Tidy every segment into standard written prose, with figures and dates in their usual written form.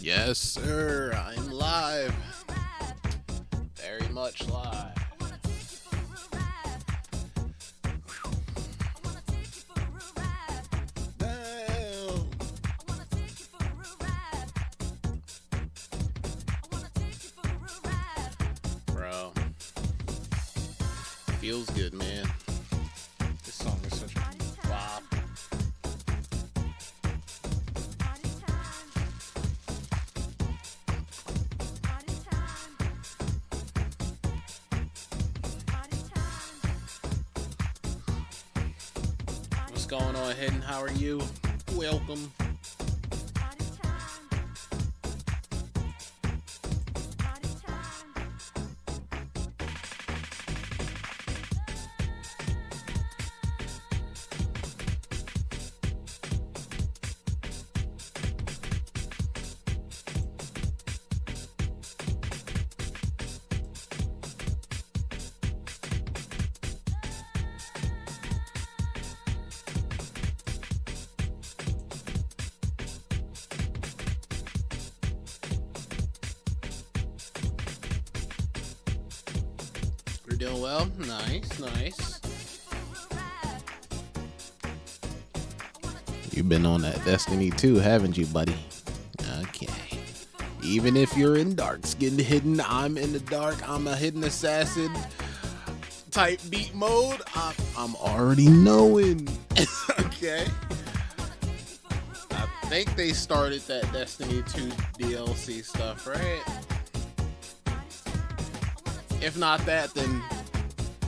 Yes, sir. I'm live. Very much live. Damn. Bro. Feels good, man. This song is such a Wow. What's going on, Hidden? How are you? Welcome. We're doing well. Nice, nice. You've been on that Destiny 2, haven't you, buddy? Okay. Even if you're in dark skinned hidden, I'm in the dark. I'm a hidden assassin type beat mode. I'm already knowing. Okay. I think they started that Destiny 2 DLC stuff, right? If not that, then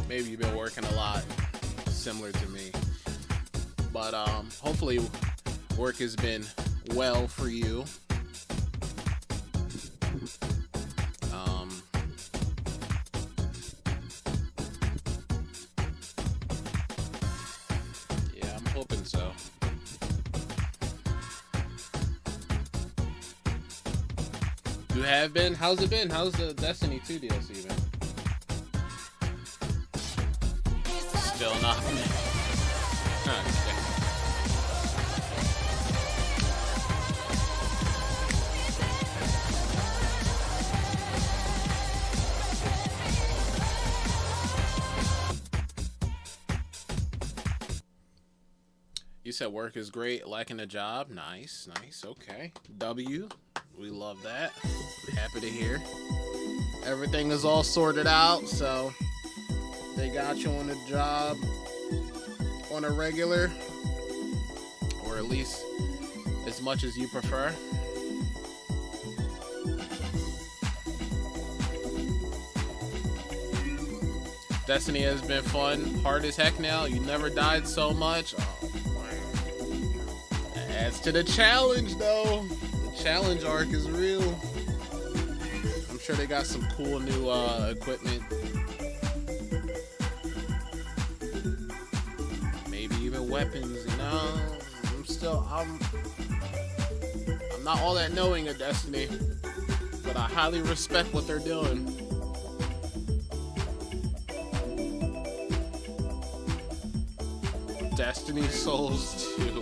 maybe you've been working a lot similar to me. But hopefully work has been well for you. Yeah, I'm hoping so. You have been? How's it been? How's the Destiny 2 DLC been? Still not. Okay. You said work is great, lacking a job. Nice, nice. Okay. W. We love that. Happy to hear. Everything is all sorted out, so they got you on a job on a regular, or at least as much as you prefer. Destiny has been fun. Hard as heck now. You never died so much. Oh, man. Adds to the challenge, though. The challenge arc is real. I'm sure they got some cool new equipment. Maybe even weapons, you know? I'm not all that knowing of Destiny, but I highly respect what they're doing. Destiny Souls 2.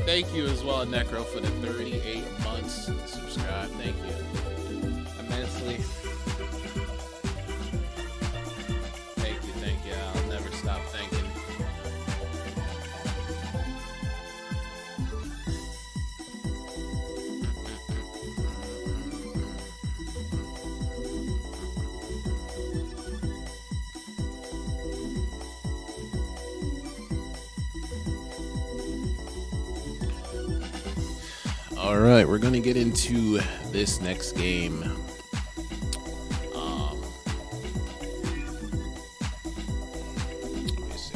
Thank you as well, Necro, for the 38 months subscribe. Thank you immensely. Thank you, thank you. I'll never stop thanking. All right, we're gonna get into this next game. Let me see.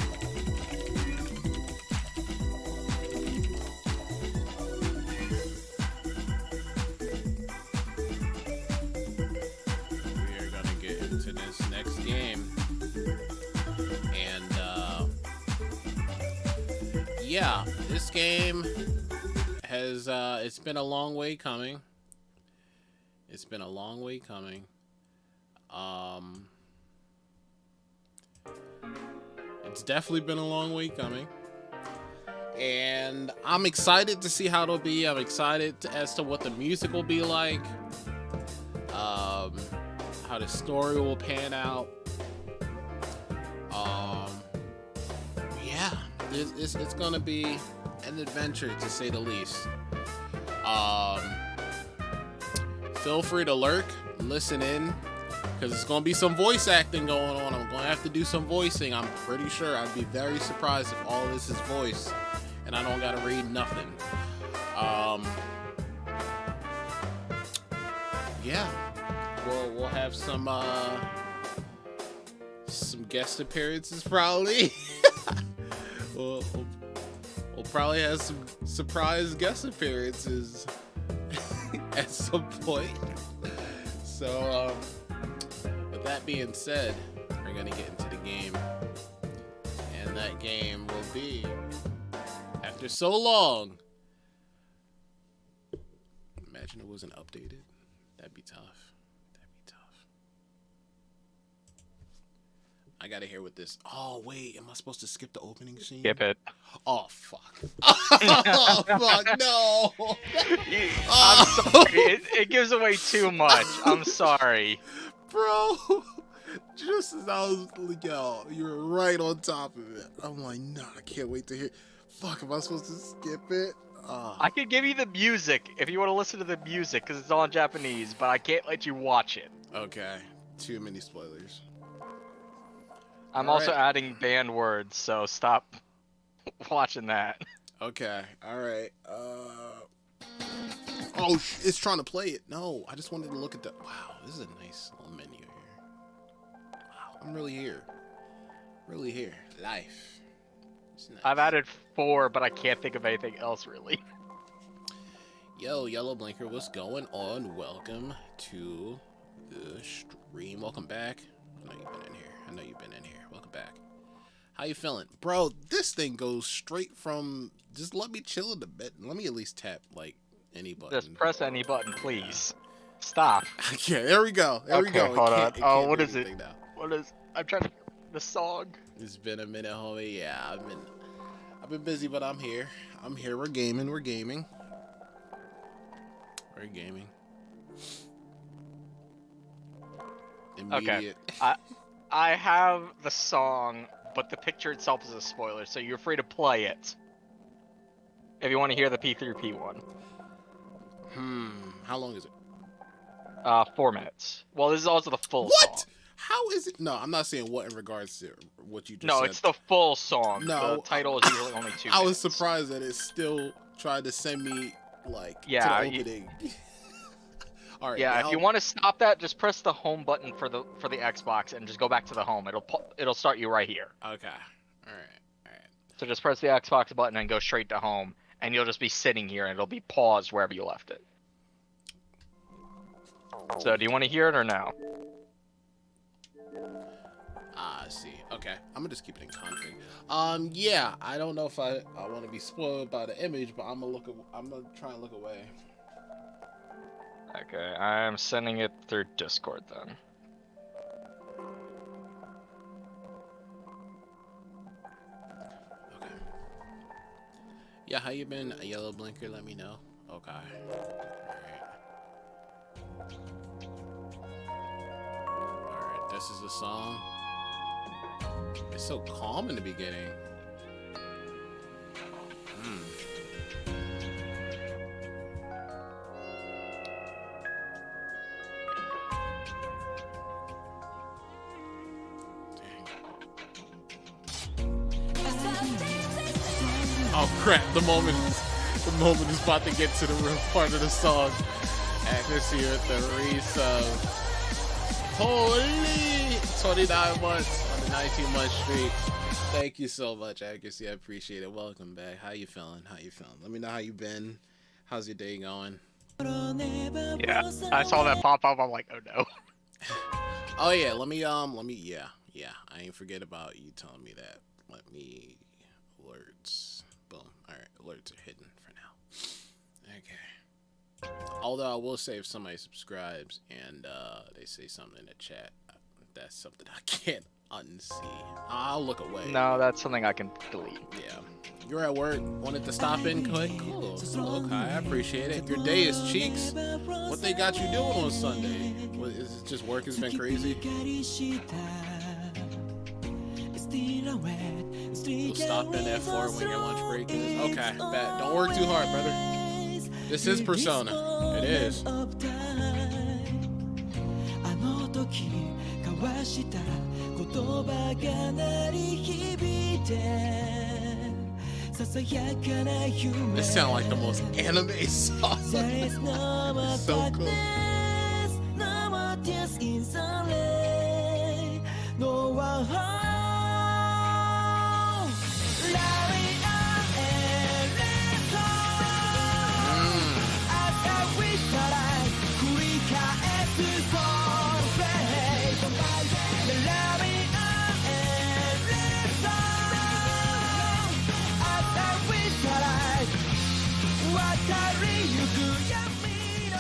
We are gonna get into this next game, and yeah, this game has it's been a long way coming. It's been a long way coming. It's definitely been a long way coming. and I'm excited to see how it'll be. I'm excited as to what the music will be like, how the story will pan out. Yeah, it's gonna be an adventure to say the least. Um, Feel free to lurk, listen in, because it's gonna be some voice acting going on. I'm gonna have to do some voicing. I'm pretty sure. I'd be very surprised if all this is voice and I don't gotta read nothing. Yeah, we'll have some guest appearances probably. we'll, we'll probably have some surprise guest appearances at some point. So, with that being said, we're gonna get into the game, and that game will be, after so long. Imagine it wasn't updated. That'd be tough. I gotta hear what this. Oh wait, am I supposed to skip the opening scene? Skip it. Oh fuck. Oh fuck, no. I'm sorry. It gives away too much. I'm sorry. Bro, just as I was, yo, you were right on top of it. I'm like, nah, I can't wait to hear. Fuck, am I supposed to skip it? I could give you the music if you want to listen to the music because it's all in Japanese, but I can't let you watch it. Okay, too many spoilers. I'm All also right. adding banned words, so stop watching that. Okay, all right. Oh, it's trying to play it. No, I just wanted to look at the. Wow, this is a nice little menu here. Wow, I'm really here. Really here. Life. It's nice. I've added 4, but I can't think of anything else really. Yo, Yellow Blinker, what's going on? Welcome to the stream. Welcome back. I know you've been in here. Welcome back. How you feeling? Bro, this thing goes straight from... Just let me chill in a bit. Let me at least tap, like, any button. Just press any button, please. Stop. Okay, there we go. There we Okay, go. hold on. It Oh, can't what do is it? anything now. What is... I'm trying to... The song. It's been a minute, homie. Yeah, I've been busy, but I'm here. We're gaming. We're gaming. Immediate. Okay. I have the song, but the picture itself is a spoiler, so you're free to play it. If you want to hear the P3P one. How long is it? 4 minutes. Well, this is also the full What? song. How is it? No, I'm not saying what in regards to what you just No, said. it's the full song. No, The title is usually only 2 minutes. I was surprised that it still tried to send me, like, Yeah, to the opening. All right. Yeah, now, if you want to stop that, just press the home button for the Xbox and just go back to the home. It'll start you right here. Okay. All right. So just press the Xbox button and go straight to home, and you'll just be sitting here, and it'll be paused wherever you left it. So do you want to hear it or no? I see. Okay. I'm gonna just keep it in config. Yeah. I don't know if I want to be spoiled by the image, but I'm gonna try and look away. Okay, I'm sending it through Discord then. Okay. Yeah, how you been, Yellow Blinker? Let me know. Okay. Alright, this is the song. It's so calm in the beginning. Oh crap, the moment is about to get to the real part of the song. Accuracy with the resub. Holy 29 months on the 19-month streak. Thank you so much, Accuracy. I appreciate it. Welcome back. How you feeling? Let me know how you been. How's your day going? Yeah, I saw that pop up. I'm like, oh no. Oh yeah, let me yeah. I ain't forget about you telling me that. Let me alerts. Boom. Alright, alerts are hidden for now. Okay. Although I will say if somebody subscribes and they say something in the chat, that's something I unsee. I'll look away. No, that's something I can delete. Yeah. You're at work, wanted to stop in quick? Cool. Okay, I appreciate it. Your day is cheeks. What they got you doing on Sunday? Is it just work has been crazy? We'll stop in at 4 when your lunch break is. Okay, bet. Don't work too hard, brother. This is Persona. It is. This sounds like the most anime song. So cool.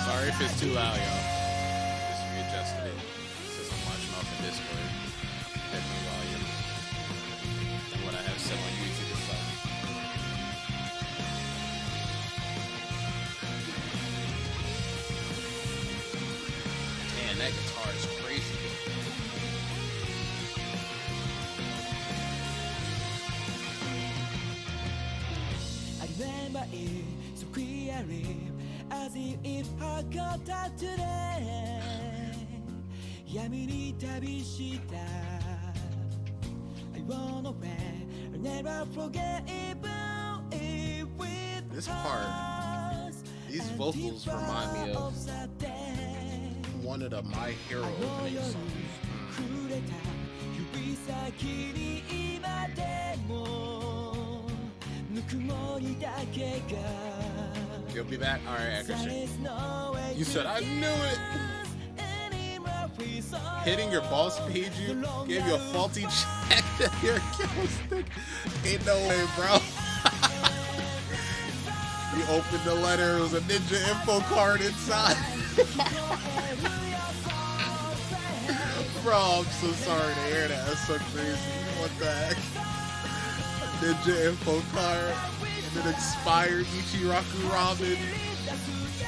Sorry if it's too loud, y'all. Just readjusted it since I'm watching off of Discord. Different volume than what I have set on YouTube itself. Man, that guitar is crazy. So clearly, as if I got that today. 闇に旅した I wanna wait, I'll never forget even if with This part, these vocals remind me of one of the My Hero opening songs. 触れた指先に今でもぬくもりだけが You'll be back? Alright, Ackerson. You said I knew it! Hitting your boss page you gave you a faulty check to your kill stick. Ain't no way, bro. You opened the letter, it was a ninja info card inside. Bro, I'm so sorry to hear that. That's so crazy. What the heck? A ninja info card. And then expired Ichiraku ramen.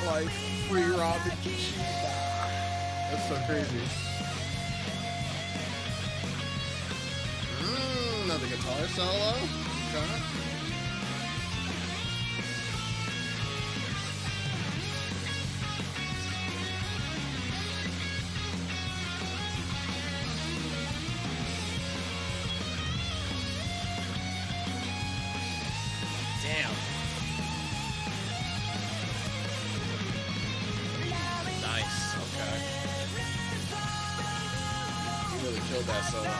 Like free ramen kishi. That's so crazy. Another guitar solo. Okay. Damn. Nice. Okay. You really killed that solo.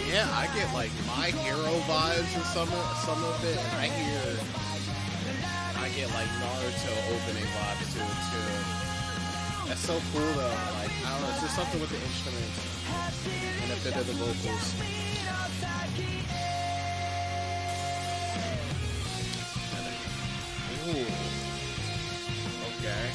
Yeah, I get like My Hero vibes in some of it, and I get like Naruto opening vibes to it too. That's so cool though. Like I don't know, it's just something with the instruments and a bit of the vocals. Ooh. Okay.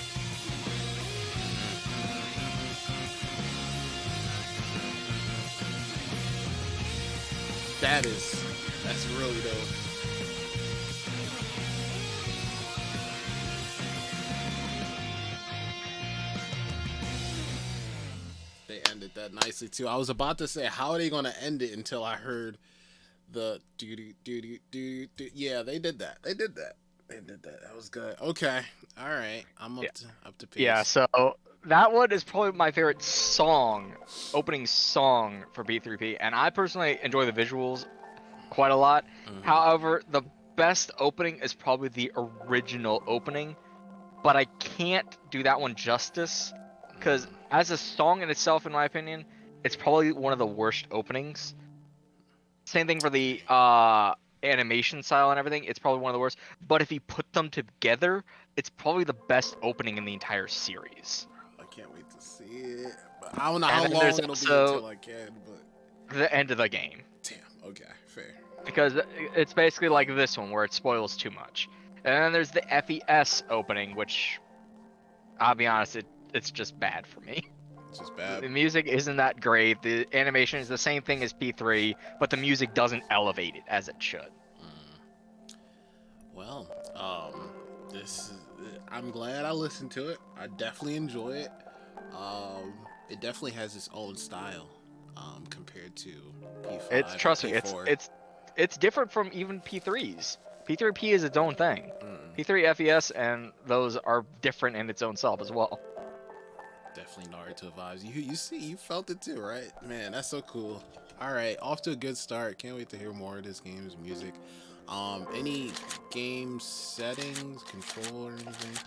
That's really dope. They ended that nicely too. I was about to say, how are they gonna end it until I heard the do. Yeah, they did that. They did that. That was good. Okay. All right. I'm up to pace. Yeah, so that one is probably my favorite opening song for B3P, and I personally enjoy the visuals quite a lot. Mhm. However, the best opening is probably the original opening, but I can't do that one justice because as a song in itself, in my opinion, it's probably one of the worst openings. Same thing for the animation style and everything, it's probably one of the worst. But if you put them together, it's probably the best opening in the entire series. I can't wait to see it. But I don't know And how then long there's it'll also- be until I can. But The end of the game. damn. Okay. Fair. Because it's basically like this one where it spoils too much. And then there's the FES opening, which I'll be honest, it's just bad for me. It's just The bad. music isn't that great. The animation is the same thing as P3, but the music doesn't elevate it as it should. Well, this is, I'm glad I listened to it. I definitely enjoy it. It definitely has its own style, compared to P5. It's trust me, P4. it's different from even P3's. P3P is its own thing. Mm, P3 FES and those are different in its own self as well. definitely Naruto vibes. You see, you felt it too, right? Man, that's so cool. All right, off to a good start. Can't wait to hear more of this game's music. Any game settings, control, or anything?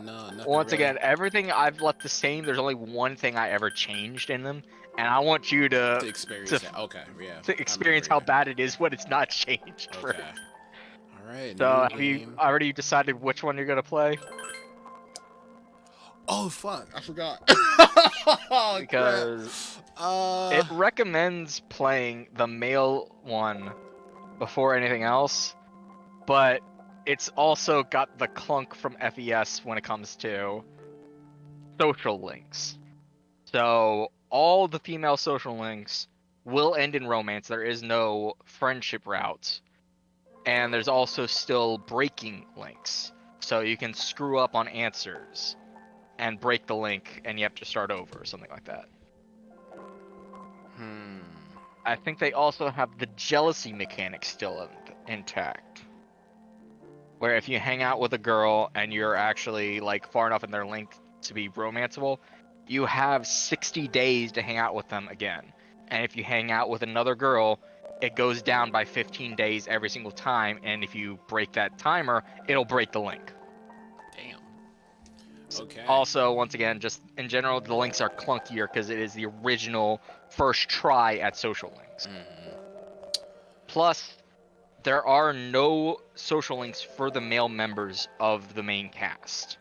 No, nothing. Once really. again, everything I've left the same. There's only one thing I ever changed in them, and I want you to to experience to- that. Okay, yeah. to experience how bad it is when it's not changed. Okay. For All right. So new have you game. already decided which one you're gonna play? Oh fuck! I forgot. Oh, crap. Because it recommends playing the male one before anything else, but it's also got the clunk from FES when it comes to social links. So all the female social links will end in romance. There is no friendship route. And there's also still breaking links. So you can screw up on answers and break the link and you have to start over or something like that. I think they also have the jealousy mechanic still intact. Where if you hang out with a girl and you're actually like far enough in their link to be romanceable, you have 60 days to hang out with them again. And if you hang out with another girl, it goes down by 15 days every single time, and if you break that timer, it'll break the link. Damn. Okay. Also, once again, just in general, the links are clunkier because it is the original first try at social links. Plus, there are no social links for the male members of the main cast.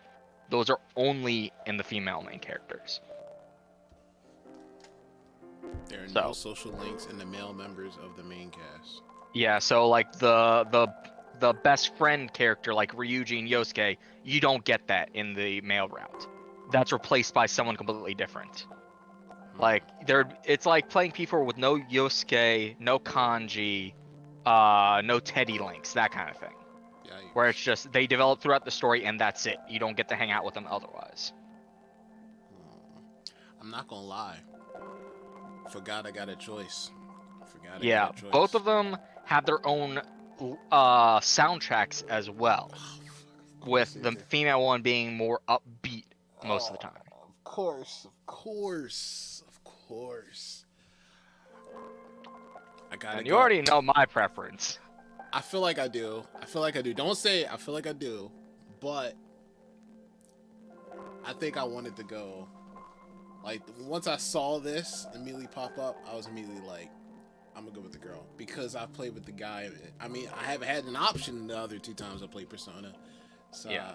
Those are only in the female main characters. There are So- no social links in the male members of the main cast. Yeah, so like the best friend character like Ryuji and Yosuke, you don't get that in the male route. That's replaced by someone completely different. Like it's like playing P4 with no Yosuke, no Kanji, no Teddy links, that kind of thing. Yikes. Where it's just they develop throughout the story and that's it. You don't get to hang out with them otherwise. I'm not gonna lie. Forgot I got a choice. Forgot I Yeah, got a choice. both of them have their own soundtracks as well, Oh, fuck, of with course the they do. female one being more upbeat most of the time. Of course, of course, of course. I gotta And you go. already know my preference. I feel like I do. I feel like I do. Don't say it. I feel like I do. But I think I wanted to go. Like, once I saw this immediately pop up, I was immediately like, I'm gonna go with the girl. Because I played with the guy. I mean, I haven't had an option the other 2 times I played Persona. So, Yeah.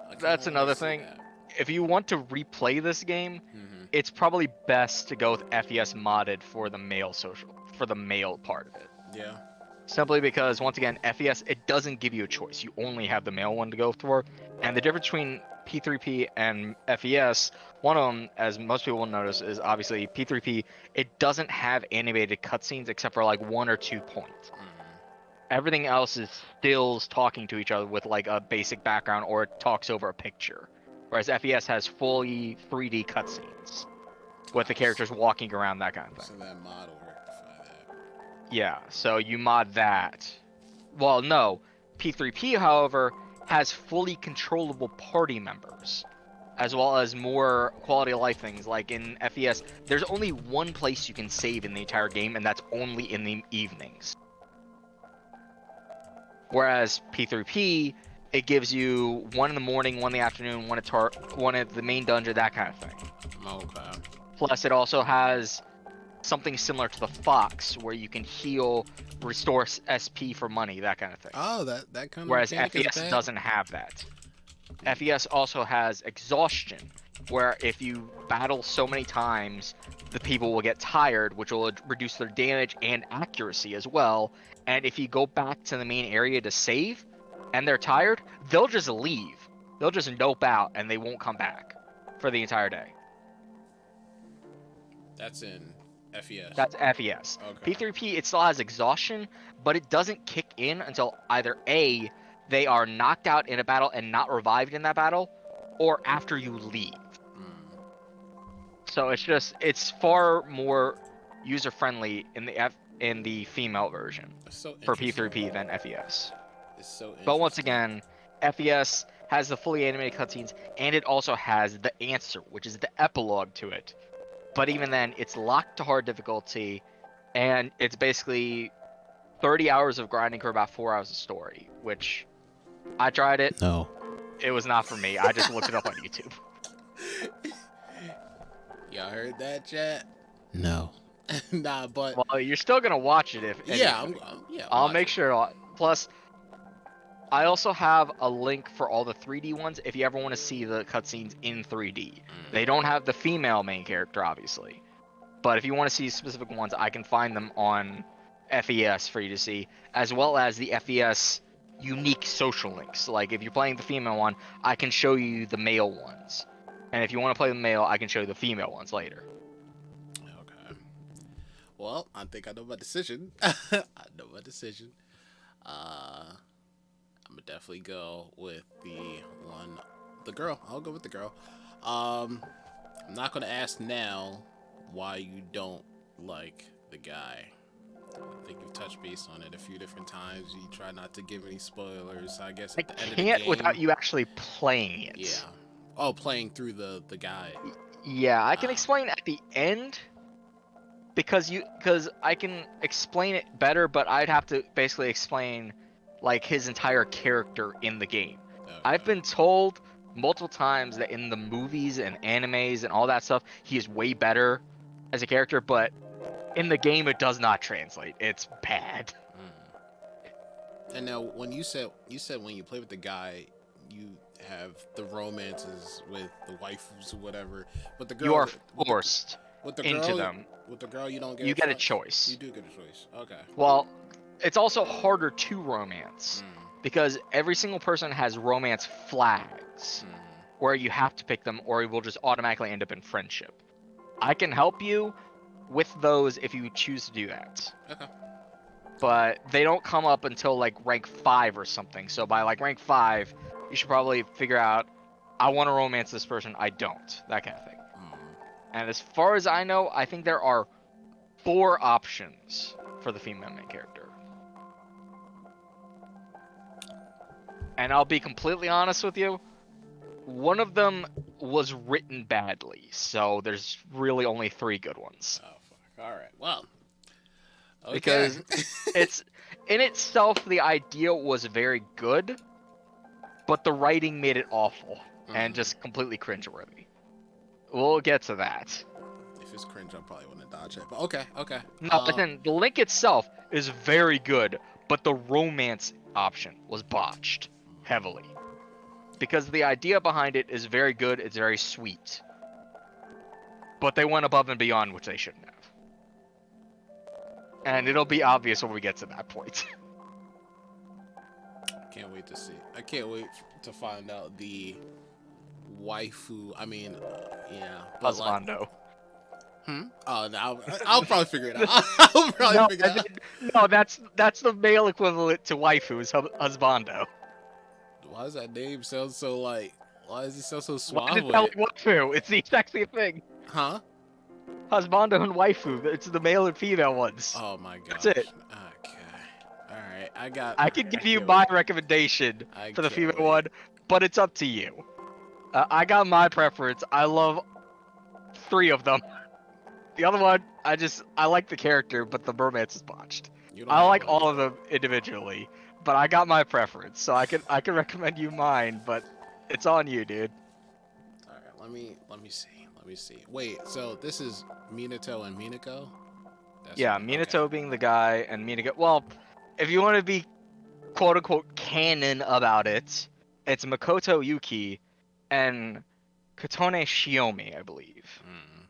I kinda That's wanna another see thing. that. If you want to replay this game, Mhm. it's probably best to go with FES modded for the male part of it. Yeah. Simply because, once again, FES, it doesn't give you a choice. You only have the male one to go for. And the difference between P3P and FES, one of them, as most people will notice, is obviously P3P, it doesn't have animated cutscenes except for like 1 or 2 points. Everything else is stills talking to each other with like a basic background or it talks over a picture. Whereas FES has fully 3D cutscenes with the characters walking around, that kind of thing. So that mod will rectify that. Yeah, so you mod that. Well, no. P3P, however, has fully controllable party members, as well as more quality of life things. Like in FES, there's only one place you can save in the entire game, and that's only in the evenings. Whereas P3P, it gives you 1 in the morning, 1 in the afternoon, 1 at the main dungeon, that kind of thing. Okay. Plus, it also has something similar to the Fox, where you can heal, restore SP for money, that kind of thing. Oh, that kind of Whereas mechanic is FES bad? doesn't have that. FES also has exhaustion, where if you battle so many times, the people will get tired, which will reduce their damage and accuracy as well. And if you go back to the main area to save, and they're tired, they'll just leave. They'll just nope out, and they won't come back for the entire day. That's in FES. That's FES. Okay. P3P, it still has exhaustion, but it doesn't kick in until either A, they are knocked out in a battle and not revived in that battle, or after you leave. Mm. So it's far more user friendly in the female version That's so for interesting. P3P than FES. It's so interesting. But once again, FES has the fully animated cutscenes, and it also has the answer, which is the epilogue to it. But even then, it's locked to hard difficulty, and it's basically 30 hours of grinding for about 4 hours of story, which I tried it. No. It was not for me. I just looked it up on YouTube. Y'all heard that, chat? No. Nah, but Well, you're still gonna watch it if yeah, anything. I'll I'll make sure. Plus, I also have a link for all the 3D ones if you ever want to see the cutscenes in 3D. They don't have the female main character, obviously. But if you want to see specific ones, I can find them on FES for you to see, as well as the FES unique social links. Like, if you're playing the female one, I can show you the male ones. And if you want to play the male, I can show you the female ones later. Okay. Well, I think I know my decision. I know my decision. I'm gonna definitely go with the girl. I'll go with the girl. I'm not gonna ask now why you don't like the guy. I think you've touched base on it a few different times. You try not to give any spoilers. I guess I at the end of the can't game, without you actually playing it. Yeah. Oh, playing through the guy. Yeah, I can explain at the end because I can explain it better, but I'd have to basically explain like his entire character in the game. Okay. I've been told multiple times that in the movies and animes and all that stuff, he is way better as a character, but in the game it does not translate. It's bad. And now, when you said when you play with the guy, you have the romances with the waifus or whatever, but the girl You are forced with the into girl, them. With the girl, you don't get. You get a choice. You do get a choice. Okay. Well, it's also harder to romance Mm, because every single person has romance flags mm. where you have to pick them or you will just automatically end up in friendship. I can help you with those if you choose to do that. Okay. But they don't come up until like rank 5 or something. So by like rank 5, you should probably figure out, I want to romance this person, I don't. That kind of thing. Mm. And as far as I know, I think there are 4 options for the female main character. And I'll be completely honest with you, one of them was written badly, so there's really only 3 good ones. Oh fuck. All right. Well. Okay. Because it's in itself, the idea was very good, but the writing made it awful and just completely cringeworthy. We'll get to that. If it's cringe, I probably want to dodge it. But okay. Okay. No, but then the link itself is very good, but the romance option was botched heavily. Because the idea behind it is very good, it's very sweet. But they went above and beyond, which they shouldn't have. And it'll be obvious when we get to that point. Can't wait to see. I can't wait to find out the waifu. I mean, yeah. But like, Husbando. Oh, no, I'll probably figure it out. I'll probably figure it out. No, that's the male equivalent to waifu is husbando. Why does that name sound so like? Why does it sound so Why suave? does it sound like waifu? It's the exact same thing. Huh? Husbando and waifu. It's the male and female ones. Oh my god. That's it. Okay. All right. I can give you can't my wait. recommendation I for the can't female wait. one, but it's up to you. I got my preference. I love 3 of them. The other one, I like the character, but the romance is botched. You don't I have like one. all of them individually, but I got my preference, so I can recommend you mine, but it's on you, dude. All right. Let me see. Wait. So this is Minato and Minako. That's Yeah, okay. Minato being the guy, and Minaga. Well, if you want to be quote unquote canon about it, it's Makoto Yuki and Kotone Shiomi, I believe. Mm.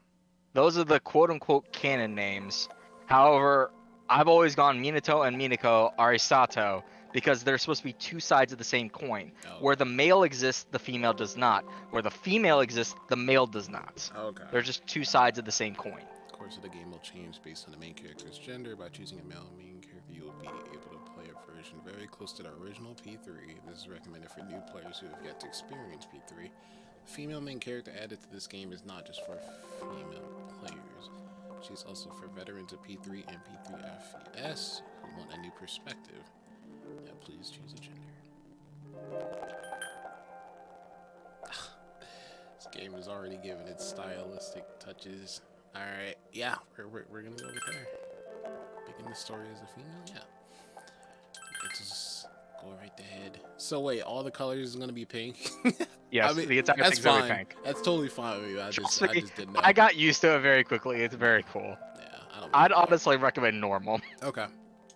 Those are the quote unquote canon names. However, I've always gone Minato and Minako Arisato because they're supposed to be two sides of the same coin. Okay. Where the male exists, the female does not. Where the female exists, the male does not. Okay. They're just two sides of the same coin. The course of the game will change based on the main character's gender. By choosing a male main character, you will be able to play a version very close to the original P3. This is recommended for new players who have yet to experience P3. The female main character added to this game is not just for female players. She's also for veterans of P3 and P3 FPS who want a new perspective. Now please choose a gender. This game is already given its stylistic touches. Alright, yeah, we're gonna go with her. Begin the story as a female, yeah. Let's just go right ahead. So wait, all the colors is gonna be pink? Yes, I mean, the entire that's thing's gonna be fine. pink. That's totally fine with me. I Trust just me, didn't know. I got used to it very quickly. It's very cool. Yeah, I don't I'd know. honestly recommend normal. Okay.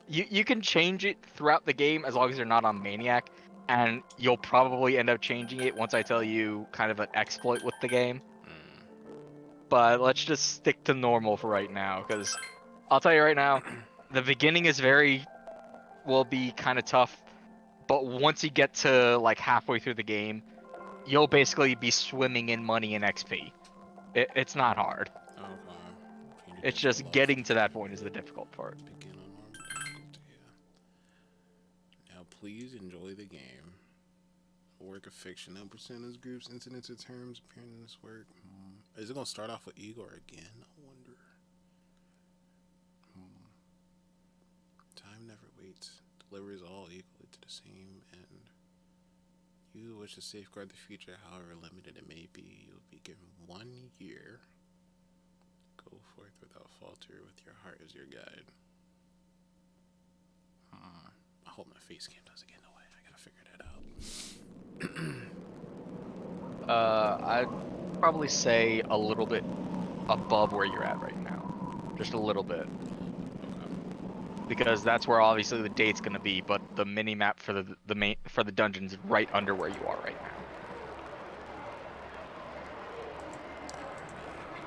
You can change it throughout the game as long as you're not on Maniac, and you'll probably end up changing it once I tell you kind of an exploit with the game. Mm. But let's just stick to normal for right now, because I'll tell you right now, the beginning is will be kind of tough, but once you get to like halfway through the game, you'll basically be swimming in money and XP. It's not hard. Okay. It's just getting to that point is the difficult part. Begin on normal difficulty, yeah. Now please enjoy the game. A work of fiction. No percentage groups, incidents, or terms appearing in this work. Is it gonna start off with Igor again? I wonder. Time never waits. Delivers all equally to the same end. You wish to safeguard the future, however limited it may be. You'll be given 1 year. Go forth without falter, with your heart as your guide. I hope my face cam doesn't get in the way. I gotta figure that out. I'd probably say a little bit above where you're at right now, just a little bit, Okay. because that's where obviously the date's gonna be. But the mini map for the dungeon's right under where you are right now.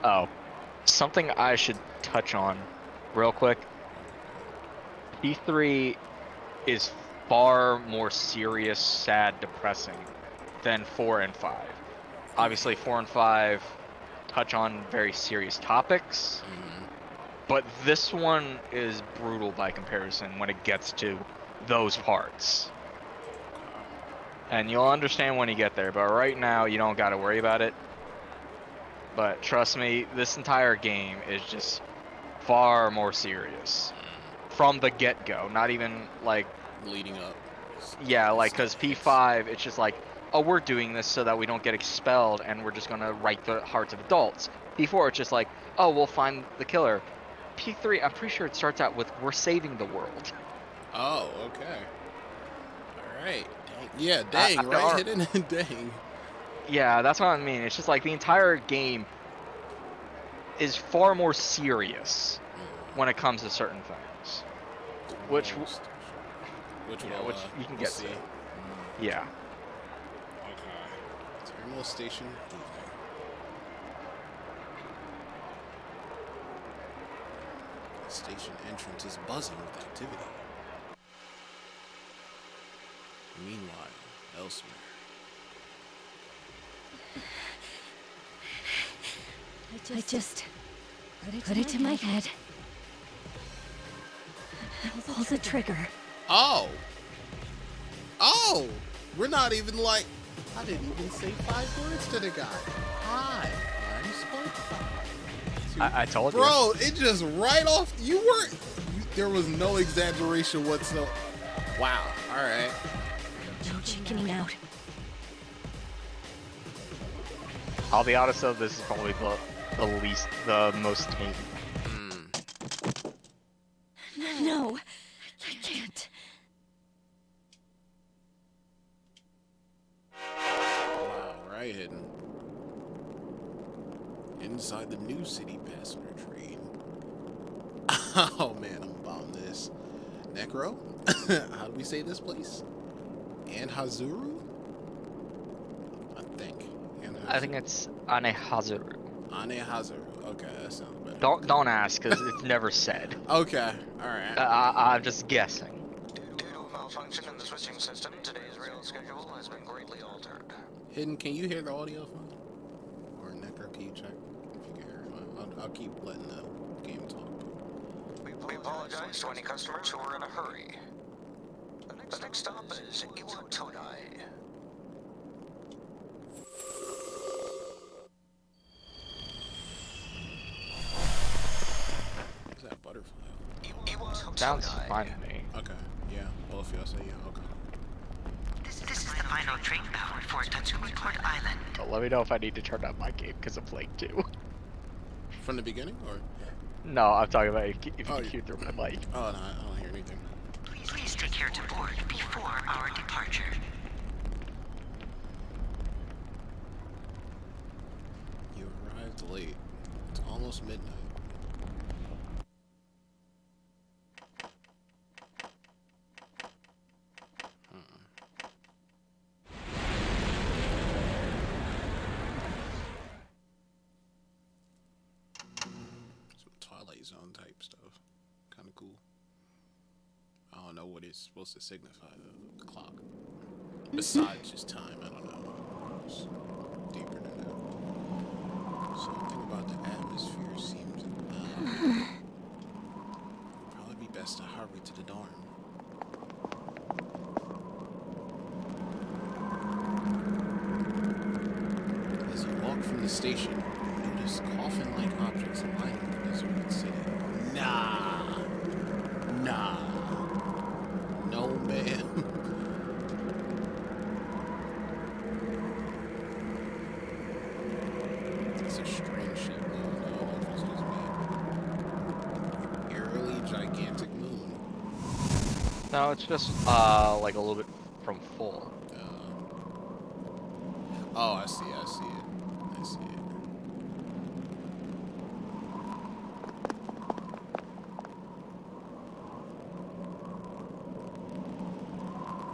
Oh, something I should touch on real quick. P3 is far more serious, sad, depressing than 4 and 5. Obviously, 4 and 5 touch on very serious topics, but this one is brutal by comparison when it gets to those parts. And you'll understand when you get there, but right now you don't gotta worry about it. But trust me, this entire game is just far more serious from the get-go, not even like Leading up. yeah, like, because P5, it's just like, oh, we're doing this so that we don't get expelled, and we're just gonna write the hearts of adults. P4, it's just like, oh, we'll find the killer. P3, I'm pretty sure it starts out with, we're saving the world. Oh, okay. Alright. Yeah, dang, right? Hidden dang. Yeah, that's what I mean. It's just like the entire game is far more serious when it comes to certain things. Which you can get see. to. Yeah. Okay. Terminal station. Evening. The station entrance is buzzing with activity. Meanwhile, elsewhere. I just put it to my head. Pull the trigger. Oh! Oh! We're not even like... I didn't even say 5 words to the guy. Hi, I'm SpongeBob. I told you. Bro, it just right off... You weren't... There was no exaggeration whatsoever. Wow. Alright. No chickening out. I'll be honest though, this is probably the most tame. No, I can't. Wow, right hidden. Inside the New City passenger train. Oh man, I'm bomb this. Necro? How do we say this place? Anhazuru? I think. I think it's Anehazuru. Anehazuru. Okay, that sounds better. Don't ask, because it's never said. Okay, alright. I'm just guessing. Due to a malfunction in the switching system, today's rail schedule has been greatly altered. Hidden, can you hear the audio fine? Or Necro, can you check if you can hear it? I'll keep letting the game talk. We apologize to any customers who are in a hurry. The next stop is Iwatodai. What's that butterfly? Sounds fine to me. Okay, yeah. Both of y'all say yeah, okay. This is the final train bound for Tatsumi Port Island. But let me know if I need to turn up my game because of Flake 2. From the beginning, or? No, I'm talking about if you Oh, can hear through my mic. Oh, no, I don't hear anything. Please take care to board before our departure. You arrived late. It's almost midnight. Some Twilight Zone type stuff. Kind of cool. I don't know what it's supposed to signify, the clock. Besides just time, I don't know. It's deeper than that. Something about the atmosphere seems it'd probably be best to hurry to the dorm. As you walk from the station, you notice coffin-like objects lining the deserted city. Nah. No, man. It's a strange shape, though. No, it's just me. Eerily gigantic moon. No, it's just like a little bit from full. Oh, I see it.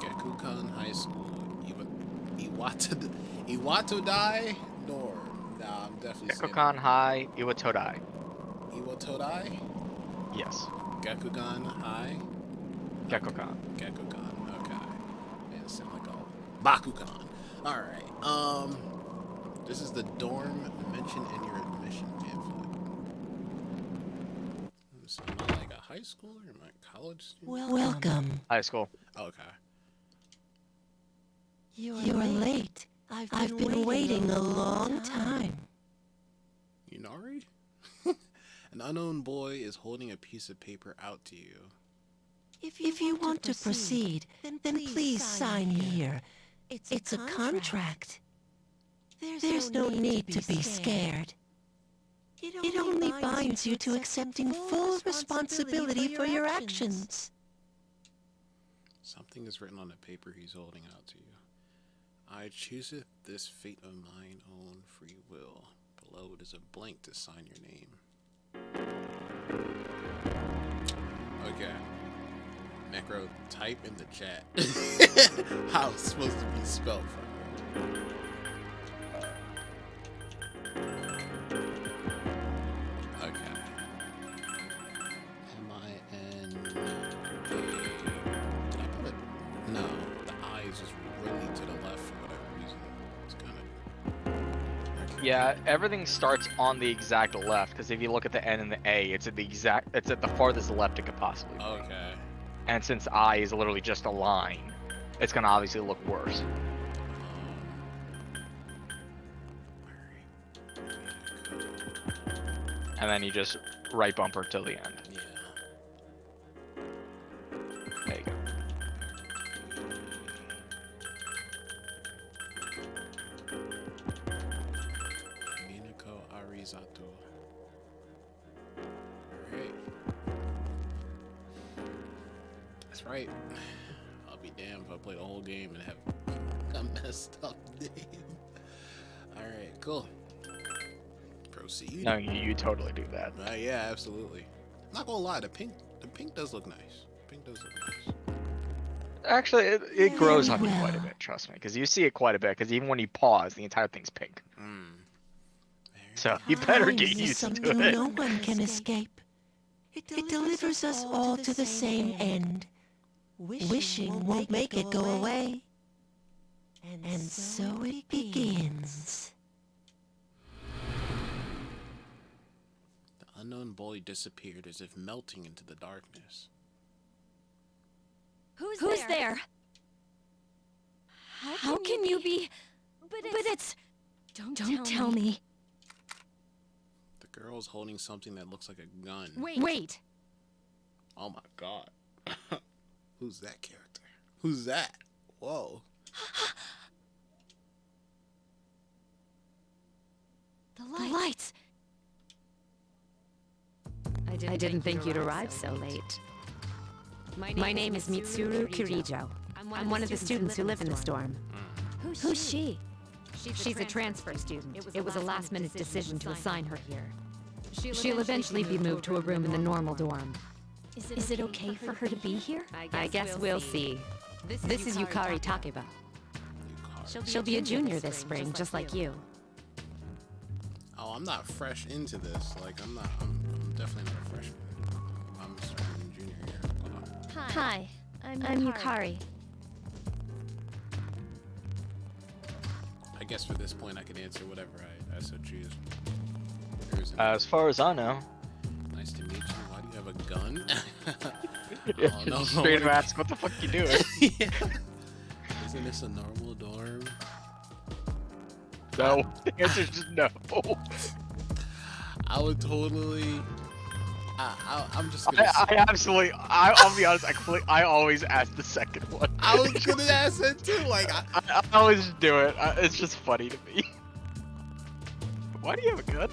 Gekukan High School, Iwatodai Dorm. Nah, I'm definitely saying Gekukan High Iwatodai. Iwatodai? Yes. Gekukan High? Gekukan. Gekukan, okay. Man, it sound like a Bakugan. Alright, this is the dorm mentioned in your admission pamphlet. So am I like a high schooler? Am I a college student? Welcome. High school. Okay. You're late. I've been waiting a long time. Yunari? An unknown boy is holding a piece of paper out to you. If you want to proceed, then please sign here. It's a contract. There's no need to be scared. It only binds you to accepting full responsibility for your actions. Something is written on the paper he's holding out to you. I chooseth this fate of mine own free will. Below it is a blank to sign your name. Okay. Necro, type in the chat how it's supposed to be spelled for her. Okay. M-I-N... Did I put it? No, the I is just really to the left for whatever reason. It's kind of... Yeah, everything starts on the exact left because if you look at the N and the A, it's at the farthest left it could possibly be. Okay. And since I is literally just a line, it's gonna obviously look worse. And then you just right bumper till the end. Yeah. There you go. Minako Arizato. Alright. That's right. I'll be damned if I play the whole game and have a messed up name. Alright, cool. Proceed. No, you totally do that. Yeah, absolutely. Not gonna lie, the pink does look nice. Pink does look nice. Actually, it grows on you Very quite a well. bit. Trust me, because you see it quite a bit. Because even when you pause, the entire thing's pink. So you better Time get is used to something it. no one can escape. It delivers us all to the same end. Wishing won't make it go away. And so it begins. The unknown boy disappeared as if melting into the darkness. Who's there? How can you be? But it's. Don't tell me. The girl's holding something that looks like a gun. Wait. Oh my god. Who's that character? Who's that? Whoa. The lights. I didn't think you'd arrive so late. My name is Mitsuru Kirijo. I'm one of the students who live in this dorm. Who's she? She's a transfer student. It was a last-minute decision to assign her here. She'll eventually be moved to a room in the normal dorm. Is it okay for her to be here? I guess we'll see. This is Yukari Takeba. She'll be a junior this spring, just like you. Oh, I'm not fresh into this. Like, I'm definitely not a freshman. I'm starting junior year. Hi, I'm Yukari. I guess for this point I can answer whatever I so choose. There's an- As far as I know. nice to meet you. Why do you have a gun? Yeah, Oh, no. straight up ask, what the fuck you doing? Yeah. Isn't this a normal dorm? No. The answer's just no. I would totally. I'm just gonna. I'll be honest, I always ask the second one. I was gonna ask that too. Like, I always do it. It's just funny to me. Why do you have a gun?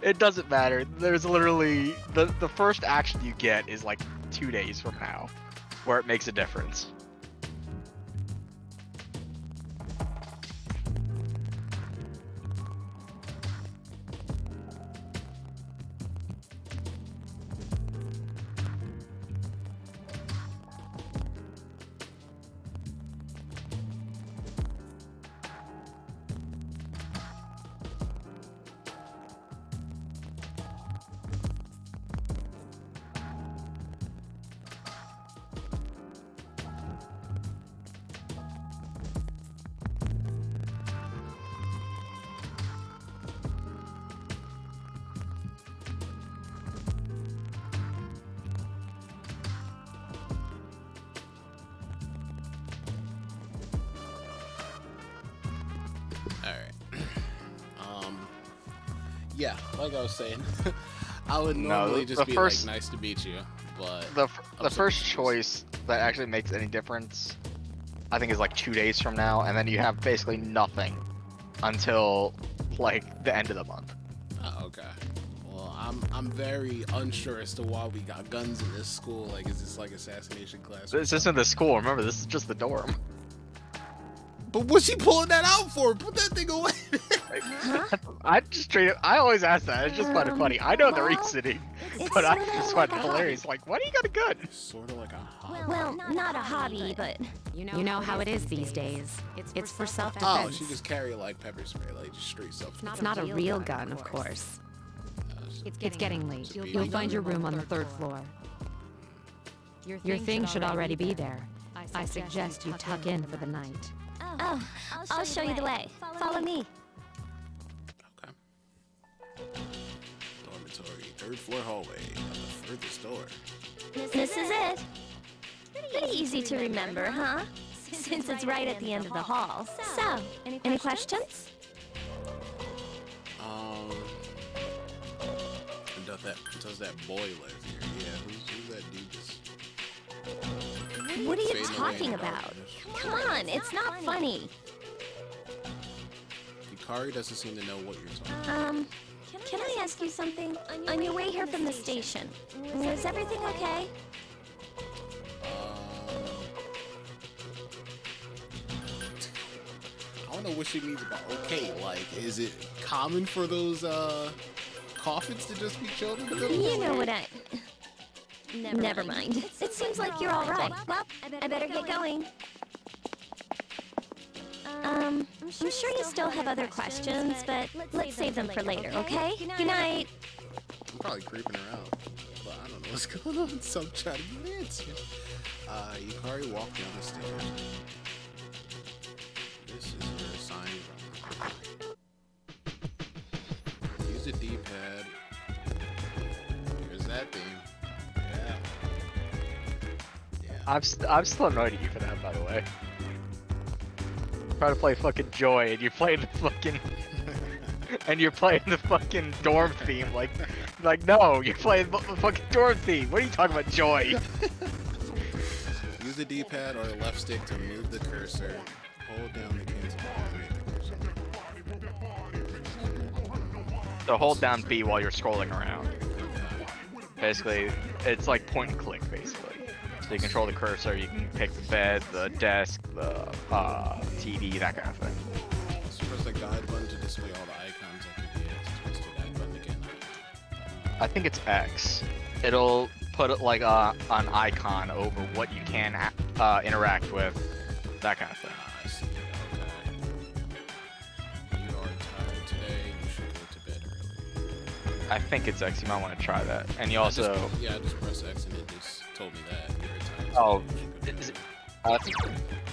It doesn't matter. There's literally the first action you get is like 2 days from now, where it makes a difference. Alright. Yeah, like I was saying, I would No, normally the just be first- like, nice to meet you, but The I'm so first confused. choice that actually makes any difference, I think, is like 2 days from now, and then you have basically nothing until like the end of the month. Oh, okay. Well, I'm very unsure as to why we got guns in this school. Like, is this like assassination class? This isn't the school. Remember, this is just the dorm. But what's she pulling that out for? Put that thing away. I always ask that. It's just kind of funny. I know the well, reasoning, it's but I sorta just like find it a hilarious. Like, why do you got a gun? Sort of like a hobby. Well, not a hobby, but You know how it is these days. It's for Oh, self-defense. she just carry like pepper spray, like just straight self. It's not a real gun, of course. It's getting late. You'll find your room on the 3rd floor. Your things should already be there. I suggest you tuck in for the night. oh, I'll show you the way. Follow me. Okay. Dormitory, 3rd floor hallway, at the furthest door. This is it. Pretty easy to remember, huh? Since it's right at the end of the hall. So, any questions? Does that boy live here? Yeah, who's that dude? Just What are you fading away in talking the about? darkness? Come on, it's not funny. Yukari doesn't seem to know what you're talking. Can I ask you something? On your way here from the station, was everything okay? I want don't know what she means about okay. Like, is it common for those coffins to just be chilled in the middle? You know what I... Never mind. It seems like you're all right. Well, I better get going. I'm sure you still have other questions, but let's save them for later, okay? Good night. I'm probably creeping her out, but I don't know what's going on, so I'm trying to get an answer. Yukari walked down the stairs. This is her sign room. Use the D-pad. Here's that thing. Yeah. I'm still annoyed at you for that, by the way. Try to play fucking Joy, and you're playing the fucking... and you're playing the fucking dorm theme, like no, you're playing the fucking dorm theme. What are you talking about, Joy? Use the D-pad or the left stick to move the cursor. Hold down the cancel button. So hold down B while you're scrolling around. Basically, it's like point and click, basically. So you control the cursor, you can pick the bed, the desk, the TV, that kind of thing. So press the guide button to display all the icons that could be press the guide button again. I think it's X. It'll put like an icon over what you can interact with, that kind of thing. I see. Okay. You are tired today. You should go to bed early. I think it's X. You might want to try that. And you also... I just pressed X and it just told me that. You're tired. Oh, Is it?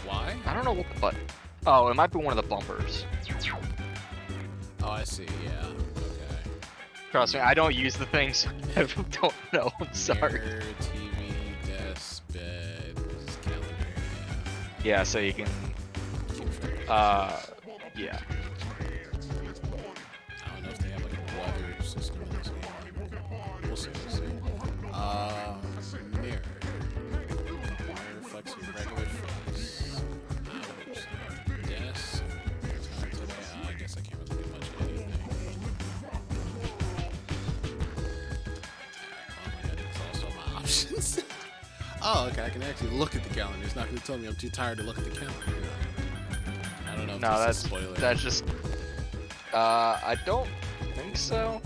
Why? I don't know what the button... Oh, it might be one of the bumpers. Oh, I see. Yeah. Okay. Trust me, I don't use the things. I don't know. I'm sorry. Mirror, TV, desk, bed, calendar. Yeah, so you can... Keep track. Yeah. I don't know if they have like a weather system in this game. We'll see. Mirror. Mirror reflects your regular face. Hours. Desk. Time today. I guess I can't really do much of anything. Oh my god, it's also my options. Oh, okay, I can actually look at the calendar. It's not going to tell me I'm too tired to look at the calendar. I don't know if No, this is a spoiler. that's just... I don't think so.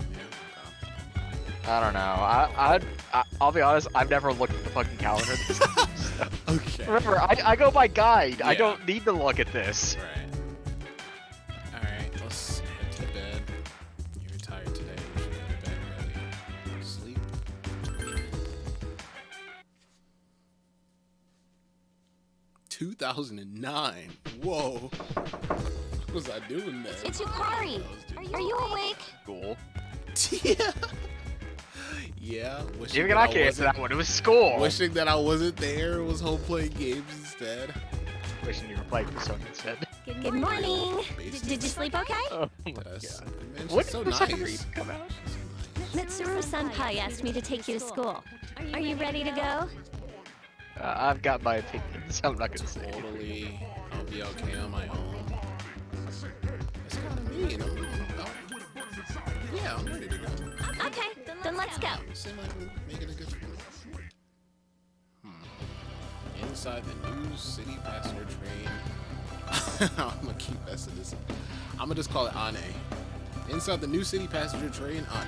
I don't know. I'll be honest, I've never looked at the fucking calendar this time, so. Okay. Remember, I go by guide. I Yeah. don't need to look at this. Right. Alright, let's head to bed. You're tired today. You should go to bed early. Sleep. 2009. Whoa. What was I doing there? It's Yukari. Are you awake? School. Yeah. Yeah. Wishing Even that I can't answer wasn't- that one. It was school. Wishing that I wasn't there. Was home playing games instead. Wishing you were playing Persona instead. Good morning. Did you sleep okay? Oh my Yes. god. Man, she's When so did Persona nice. 3 come out? Mitsuru Senpai asked me to take you to school. Are you ready to go? I've got my opinions. I'm not gonna say anything. Totally. I'll be okay on my own. That's kind of mean. Yeah, I'm ready to go. Okay, then let's go. Seem like we're making a good friend. Inside the new city passenger train. I'm gonna keep messing this up. I'm gonna just call it Ane. Inside the new city passenger train, Ane.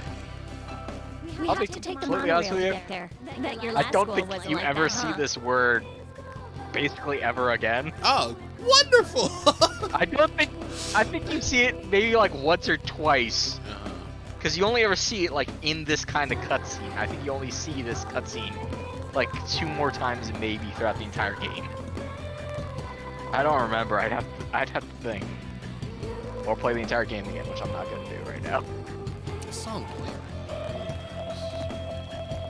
We I'll have be to take the completely honest monorail to with you. get there. Bet your I last don't school think wasn't you like ever that, see huh? this word basically ever again. Oh, wonderful! I think you see it maybe like once or twice. Because you only ever see it like in this kind of cutscene. I think you only see this cutscene like 2 more times maybe throughout the entire game. I don't remember. I'd have to think. Or play the entire game again, which I'm not gonna do right now. This song played.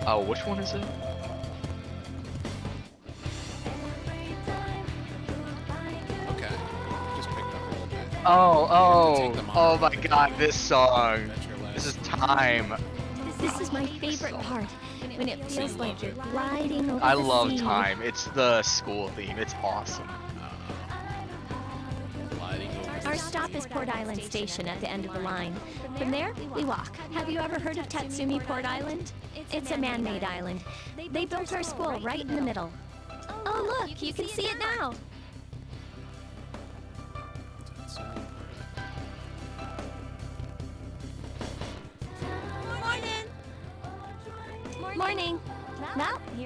Oh, which one is it? Okay. Just picked up a little bit. Oh Take the my monorail. god, this song. That's your last This is Time. This is my favorite part, when it feels like you're gliding over I the love sea. Time. It's the school theme. It's awesome. Gliding over. Our stop is Port Island Station at the end of the line. From there, we walk. Have you ever heard of Tatsumi Port Island? It's a man-made island. They built our school right in the middle. Oh look, you can see it now. Tatsumi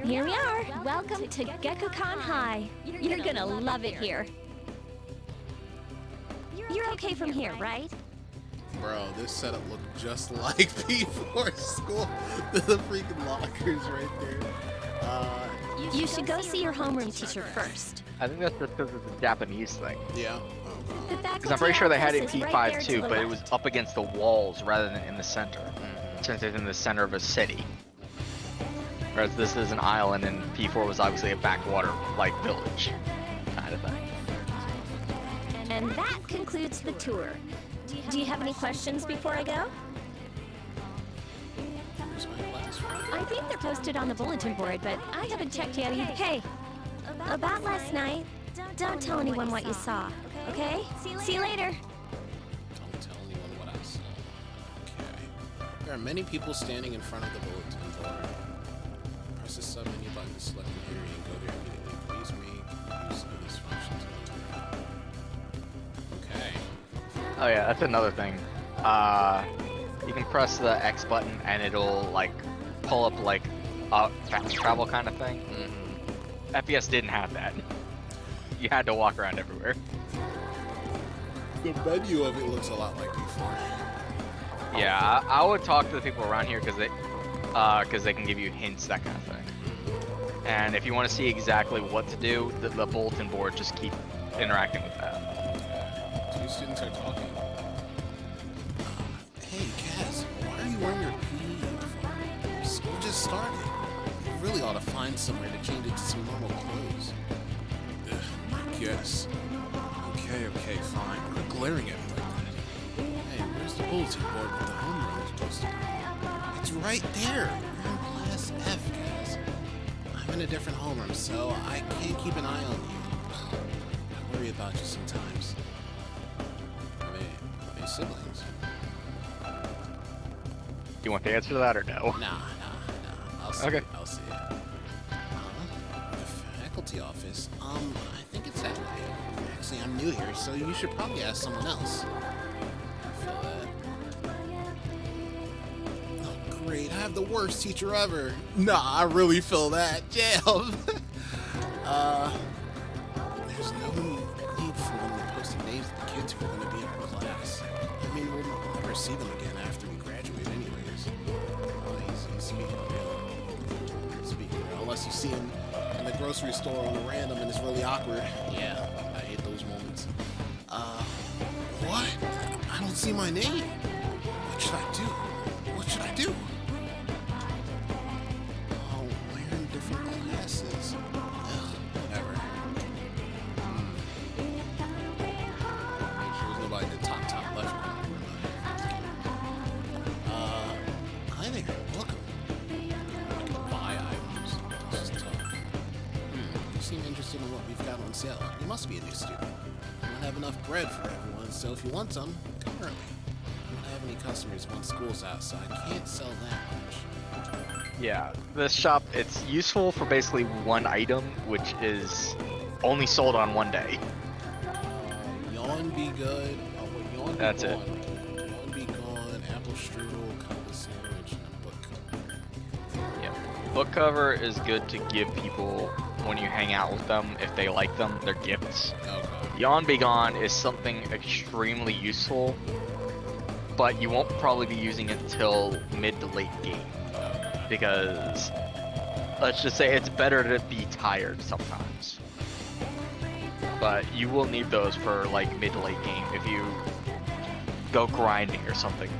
Here we are. Welcome to Gekkoukan High. You're gonna love it here. You're okay from here, right? Bro, this setup looked just like before school. The freaking lockers right there. You should go see your homeroom teacher first. I think that's just because it's a Japanese thing. Yeah. The Because I'm pretty sure they had it office is P5 right there to too, the but it was left. up against the walls rather than in the center. Since it's in the center of a city. Whereas this is an island and P4 was obviously a backwater, like, village kind of thing. And that concludes the tour. Do you have any questions before I go? Where's my last one? I think they're posted on the bulletin board, but I haven't checked yet either. Hey, about last night, don't tell anyone what you saw, okay? See you later. Don't tell anyone what I saw. Okay. There are many people standing in front of the bulletin board. Press the sub menu button to select an area and go there immediately. Please make use of this function to enter. Okay. Oh yeah, that's another thing. You can press the X button and it'll like pull up like a fast travel kind of thing. FPS didn't have that. You had to walk around everywhere. The menu of it looks a lot like before. Yeah, I would talk to the people around here because they can give you hints, that kind of thing. And if you want to see exactly what to do, the bulletin board, just keep interacting with that. Two students are talking. Hey, Kaz, why are you wearing your PE uniform? School just started. You really ought to find somewhere to change it to some normal clothes. I guess. Okay, fine. Quit glaring at me like that. Hey, where's the bulletin board with the homeroom is posted? It's right there. You're in class F, Kaz. I'm in a different homeroom, so I can't keep an eye on you. I worry about you sometimes. Are they siblings? Do you want the answer to that or no? Nah. I'll see. Okay. I'll see it. The faculty office. I think it's that way. Actually, I'm new here, so you should probably ask someone else. I feel that. Oh, great. I have the worst teacher ever. Nah, I really feel that. Jam. There's no need for them to post the names of the kids who are going to be in our class. I mean, we'll never see them again after we graduate anyways. He's speaking real. Speaking real. Unless you see him in the grocery store on a random and it's really awkward. Yeah, I hate those moments. What? I don't see my name. What should I do? Oh, we're in different classes. Ugh, whatever. Make sure there's nobody in the top left corner. Hi there. Welcome. I can buy items. Let's just talk. You seem interested in what we've got on sale. You must be a new student. We don't have enough bread for everyone, so if you want some, come early. We don't have any customers once school's out, so I can't sell that much. Yeah, this shop, it's useful for basically one item, which is only sold on one day. Yawn be good. Oh, wait, yawn be That's it. gone. Yawn be gone. Apple strudel, cutlet sandwich, and a book cover. Yeah. Book cover is good to give people when you hang out with them. If they like them, they're gifts. Okay. Yawn Be Gone is something extremely useful, but you won't probably be using it till mid to late game. Because, let's just say it's better to be tired sometimes. But you will need those for like mid to late game if you go grinding or something.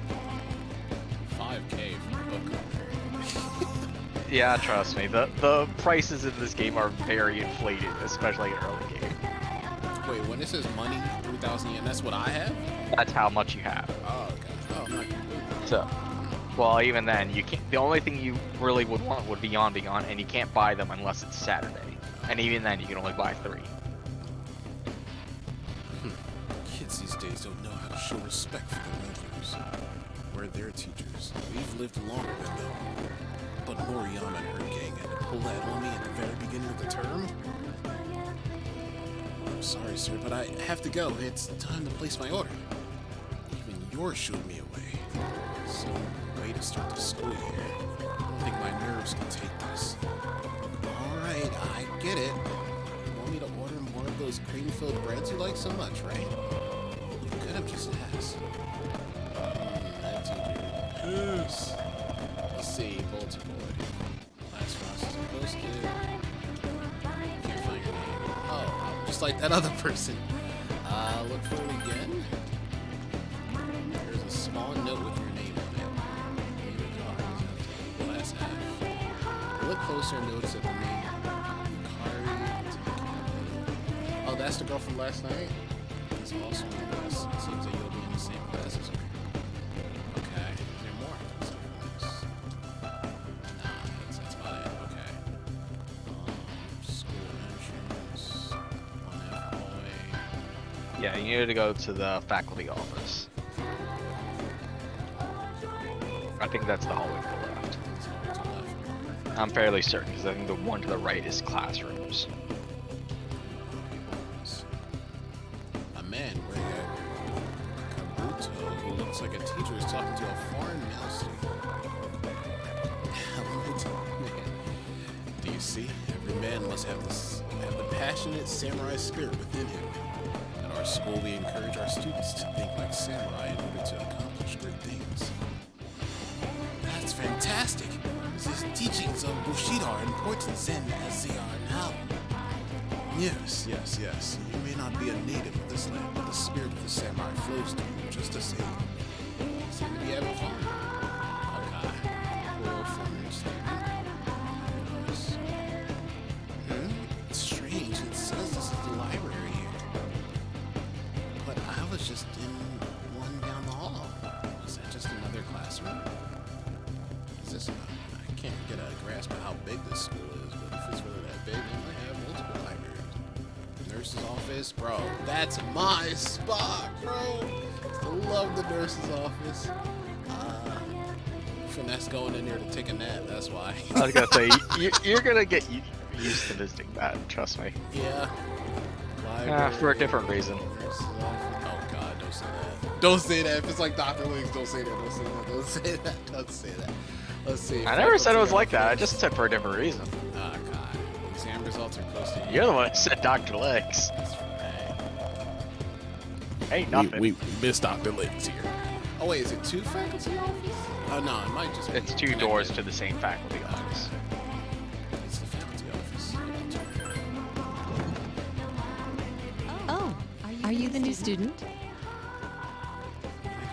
5K for a book cover. Yeah, trust me, the prices in this game are very inflated, especially in early game. Wait, when it says money, 3,000 yen, that's what I have? That's how much you have. Oh, okay. Oh, I'm not So, well, even then, you can't. The only thing you really would want would be Yawn Be Gone, and you can't buy them unless it's Saturday. And even then, you can only buy 3. Kids these days don't know how to show respect for their elders. We're their teachers. We've lived longer than them. But Moriyama and her gang had to pull that on me at the very beginning of the term. I'm sorry, sir, but I have to go. It's time to place my order. Even yours shooed me away. So, way to start the school year. I don't think my nerves can take this. get it. You want me to order more of those cream-filled breads you like so much, right? You could have just asked. That teacher. Yes. Let's see, bulletin board. Last process posted. Can't find your name. Oh, just like that other person. Look for it again. There's a small note with your name on it. Last F. Look closer and notice that the name. Oh, that's the girl from last night? It's also in the class. It seems that you'll be in the same class as her. Okay. Is there more? Nah, that's about it. Okay. School entrance. On that hallway. Yeah, you needed to go to the faculty office. I think that's the hallway to the left. To the left. I'm fairly certain because I think the one to the right is classrooms. A man wearing a kabuto who looks like a teacher is talking to a foreign male student. Do you see? Every man must have the passionate samurai spirit within him. At our school, we encourage our students to think like samurai in order to accomplish great things. That's fantastic! These teachings of Bushido are important then as they are now. Yes. You may not be a native of this land, but the spirit of the samurai flows through you just the same. You seem to be having fun. Okay. Cool fun statement. Nice. It's strange. It says this is the library here. But I was just in one down the hall. Is that just another classroom? Is this I can't get a grasp of how big this school is, but if it's really that big, they might have multiple libraries. Nurse's office, bro. That's my spot, bro. I love the nurse's office. Finesse going in there to take a nap. That's why. I was gonna say you're gonna get used to visiting that. Trust me. Yeah. For a different reason. Nurse's office. Oh God, don't say that. Don't say that. If it's like Dr. Links, don't say that. Don't say that. Don't say that. Don't say that. Let's see. I never said it was like that. I just said for a different reason. Oh God. Exam results are posted. You're the one who said Dr. Legs. Ain't nothing. We missed Dr. Links here. Oh wait, is it two faculty offices? Oh no, it might just be It's two doors to the same faculty office. It's the faculty office. Oh, are you the new student?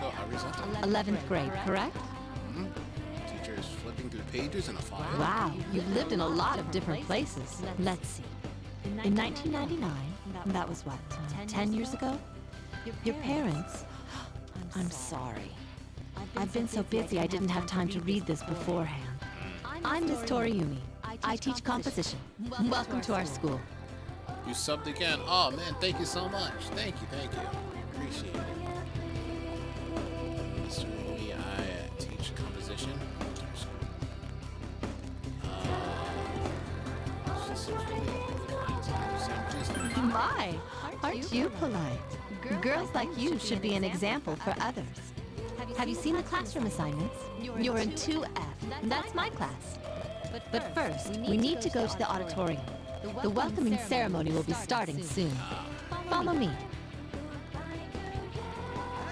Go horizontal. 11th grade, correct? Teacher is flipping through pages in a file. Wow, you've lived in a lot of different places. Let's see. In 1999, that was what, 10 years ago? Your parents? I'm sorry. I've been so busy I didn't have time to read this beforehand. I'm Miss Toriumi. I teach composition. Welcome to our school. You subbed again. Oh man, thank you so much. Thank you. Appreciate it. Mr. Lee, I teach composition. She seems really kind. My, aren't you polite? Girls like you should be an example for others. Have you seen the classroom assignments? You're in 2F. That's my class. But first, we need to go to the auditorium. The welcoming ceremony will be starting soon. Follow me.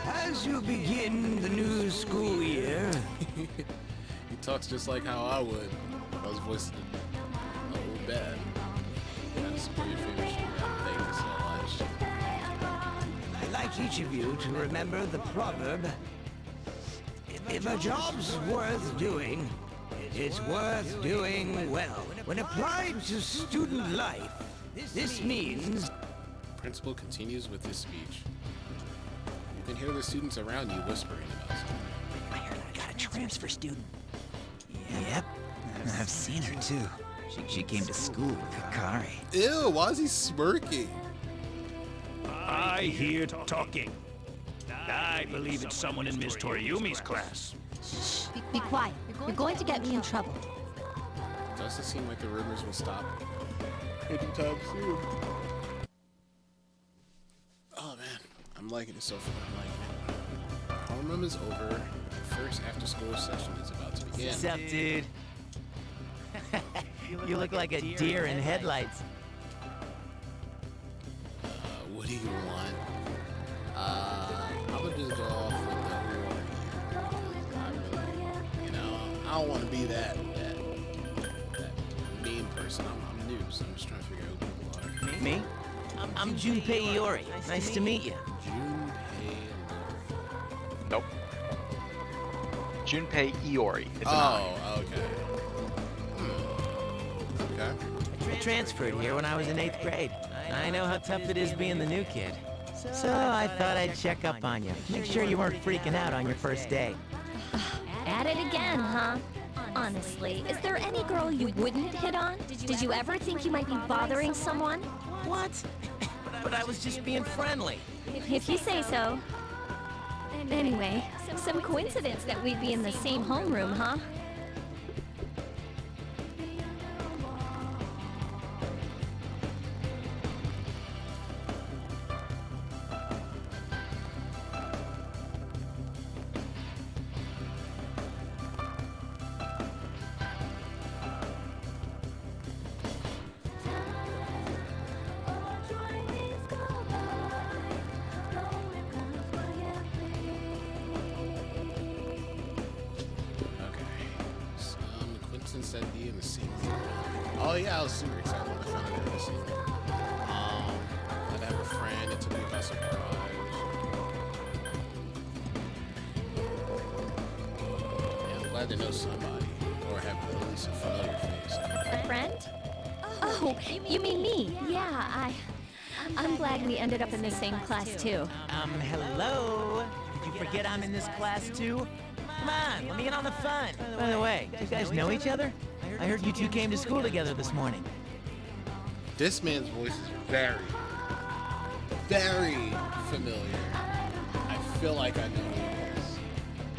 As you begin the new school year... He talks just like how I would. I was voicing a little bad. Gotta support your favorite student. Thank you so much. I'd like each of you to remember the proverb, if a job's worth doing, it's worth doing well. When applied to student life, this means... Principal continues with his speech. You can hear the students around you whispering about something. I got a transfer student. Yep, I've seen her too. She came to school with Hikari. Ew, why is he smirking? I hear talking. I believe it's someone in Miss Toriumi's class. Shh, be quiet. You're going to get me in trouble. Doesn't seem like the rumors will stop anytime soon. Oh man, I'm liking it so far. I'm liking it. Homeroom is over. The first after-school session is about to begin. What's up, dude? You look like a deer in headlights. what do you want? I'm gonna just go off with the who are you? You know, I don't want to be that mean person. I'm new, so I'm just trying to figure out who people are. Me? I'm Junpei Iori. Nice to meet you. Nope. Junpei Iori. It's an I. Oh, okay. Okay. I transferred here when I was in 8th grade. I know how tough it is being the new kid. So I thought I'd check up on you. Make sure you weren't freaking out on your first day. At it again, huh? Honestly, is there any girl you wouldn't hit on? Did you ever think you might be bothering someone? What? But I was just being friendly. If you say so. Anyway, some coincidence that we'd be in the same homeroom, huh? Said be in the same room. Oh yeah, I was super excited when I found out in the same room. I'd have a friend. It took me by surprise. Yeah, I'm glad to know somebody, or have at least a familiar face. A friend? Oh, you mean me? Yeah, I'm glad we ended up in the same class too. Hello? Did you forget I'm in this class too? Come on, let me in on the fun. By the way, do you guys know each other? I heard you two came to school together this morning. This man's voice is very, very familiar. I feel like I know who it is.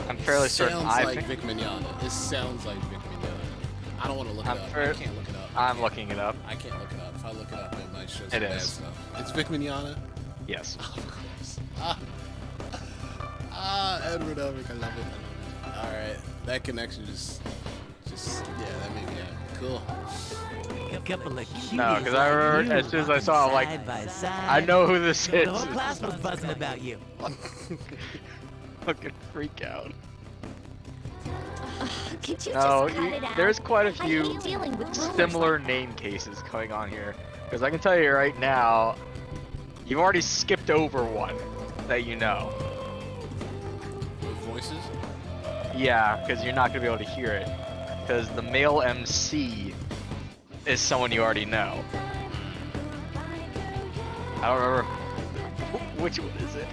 I'm fairly certain Sounds like Vic Mignogna. It sounds like Vic Mignogna. I don't want to look it up. I can't look it up. I'm looking it up. I can't look it up. If I look it up, it might show some It bad is. stuff. It's Vic Mignogna? Yes. Of course. Edward Elric, I love it. Alright, that connection just, yeah, that made me happy. Cool. A couple of cuties. No, because I remember as soon as I saw it, I'm like, side by side. I know who this is. The whole class was buzzing about you. Fucking freak out. Could you just No, cut it out? there's quite a I few hate dealing with rumors similar name cases going on here. Because I can tell you right now, you've already skipped over one that you know. With voices? Yeah, because you're not going to be able to hear it. Because the male MC is someone you already know. I don't remember. Which one is it?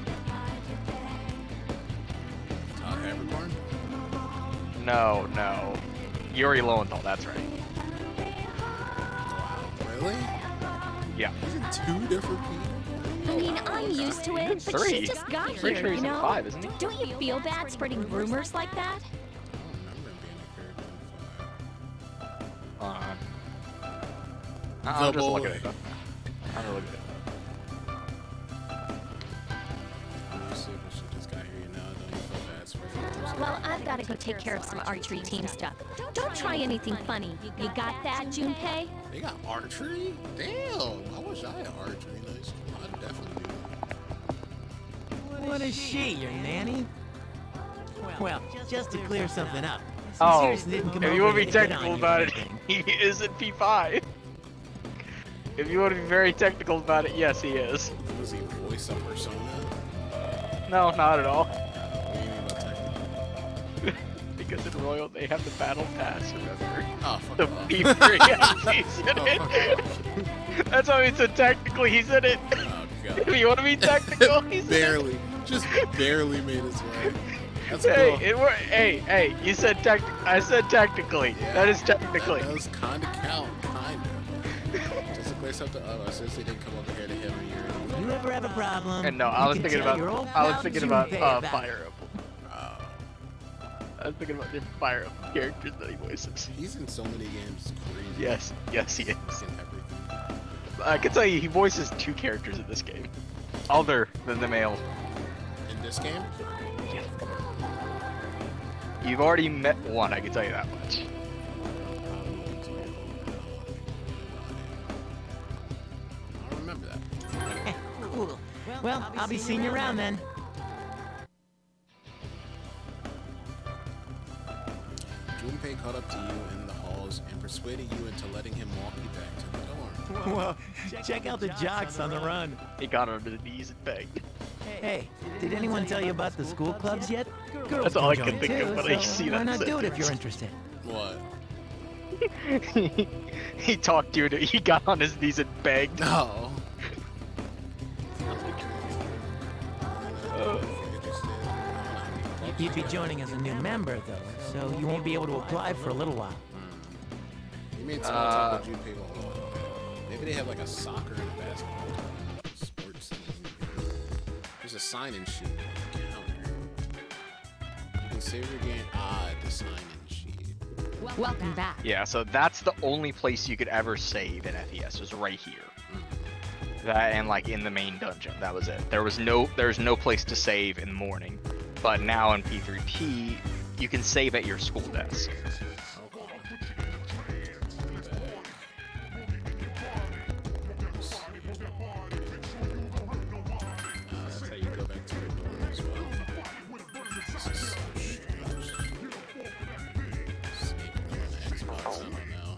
Todd Habercorn? No. Yuri Lowenthal, that's right. Wow, really? Yeah. Is it two different people? I mean, I'm used to it, but Three. she just got Pretty here, sure he's you in know? 5, isn't he? Don't you feel bad spreading rumors like that? I'm The just boy. looking at it. I'm gonna look at it. Well, I've got to go take care of some archery team stuff. Don't try anything funny. You got that, Junpei? They got archery? Damn, I wish I had archery. Nice. I'd definitely do that. What is she, your nanny? Well, just to clear something up. She Oh, seriously didn't come if over you want to here be to hit on technical you or about it, anything. he is in P5. If you want to be very technical about it, yes, he is. Does he voice a persona? No, not at all. What do you mean by technical? Because in Royal, they have the battle pass, remember? Oh, fuck The off. P3 he's in Oh, it. fuck That's why he said technically he's in it. Oh, God. If you want to be technical, he's in it. Barely. Just barely made his way. That's Hey, cool. hey, you said I said technically. Yeah, That is technically. That does kind of count, kind of. Just to clear something up, since they didn't come over here to hit me or You ever have a problem? And no, I you was can thinking tell your old about pal Junpei Fire about it. Emblem. I was thinking about the Fire Emblem characters that he voices. He's in so many games, it's crazy. Yes, he is. He's in everything. I can tell you, he voices 2 characters in this game, other than the male. In this game? Yeah. You've already met one, I can tell you that much. I don't remember that. Cool. Well, I'll be seeing you around then. Junpei caught up to you in the halls and persuaded you into letting him walk you back to the dorm. Whoa, check out the jocks on the run. He got on his knees and begged. Hey, did anyone tell you about the school clubs yet? Girls That's all I can can think join of when too, I see why that not do it if sentence. you're interested? What? He talked you into, he got on his knees and begged. No. You'd be joining as a new member, though, so you won't be able to apply for a little while. You made small talk with Junpei while maybe they have like a soccer and a basketball sports thing. There's a sign-in sheet on the counter. You can save your game. The sign-in sheet. Welcome back. Yeah, so that's the only place you could ever save in FES was right here. That and like in the main dungeon. That was it. There's no place to save in the morning. But now in P3P, you can save at your school desk. That's how you go back to your dorm as well. This is so strange. Saving on the Xbox, I don't know.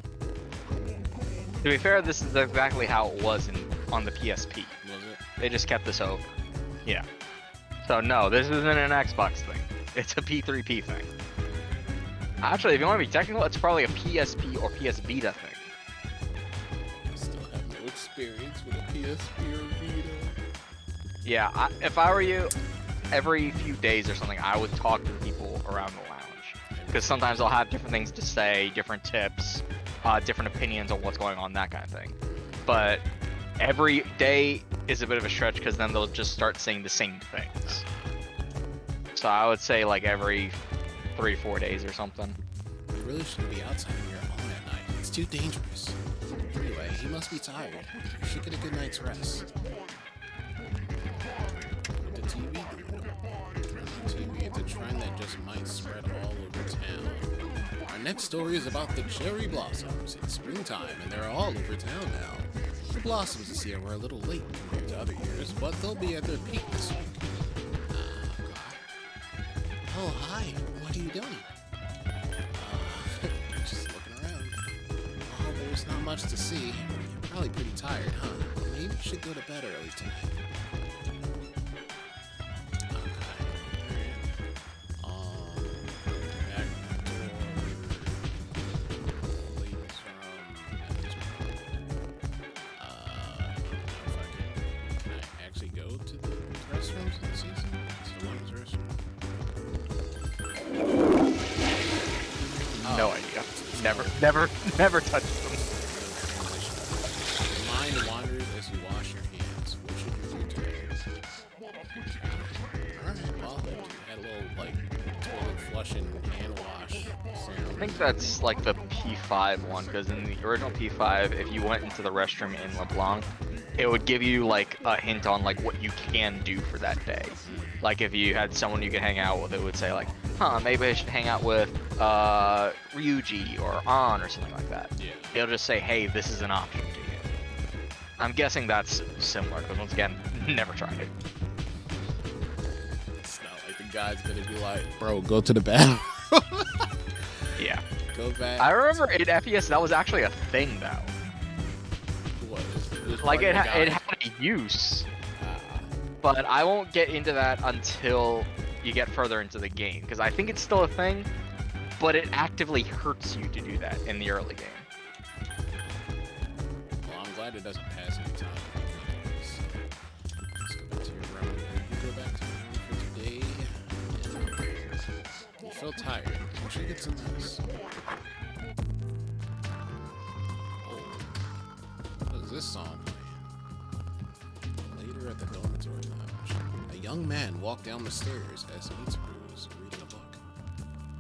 To be fair, this is exactly how it was on the PSP. Was it? They just kept this over. Yeah. So no, this isn't an Xbox thing. It's a P3P thing. Actually, if you want to be technical, it's probably a PSP or PS Vita thing. I still have no experience with a PSP or Vita. Yeah, if I were you, every few days or something, I would talk to the people around the lounge. Because sometimes they'll have different things to say, different tips, different opinions on what's going on, that kind of thing. But every day is a bit of a stretch because then they'll just start saying the same things. So I would say like every 3-4 days or something. You really shouldn't be outside on your own at night. It's too dangerous. Anyway, he must be tired. You should get a good night's rest. With the TV doing? On TV, it's a trend that just might spread all over town. Our next story is about the cherry blossoms. It's springtime, and they're all over town now. The blossoms this year were a little late compared to other years, but they'll be at their peak this week. Oh, hi. What are you doing? Just looking around. Oh, there's not much to see. You're probably pretty tired, huh? Maybe you should go to bed early tonight. No idea. Never touched them. Your mind wanders as you wash your hands. What should you do today? Alright, well, you had a little, like, toilet flushing hand wash sound. I think that's like the P5 one, because in the original P5, if you went into the restroom in LeBlanc, it would give you like a hint on like what you can do for that day. Like if you had someone you could hang out with, it would say like, maybe I should hang out with Ryuji or An or something like that. Yeah. It'll just say, hey, this is an option to you. I'm guessing that's similar, because once again, never tried it. It's not like the guy's gonna be like, bro, go to the bathroom. Yeah. Go back. I remember in FES that was actually a thing though. What? It was Like part it of the had guide? a use. But I won't get into that until you get further into the game, because I think it's still a thing, but it actively hurts you to do that in the early game. Well, I'm glad it doesn't pass any time. Let's go back to your room. You go back to your room for today. You feel tired. You should get some rest. Oh, what is this song playing? Later at the dormitory lounge, a young man walked down the stairs as Mitsuru was reading a book.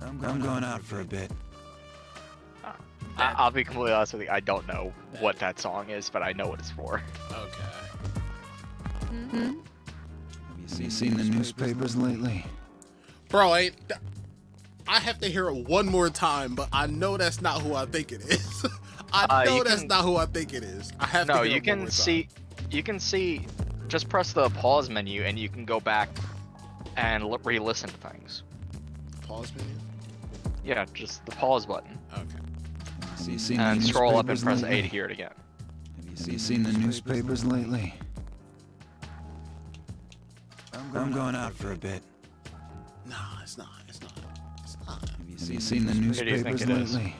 I'm going out for a bit. I'll be completely honest with you, I don't know what that song is, but I know what it's for. Okay. Have you seen the newspapers lately? Bro, I have to hear it one more time, but I know that's not who I think it is. I know that's not who I think it is. I have to hear it one more time. You can see just press the pause menu and you can go back and re-listen to things. Pause menu? Yeah, just the pause button. Okay. And scroll up and press A to hear it again. Have you seen the newspapers lately? I'm going out for a bit. Nah, it's not. It's not. It's not. Have you seen the Who do you think newspapers it is? lately?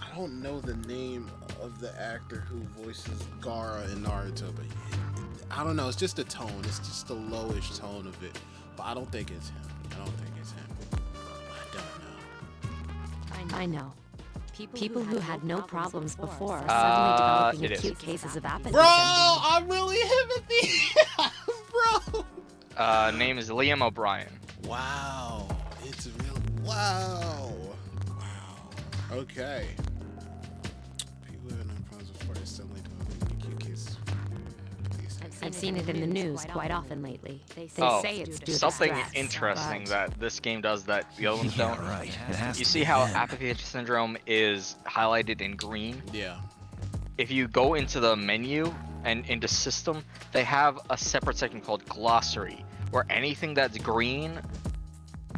I don't know the name of the actor who voices Gaara in Naruto, but I don't know. It's just a tone. It's just a lowish tone of it. But I don't think it's him. I don't think it's him. I don't know. I know. People who had no problems before are suddenly developing it is. acute cases of apathy. Bro, syndrome. I'm really empathy. Bro. Name is Liam O'Brien. Wow. It's real. Wow. Wow. Okay. People who have no problems before are suddenly developing acute cases. I've seen it in the news quite often lately. They Oh, say it's due to something stress, interesting but- that this game does that the other ones don't. Right. It has You to see be how them. apathy syndrome is highlighted in green? Yeah. If you go into the menu and into system, they have a separate section called glossary, where anything that's green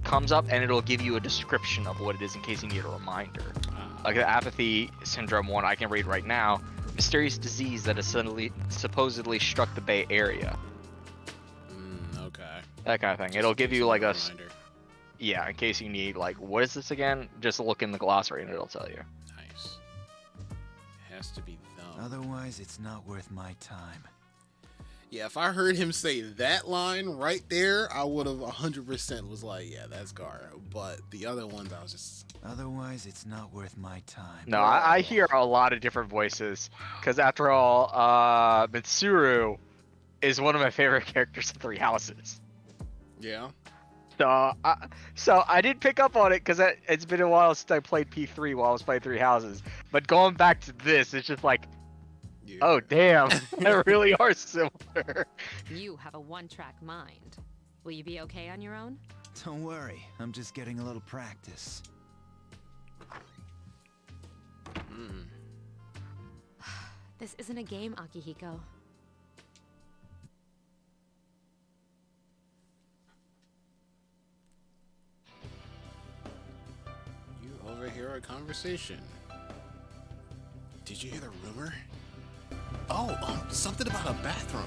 comes up and it'll give you a description of what it is in case you need a reminder. Like the apathy syndrome one I can read right now. Mysterious disease that has supposedly struck the Bay Area. Okay. That kind of thing. It'll give you like a yeah, in case you need like what is this again? Just look in the glossary and it'll tell you. Nice. It has to be them. Otherwise, it's not worth my time. Yeah, if I heard him say that line right there, I would have 100% was like, yeah, that's Gaara. But the other ones, I was just... Otherwise, it's not worth my time. No, I hear a lot of different voices because after all, Mitsuru is one of my favorite characters in Three Houses. Yeah. So I did pick up on it because it's been a while since I played P3 while I was playing Three Houses. But going back to this, it's just like, oh damn, they really are similar. You have a one-track mind. Will you be okay on your own? Don't worry, I'm just getting a little practice. This isn't a game, Akihiko. You overhear a conversation. Did you hear the rumor? Oh, something about a bathroom.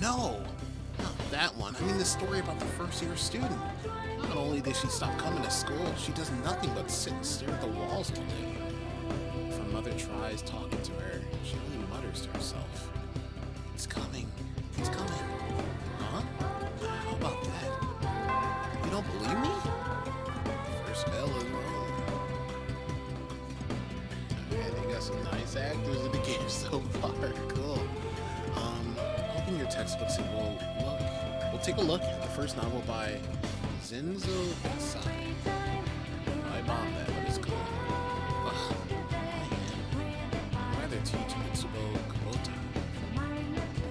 No, not that one. I mean the story about the first-year student. Not only did she stop coming to school, she does nothing but sit and stare at the walls all day. If her mother tries talking to her, she only mutters to herself. It's coming. It's coming. Huh? How about that? You don't believe me? First bell is wrong. Okay, they got some nice actors in the game so far. Cool. Open your textbooks and we'll take a look at the first novel by Zenzo Kasai. I bombed that, but it's cool. Ugh, why they're teaching Mitsubo Kubota.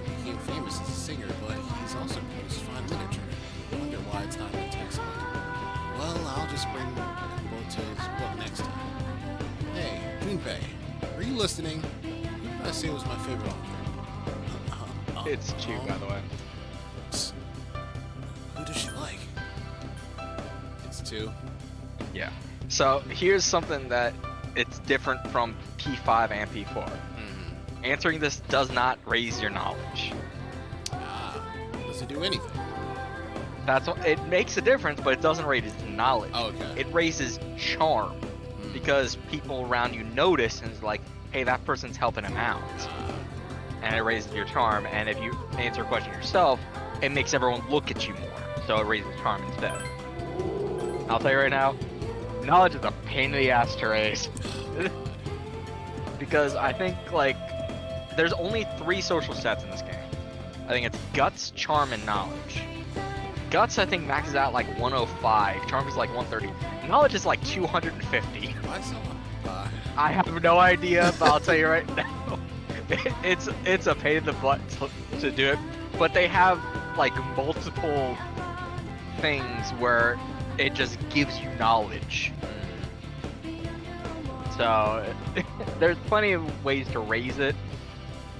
He became famous as a singer, but he's also produced fine literature. I wonder why it's not in the textbook. Well, I'll just bring Kubota's book next time. Hey, Junpei, are you listening? I say it was my favorite author. It's 2, by the way. Who does she like? It's 2. Yeah. So here's something that it's different from P5 and P4. Answering this does not raise your knowledge. Does it do anything? That's what it makes a difference, but it doesn't raise knowledge. Okay. It raises charm because people around you notice and it's like, hey, that person's helping him out. And it raises your charm, and if you answer a question yourself, it makes everyone look at you more, so it raises charm instead. I'll tell you right now, knowledge is a pain in the ass to raise. Because I think, like, there's only 3 social stats in this game. I think it's Guts, Charm, and Knowledge. Guts, I think, maxes out like 105, Charm is like 130, Knowledge is like 250. Why so high? I have no idea, but I'll tell you right now. It's a pain in the butt to do it, but they have like multiple things where it just gives you knowledge. So there's plenty of ways to raise it,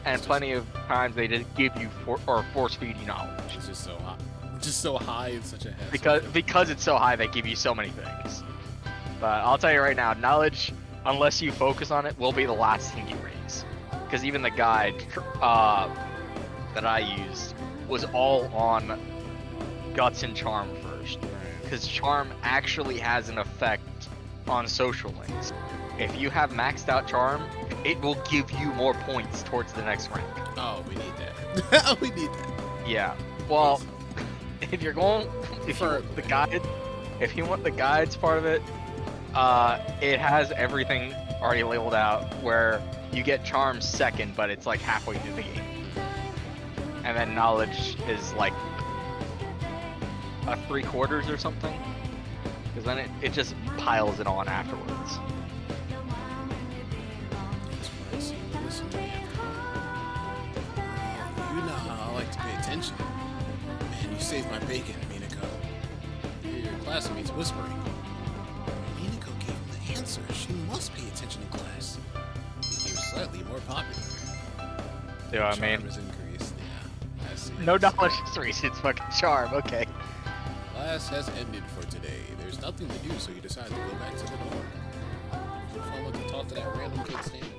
and plenty of times they did give you or force feed you knowledge. It's just so high. Just so high and such a hassle. Because it's so high, they give you so many things. But I'll tell you right now, knowledge, unless you focus on it, will be the last thing you raise. Because even the guide that I used was all on guts and charm first. Because charm actually has an effect on social links. If you have maxed out charm, it will give you more points towards the next rank. Oh, we need that. We need that. Yeah. Well, if you're going for the guide, if you want the guides part of it, it has everything already labeled out where you get charm second, but it's like halfway through the game. And then knowledge is like a 3/4 or something. Because then it just piles it on afterwards. You know how I like to pay attention. Man, you saved my bacon, Minako. Your classmates whispering. Minako gave him the answer. She must pay attention in class. He was slightly more popular. See what I mean? Charm is increased. Yeah, I see. No knowledge history, it's fucking charm, okay. Class has ended for today. There's nothing to do, so you decide to go back to the dorm. Fun to talk to that random kid standing there.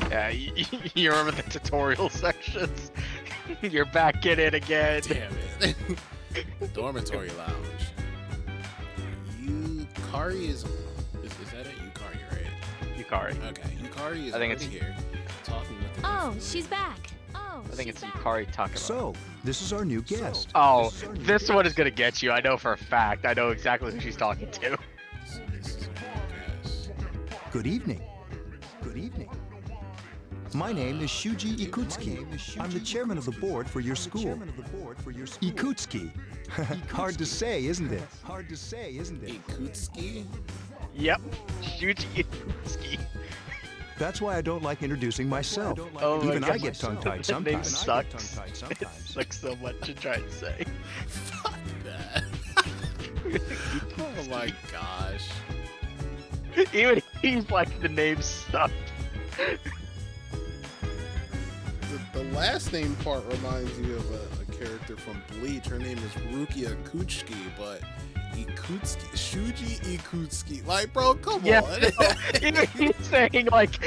Yeah, you remember the tutorial sections? You're back in it again. Damn it. Dormitory lounge. Yukari is that it? Yukari, right? Yukari. Okay, Yukari is I think it's here talking with the Oh, she's back. Oh, I think it's Yukari Takaba. So, this is our new guest. Oh, this one is gonna get you. I know for a fact. I know exactly who she's talking to. Good evening. Good evening. My name is Shuji Ikutsuki. I'm the chairman of the board for your school. Ikutsuki. Hard to say, isn't it? Hard to say, isn't it? Ikutsuki? Yep, Shuji Ikutsuki. That's why I don't like introducing myself. Oh Even my I gosh. get tongue-tied The name sometimes. sucks. It sucks so much to try to say. Fuck that. Oh my gosh. Even he's like, the name sucked. The last name part reminds you of a character from Bleach. Her name is Rukia Kuchiki, but Ikutsuki, Shuji Ikutsuki. Like, bro, come on. Even he's saying, like,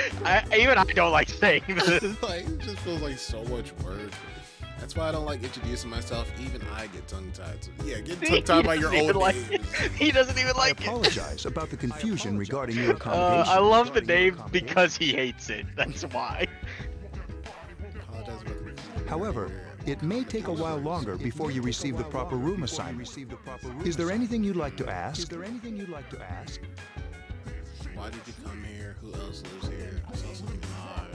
even I don't like saying this. Like, it just feels like so much work. That's why I don't like introducing myself. Even I get tongue-tied. So, yeah, get tongue-tied by your own name. He doesn't even like I apologize about the confusion regarding your accommodation. I love the name because he hates it. That's why. However, it may take a while longer before you receive the proper room assignment. Is there anything you'd like to ask? Why did you come here? Who else lives here? I saw something odd.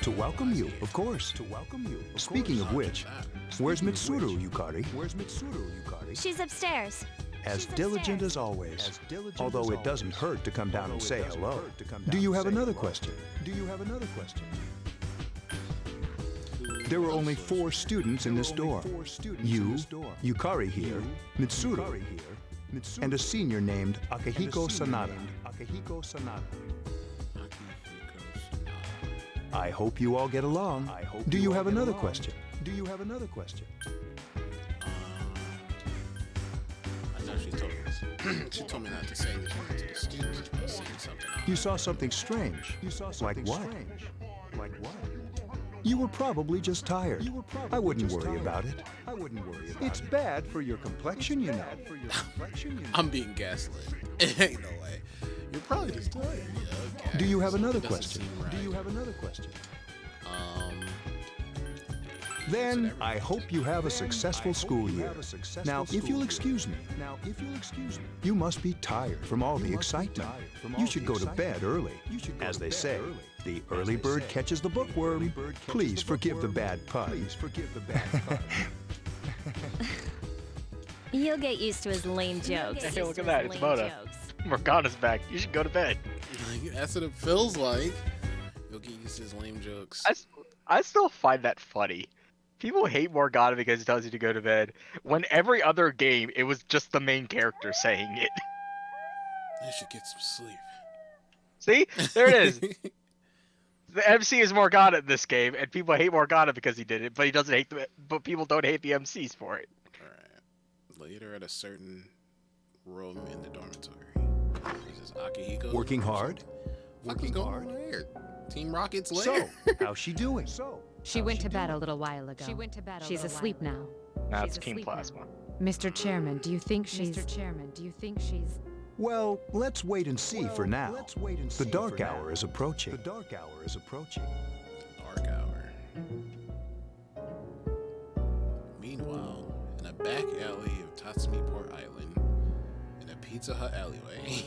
To welcome you, of course. Speaking of which, where's Mitsuru, Yukari? She's upstairs. As diligent as always. Although it doesn't hurt to come down and say hello. Do you have another question? There were only 4 students in this dorm. You, Yukari here, Mitsuru, and a senior named Akihiko Sanada. I hope you all get along. Do you have another question? She told me not to say anything to the students about seeing something. You saw something strange. Like what? You were probably just tired. I wouldn't worry about it. It's bad for your complexion, you know. I'm being gaslit. It ain't no way. You're probably just tired. Yeah, okay. Do you have another Doesn't question? seem right. Then I hope you have a successful school year. Now, if you'll excuse me, you must be tired from all the excitement. You should go to bed early. As they say, the early bird catches the bookworm. Please forgive the bad pun. You'll get used to his lame jokes. Hey, look at that. It's Mona. Morgana's back. You should go to bed. That's what it feels like. You'll get used to his lame jokes. I still find that funny. People hate Morgana because he tells you to go to bed. When every other game, it was just the main character saying it. I should get some sleep. See? There it is. The MC is Morgana in this game, and people hate Morgana because he did it, but he doesn't hate the. But people don't hate the MCs for it. All right. Later at a certain room in the dormitory. This is Akihiko. Working hard? Working hard. Here? Team Rocket's lair. So, how's she doing? She went to bed a little while ago. She's asleep now. Nah, it's Team Plasma. Mr. Chairman, do you think she's... Well, let's wait and see for now. The dark hour is approaching. The dark hour is approaching. Dark hour. Meanwhile, in a back alley of Tatsumi Port Island, in a Pizza Hut alleyway.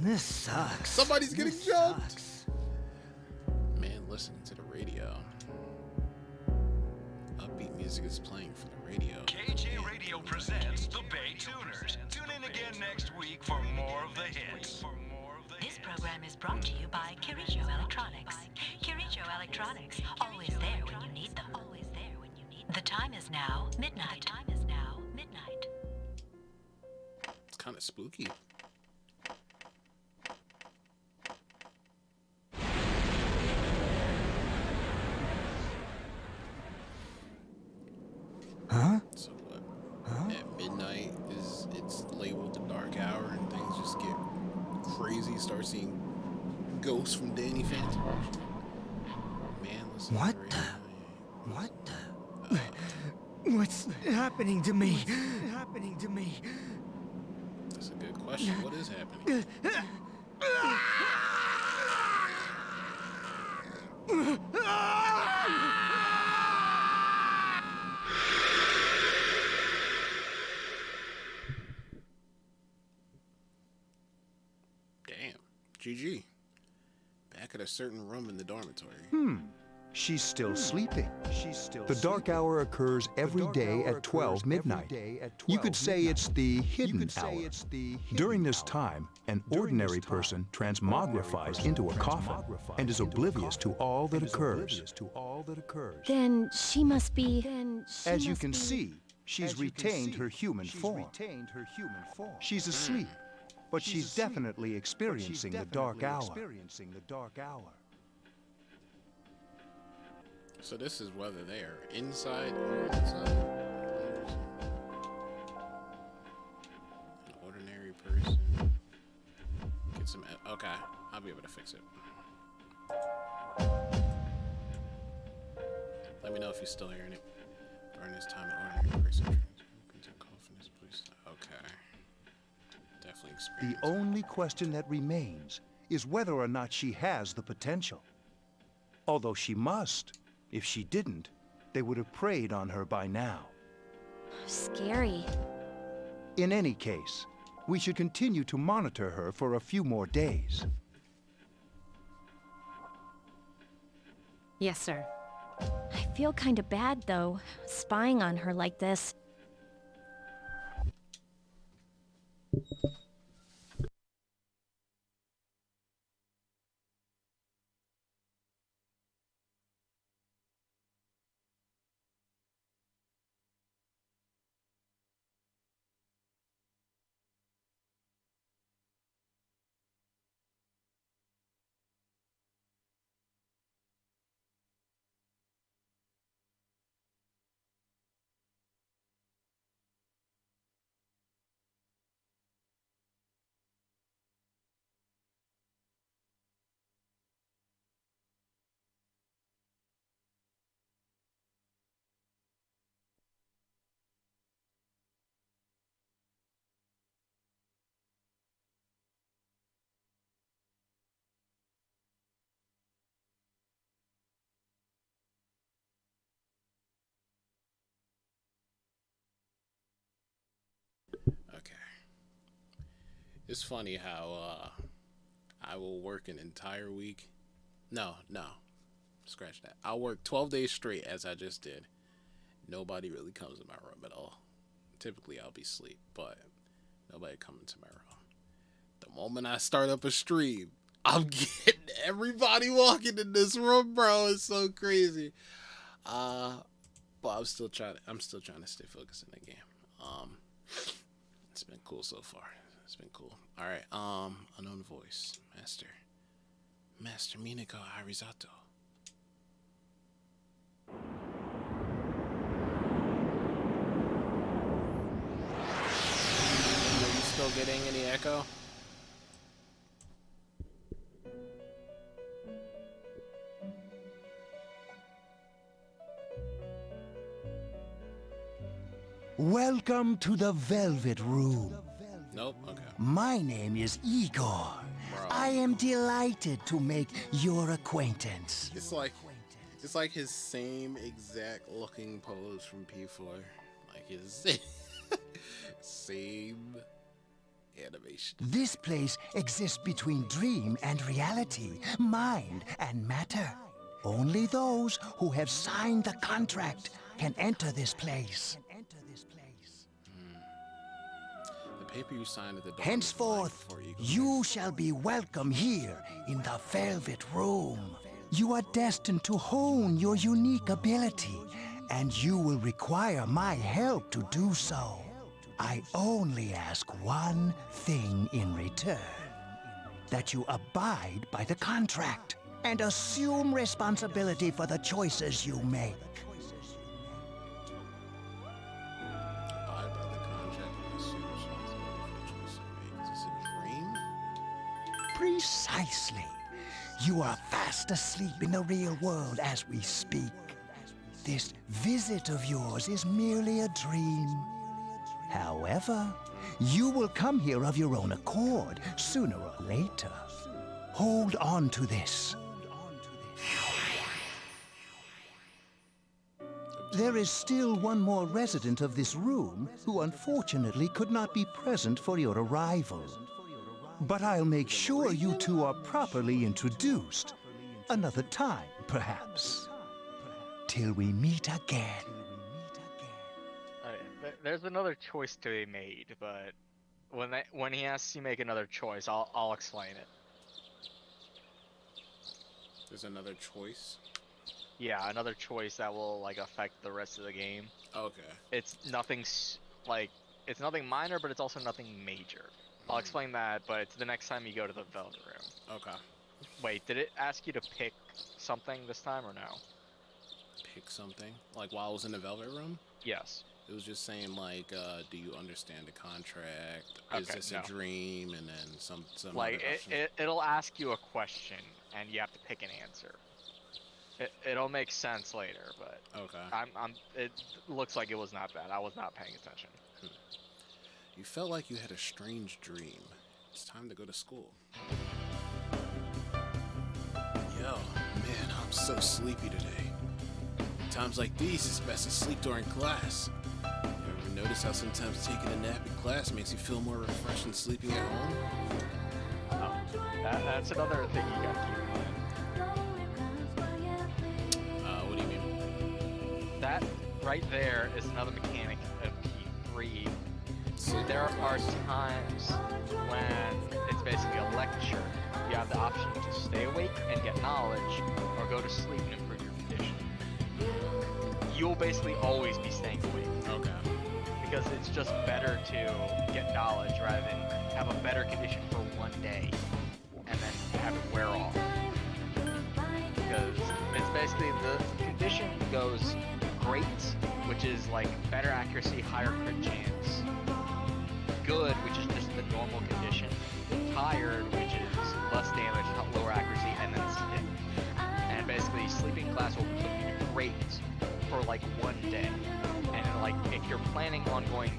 This sucks. Somebody's getting jumped. Man, listening to the radio. Upbeat music is playing from the radio. KJ Radio presents the Bay Tuners. Tune in again next week for more of the hits. This program is brought to you by Kirijo Electronics. Kirijo Electronics, always there when you need them. The time is now midnight. It's kind of spooky. Huh? So what? At midnight it's labeled the dark hour and things just get crazy. Start seeing ghosts from Danny Phantom. Man, listen. What the? What's happening to me? That's a good question. What is happening? Damn. GG. Back at a certain room in the dormitory. She's still sleeping. The dark hour occurs every day at 12 midnight. You could say it's the hidden hour. During this time, an ordinary person transmogrifies into a coffin and is oblivious to all that occurs. Then she must be... As you can see, she's retained her human form. She's asleep, but she's definitely experiencing the dark hour. So this is whether they are inside or outside. An ordinary person. Get some. Okay, I'll be able to fix it. Let me know if you're still hearing it. During this time, an ordinary person. Okay. Definitely experienced. The only question that remains is whether or not she has the potential. Although she must. If she didn't, they would have preyed on her by now. Scary. In any case, we should continue to monitor her for a few more days. Yes, sir. I feel kind of bad, though, spying on her like this. Okay. It's funny how I will work an entire week. No. Scratch that. I'll work 12 days straight as I just did. Nobody really comes in my room at all. Typically I'll be asleep, but nobody coming to my room. The moment I start up a stream, I'm getting everybody walking in this room, bro. It's so crazy. But I'm still trying to stay focused in the game. It's been cool so far. That's been cool. All right. Unknown voice. Master Minako Arizato. Are you still getting any echo? Welcome to the Velvet Room. Nope. Okay. My name is Igor. I am delighted to make your acquaintance. It's like his same exact looking pose from P4. Like his same animation. This place exists between dream and reality, mind and matter. Only those who have signed the contract can enter this place. The paper you signed at the door. Henceforth, you shall be welcome here in the Velvet Room. You are destined to hone your unique ability, and you will require my help to do so. I only ask one thing in return: that you abide by the contract and assume responsibility for the choices you make. Abide by the contract and assume responsibility for the choice you make. Is this a dream? Precisely. You are fast asleep in the real world as we speak. This visit of yours is merely a dream. However, you will come here of your own accord, sooner or later. Hold on to this. There is still one more resident of this room who unfortunately could not be present for your arrival. But I'll make sure you two are properly introduced. Another time, perhaps. Till we meet again. There's another choice to be made, but when he asks you make another choice, I'll explain it. There's another choice? Yeah, another choice that will like affect the rest of the game. Okay. It's nothing it's nothing minor, but it's also nothing major. I'll explain that, but it's the next time you go to the Velvet Room. Okay. Wait, did it ask you to pick something this time or no? Pick something? Like while I was in the Velvet Room? Yes. It was just saying like, do you understand the contract? Is Okay, this no. a dream? And then some Like other options. it'll ask you a question and you have to pick an answer. It'll make sense later, but okay. It looks like it was not that. I was not paying attention. You felt like you had a strange dream. It's time to go to school. Yo, man, I'm so sleepy today. Times like these, it's best to sleep during class. You ever notice how sometimes taking a nap in class makes you feel more refreshed than sleeping at home? Oh, that's another thing you gotta keep in mind. What do you mean? That right there is another mechanic of P3. There are times when it's basically a lecture. You have the option to stay awake and get knowledge, or go to sleep and improve your condition. You'll basically always be staying awake. Okay. Because it's just better to get knowledge rather than have a better condition for one day and then have it wear off. Because it's basically the condition goes great, which is like better accuracy, higher crit chance. Good, which is just the normal condition. Tired, which is less damage, lower accuracy, and then sleep. And basically, sleeping class will put you great for like one day. And like, if you're planning on going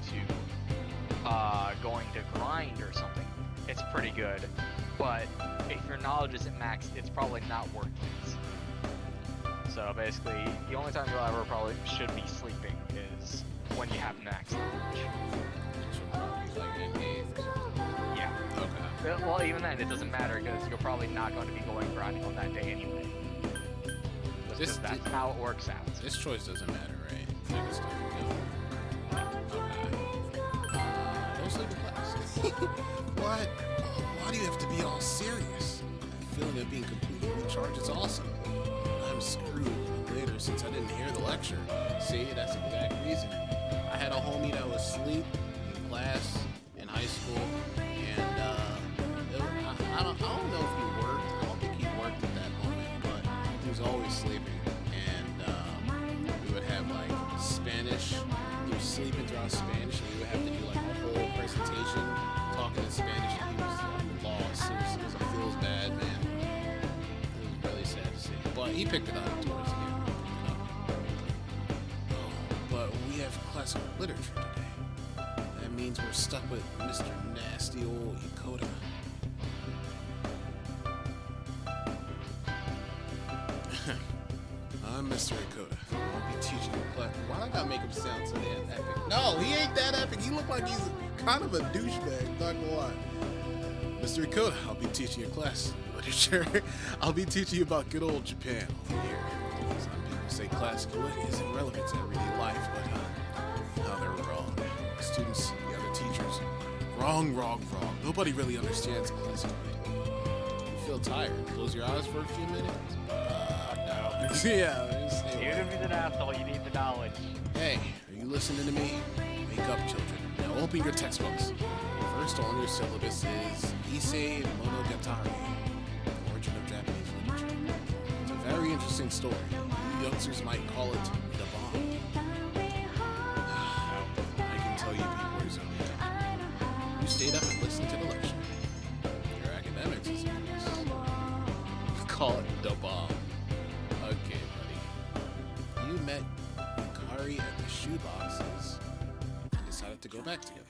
to grind or something, it's pretty good. But if your knowledge isn't maxed, it's probably not worth it. So basically, the only time you'll ever probably should be sleeping is when you have max knowledge. Yeah. Okay. Well, even then, it doesn't matter because you're probably not going to be going grinding on that day anyway. That's how it works out. This choice doesn't matter, right? I can start no sleeping class. What? Why do you have to be all serious? The feeling of being completely recharged is awesome. I'm screwed later since I didn't hear the lecture. See, that's the exact reason. I had a homie that was asleep in class in high school, he picked it up towards the end. Oh, but we have classical literature today. That means we're stuck with Mr. Nasty Old Ikoda. I'm Mr. Ikoda. I'll be teaching you class. Why do I gotta make him sound so damn epic? No, he ain't that epic. He look like he's kind of a douchebag, not gonna lie. Mr. Ikoda, I'll be teaching your class literature. I'll be teaching you about good old Japan over here. Some people say classical lit isn't relevant to everyday life, but no, they're wrong. Students, the other teachers, wrong. Nobody really understands classical lit. You feel tired? Close your eyes for a few minutes. No. Yeah. You're gonna be an asshole. You need the knowledge. Hey, are you listening to me? Wake up, children. Now open your textbooks. First on your syllabus is Issei Monogatari, Origin of Japanese Literature. It's a very interesting story. Youngsters might call it the bomb. I can tell you people are zoned out. You stayed up and listened to the lecture. Your academics is call it the bomb. Okay, buddy. You met Yukari at the shoeboxes and decided to go back together.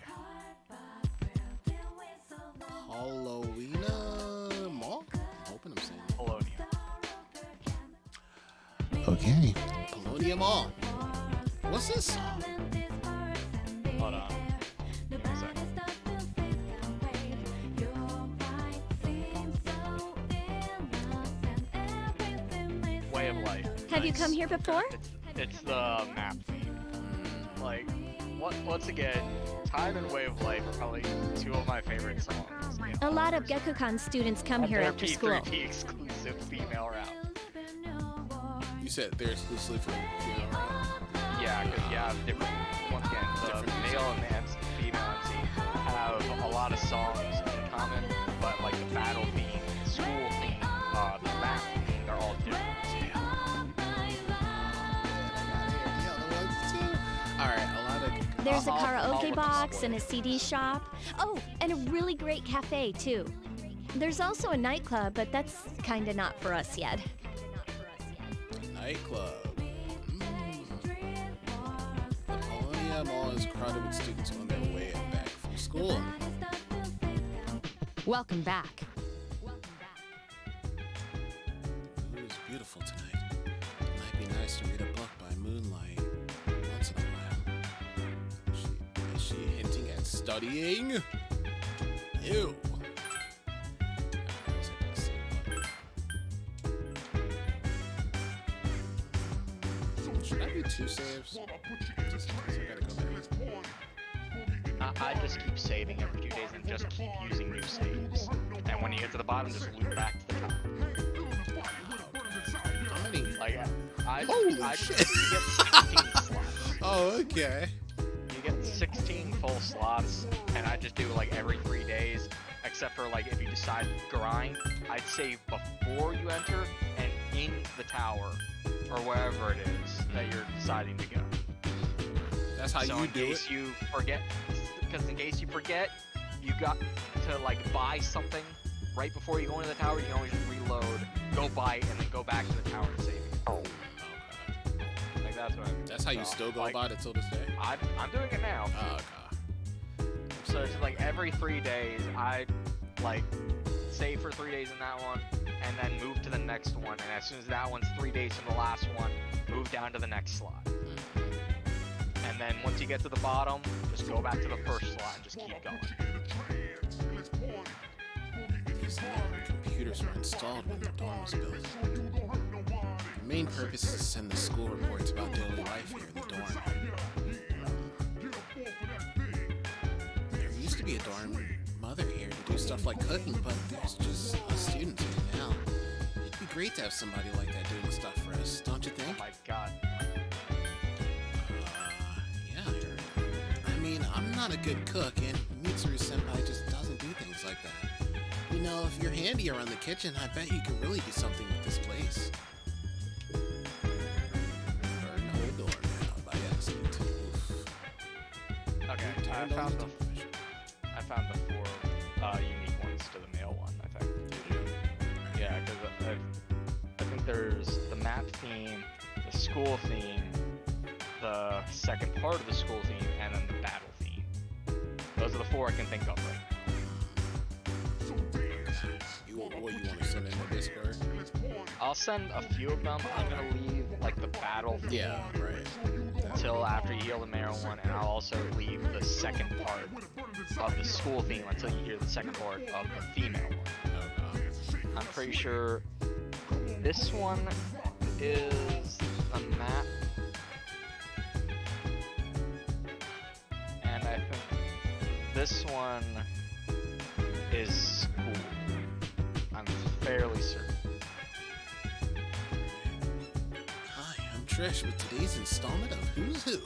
Paulownia Mall? I'm hoping I'm saying Polonia. Okay. Paulownia Mall. What's this song? Hold on. Give me a second. Way of Life. Have you come here before? It's the map theme. Like, once again, Time and Way of Life are probably two of my favorite songs. A lot of Gekukan students come And here they're after school. P3P exclusive female rap. You said they're exclusively for female rap? Yeah, because you have different, once again, the male and the female MC have a lot of songs in common, but like the battle theme, school theme, the map theme, they're all different. Alright, a lot of... There's a I'll karaoke look box this and a CD shop. Oh, and a really great cafe, too. There's also a nightclub, but that's kinda not for us yet. Nightclub. The Paulownia Mall is crowded with students on their way back from school. Welcome back. It was beautiful tonight. It might be nice to read a book by moonlight once in a while. Is she hinting at studying? Ew. Should I do 2 saves? I gotta go back. I just keep saving every 2 days and just keep using new saves. And when you get to the bottom, just loop back to the top. How many? Like, Holy shit! shit. You get 16 slots. Oh, okay. You get 16 full slots, and I just do like every 3 days, except for like if you decide to grind, I'd save before you enter and in the tower, or wherever it is that you're deciding to go. That's how So you in do case it? you forget, because in case you forget, you got to like buy something right before you go into the tower. You can always just reload, go buy it, and then go back to the tower and save it. Like that's what. That's how you still go about it till this day? I'm doing it now. Oh, okay. So it's like every 3 days, I like save for 3 days in that one, and then move to the next one. And as soon as that one's 3 days from the last one, move down to the next slot. And then once you get to the bottom, just go back to the first slot and just keep going. These network computers were installed when the dorm was built. The main purpose is to send the school reports about daily life here in the dorm. There used to be a dorm mother here to do stuff like cooking, but there's just us students here now. It'd be great to have somebody like that doing stuff for us, don't you think? Oh my god. Yeah, I mean, I'm not a good cook, and Mitsuru Senpai just doesn't do things like that. You know, if you're handy around the kitchen, I bet you could really do something with this place. Burn the whole door down by accident. Oof. Okay, I found the 4 unique ones to the male one, I think. Yeah, because I think there's the map map theme, the school theme, the second part of the school theme, and then the battle theme. Those are the 4 I can think of right now. What you want to send in the Discord? I'll send a few of them. I'm gonna leave like the battle theme until after you hear the male one, and I'll also leave the second part of the school theme until you hear the second part of the female one. I'm pretty sure this one is a map, and I think this one is school. I'm fairly certain. Hi, I'm Trish with today's installment of Who's Who.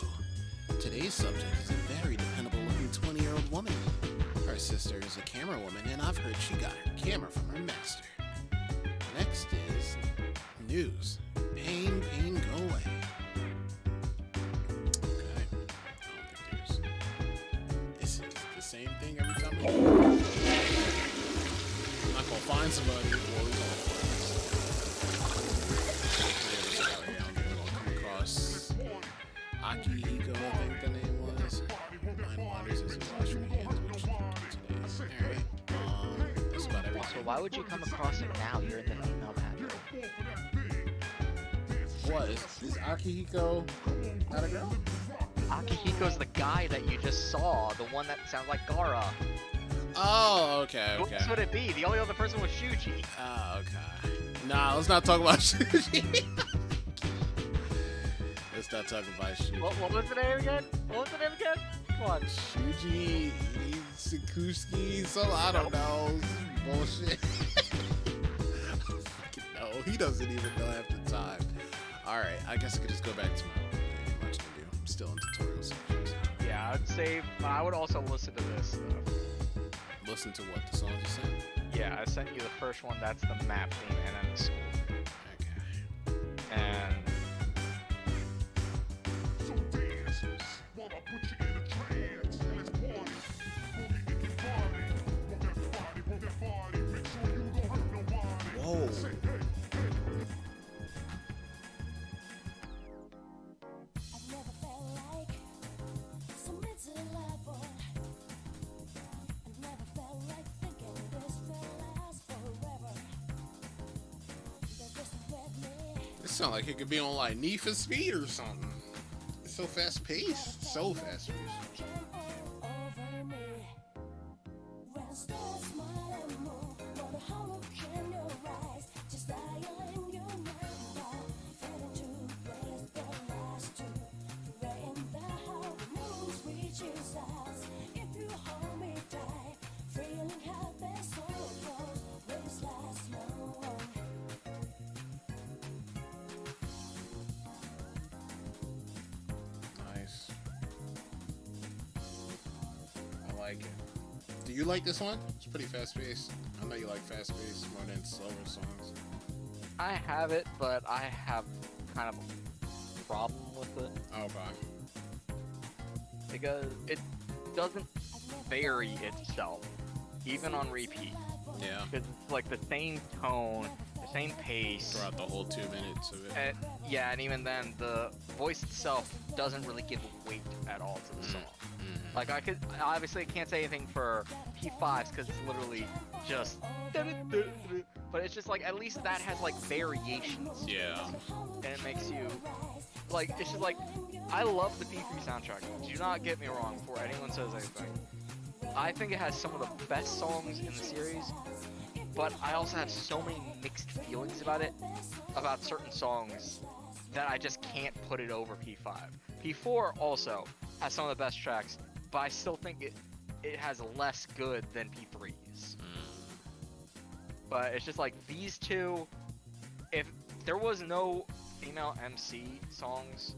Today's subject is a very dependable looking 20-year-old woman. Her sister is a camera woman, and I've heard she got her camera from her master. Next is news. Pain, go away. Okay. I don't think there's... Is it the same thing every time? I'm not gonna find somebody or we're gonna come across Akihiko, I think the name was. Nine Wonders is a wash your hands, which you can do today. Alright. That's about everything. So why would you come across it now? You're in the female bathroom. What? Is Akihiko not a girl? Akihiko's the guy that you just saw, the one that sounds like Gaara. Oh, okay. Who else would it be? The only other person was Shuji. Oh, okay. Nah, let's not talk about Shuji. Let's not talk about Shuji. What was the name again? Come on. Shuji Sakuski, I don't know. Bullshit. No, he doesn't even know half the time. Alright, I guess I could just go back to my own thing. Much to do. I'm still in tutorial sections. Yeah, I'd say I would also listen to this stuff. Listen to what? The songs you sent? Yeah, I sent you the first one, that's the map theme, and then the school theme. Okay. And... Whoa. This sounds like it could be on like Need for Speed or something. It's so fast paced. So fast paced. Do you like this one? It's pretty fast paced. I know you like fast paced more than slower songs. I have it, but I have kind of a problem with it. Okay. Because it doesn't vary itself, even on repeat. Yeah. Because it's like the same tone, the same pace. Throughout the whole 2 minutes of it. Yeah, and even then, the voice itself doesn't really give weight at all to the song. Like, I obviously can't say anything for P5s because it's literally just, but it's just like, at least that has like variations. Yeah. And it makes you, like, it's just like, I love the P3 soundtrack. Do not get me wrong before anyone says anything. I think it has some of the best songs in the series, but I also have so many mixed feelings about it, about certain songs, that I just can't put it over P5. P4 also has some of the best tracks, but I still think it has less good than P3's. But it's just like these two, if there was no female MC songs,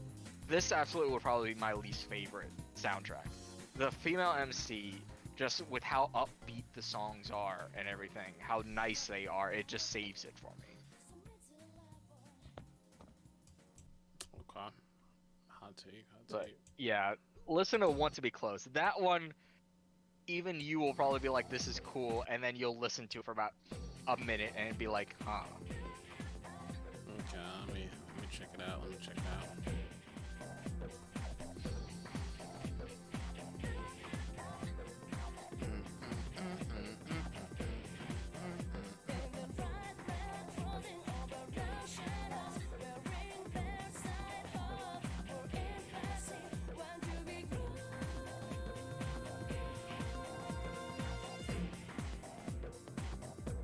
this absolutely would probably be my least favorite soundtrack. The female MC, just with how upbeat the songs are and everything, how nice they are, it just saves it for me. Okay. Hot take. But yeah, listen to Want to Be Close. That one, even you will probably be like, this is cool, and then you'll listen to it for about a minute and be like, huh. Okay, let me check it out. Let me check it out.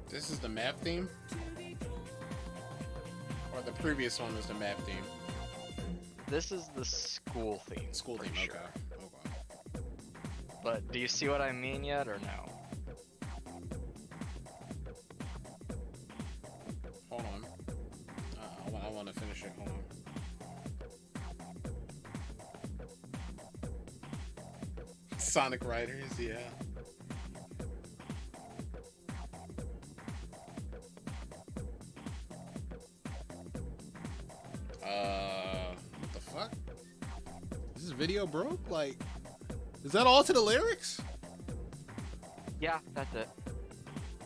This is the map theme? Or the previous one was the map theme? This is the school theme. School theme, pretty okay. sure. Okay. But do you see what I mean yet, or no? Hold on. I want to finish it. Hold on. Sonic Riders, yeah. What the fuck? Is this video broke? Like, is that all to the lyrics? Yeah, that's it.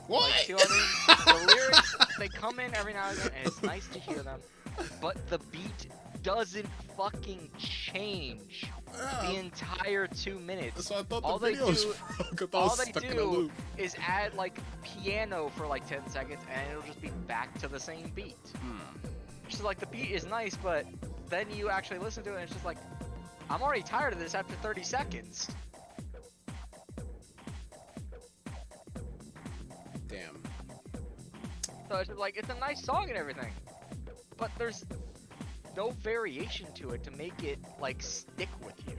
What? Like, see what I mean? The lyrics, they come in every now and then, and it's nice to hear them. But the beat doesn't fucking change the entire 2 minutes. So I thought all the they video was do, broke. I thought I all was they stuck in a do loop. is add like piano for like 10 seconds, and it'll just be back to the same beat. So like the beat is nice, but then you actually listen to it, and it's just like, I'm already tired of this after 30 seconds. Damn. So it's just like, it's a nice song and everything, but there's no variation to it to make it like stick with you.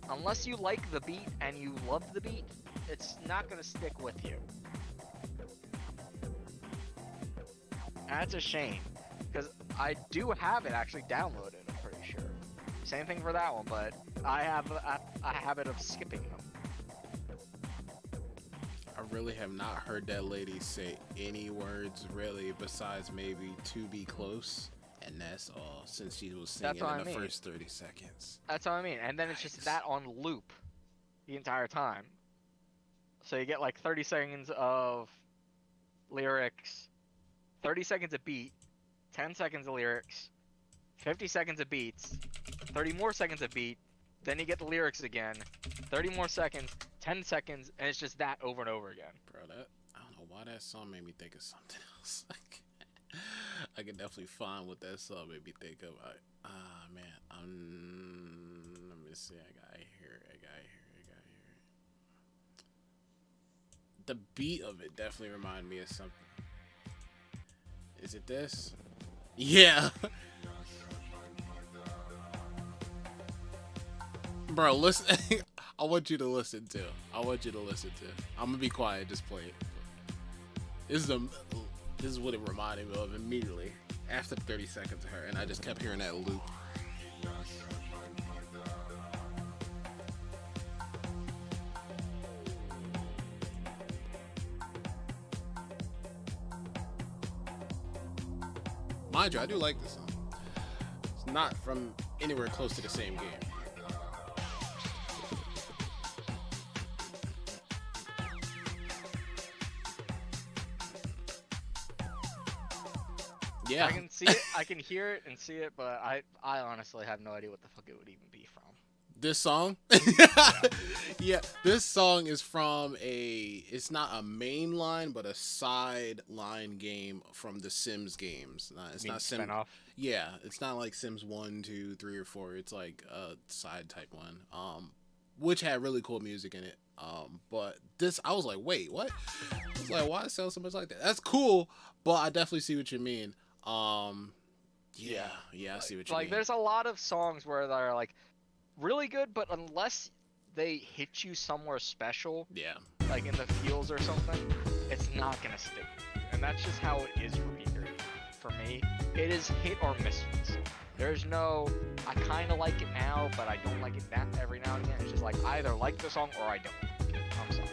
Unless you like the beat and you love the beat, it's not gonna stick with you. That's a shame, because I do have it actually downloaded, I'm pretty sure. Same thing for that one, but I have a habit of skipping them. I really have not heard that lady say any words really besides maybe "to be close," and that's all since she was singing in the first 30 seconds. That's what I mean, and then it's just that on loop the entire time. So you get like 30 seconds of lyrics, 30 seconds of beat, 10 seconds of lyrics, 50 seconds of beats, 30 more seconds of beat, then you get the lyrics again, 30 more seconds, 10 seconds, and it's just that over and over again. Bro, I don't know why that song made me think of something else. I can definitely find what that song made me think of. Man, let me see. I got here. The beat of it definitely reminded me of something. Is it this? Yeah. Bro, listen. I want you to listen to. I'm gonna be quiet. Just play it. This is what it reminded me of immediately after 30 seconds of her, and I just kept hearing that loop. Mind you, I do like this song. It's not from anywhere close to the same game. Yeah. I can see it, I can hear it and see it, but I honestly have no idea what the fuck it would even be from. This song? Yeah, this song is from it's not a main line, but a side line game from the Sims games. It's not Sims. Spin-off? Yeah, it's not like Sims 1, 2, 3, or 4. It's like a side type one, which had really cool music in it. But this, I was like, wait, what? I was like, why it sound so much like that? That's cool, but I definitely see what you mean. Yeah, I see what you like, mean. there's a lot of songs where they're like really good, but unless they hit you somewhere special, yeah, like in the feels or something, it's not gonna stick. And that's just how it is for me. It is hit or miss. There's no, I kind of like it now, but I don't like it that every now and again. It's just like, I either like the song or I don't. I'm sorry.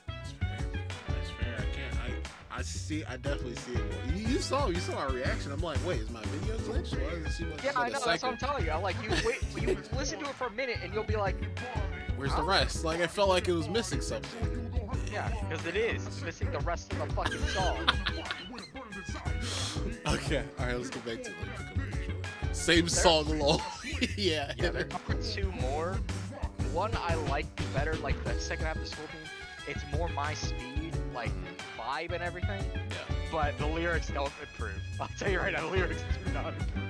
That's fair. I definitely see it. You saw our reaction. I'm like, wait, is my video glitched? Why does it seem like Yeah, it's like I know. a That's cycle? what I'm telling you. Like, you listen to it for a minute and you'll be like, Where's the rest? Like, I felt like it was missing something. Yeah, Because it is. It's missing the rest of the fucking song. Okay, alright, let's get back to it. Same song alone. Yeah. Yeah, there are two more. One I like better, like the second half of the school team. It's more my speed, like vibe and everything. Yeah. But the lyrics don't improve. I'll tell you right now, the lyrics do not improve.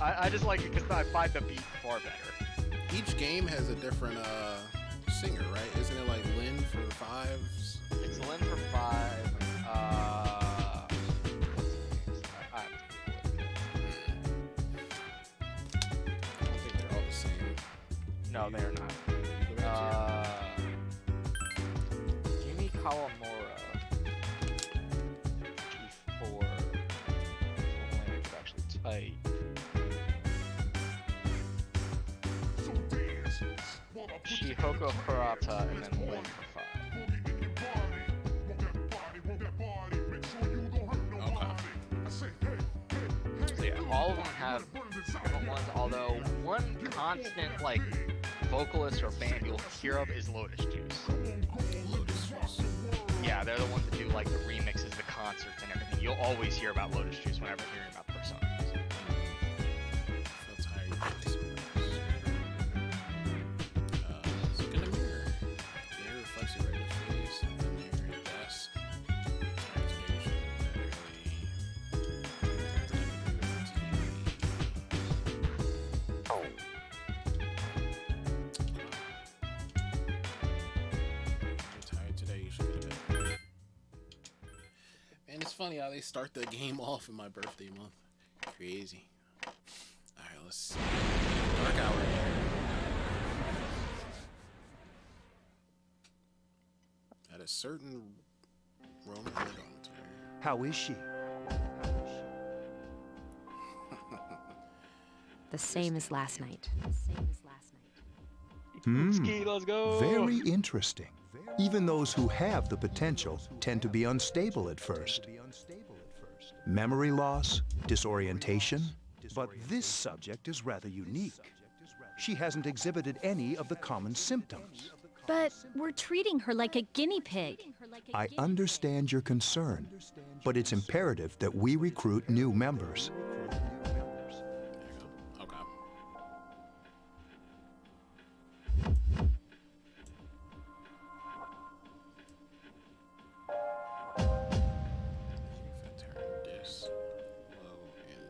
I just like it because I find the beat far better. Each game has a different singer, right? Isn't it like Lynn for 5s? It's Lynn for 5. I don't think they're all the same. No, they're not. Yumi Kawamura. G4. I could actually type. Shihoko Kurata and then Lynn for 5. So yeah, all of them have different ones, although one constant like vocalist or band you'll hear of is Lotus Juice. Yeah, they're the ones that do like the remixes, the concerts and everything. You'll always hear about Lotus Juice whenever hearing about Persona. Feel tired. Look in the mirror. The mirror reflects your regular face, and the mirror your desk. And it's funny how they start the game off in my birthday month. Crazy. Alright, let's see. Dark Hour. At a certain Roman dormitory. How is she? The same as last night. Ski, let's go. Very interesting. Even those who have the potential tend to be unstable at first. Memory loss, disorientation. But this subject is rather unique. She hasn't exhibited any of the common symptoms. But we're treating her like a guinea pig. I understand your concern, but it's imperative that we recruit new members. Okay. Turn this low and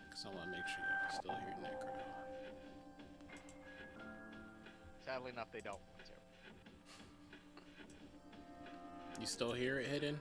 because I want to make sure you can still hear that crowd. Sadly enough, they don't want to. You still hear it hidden?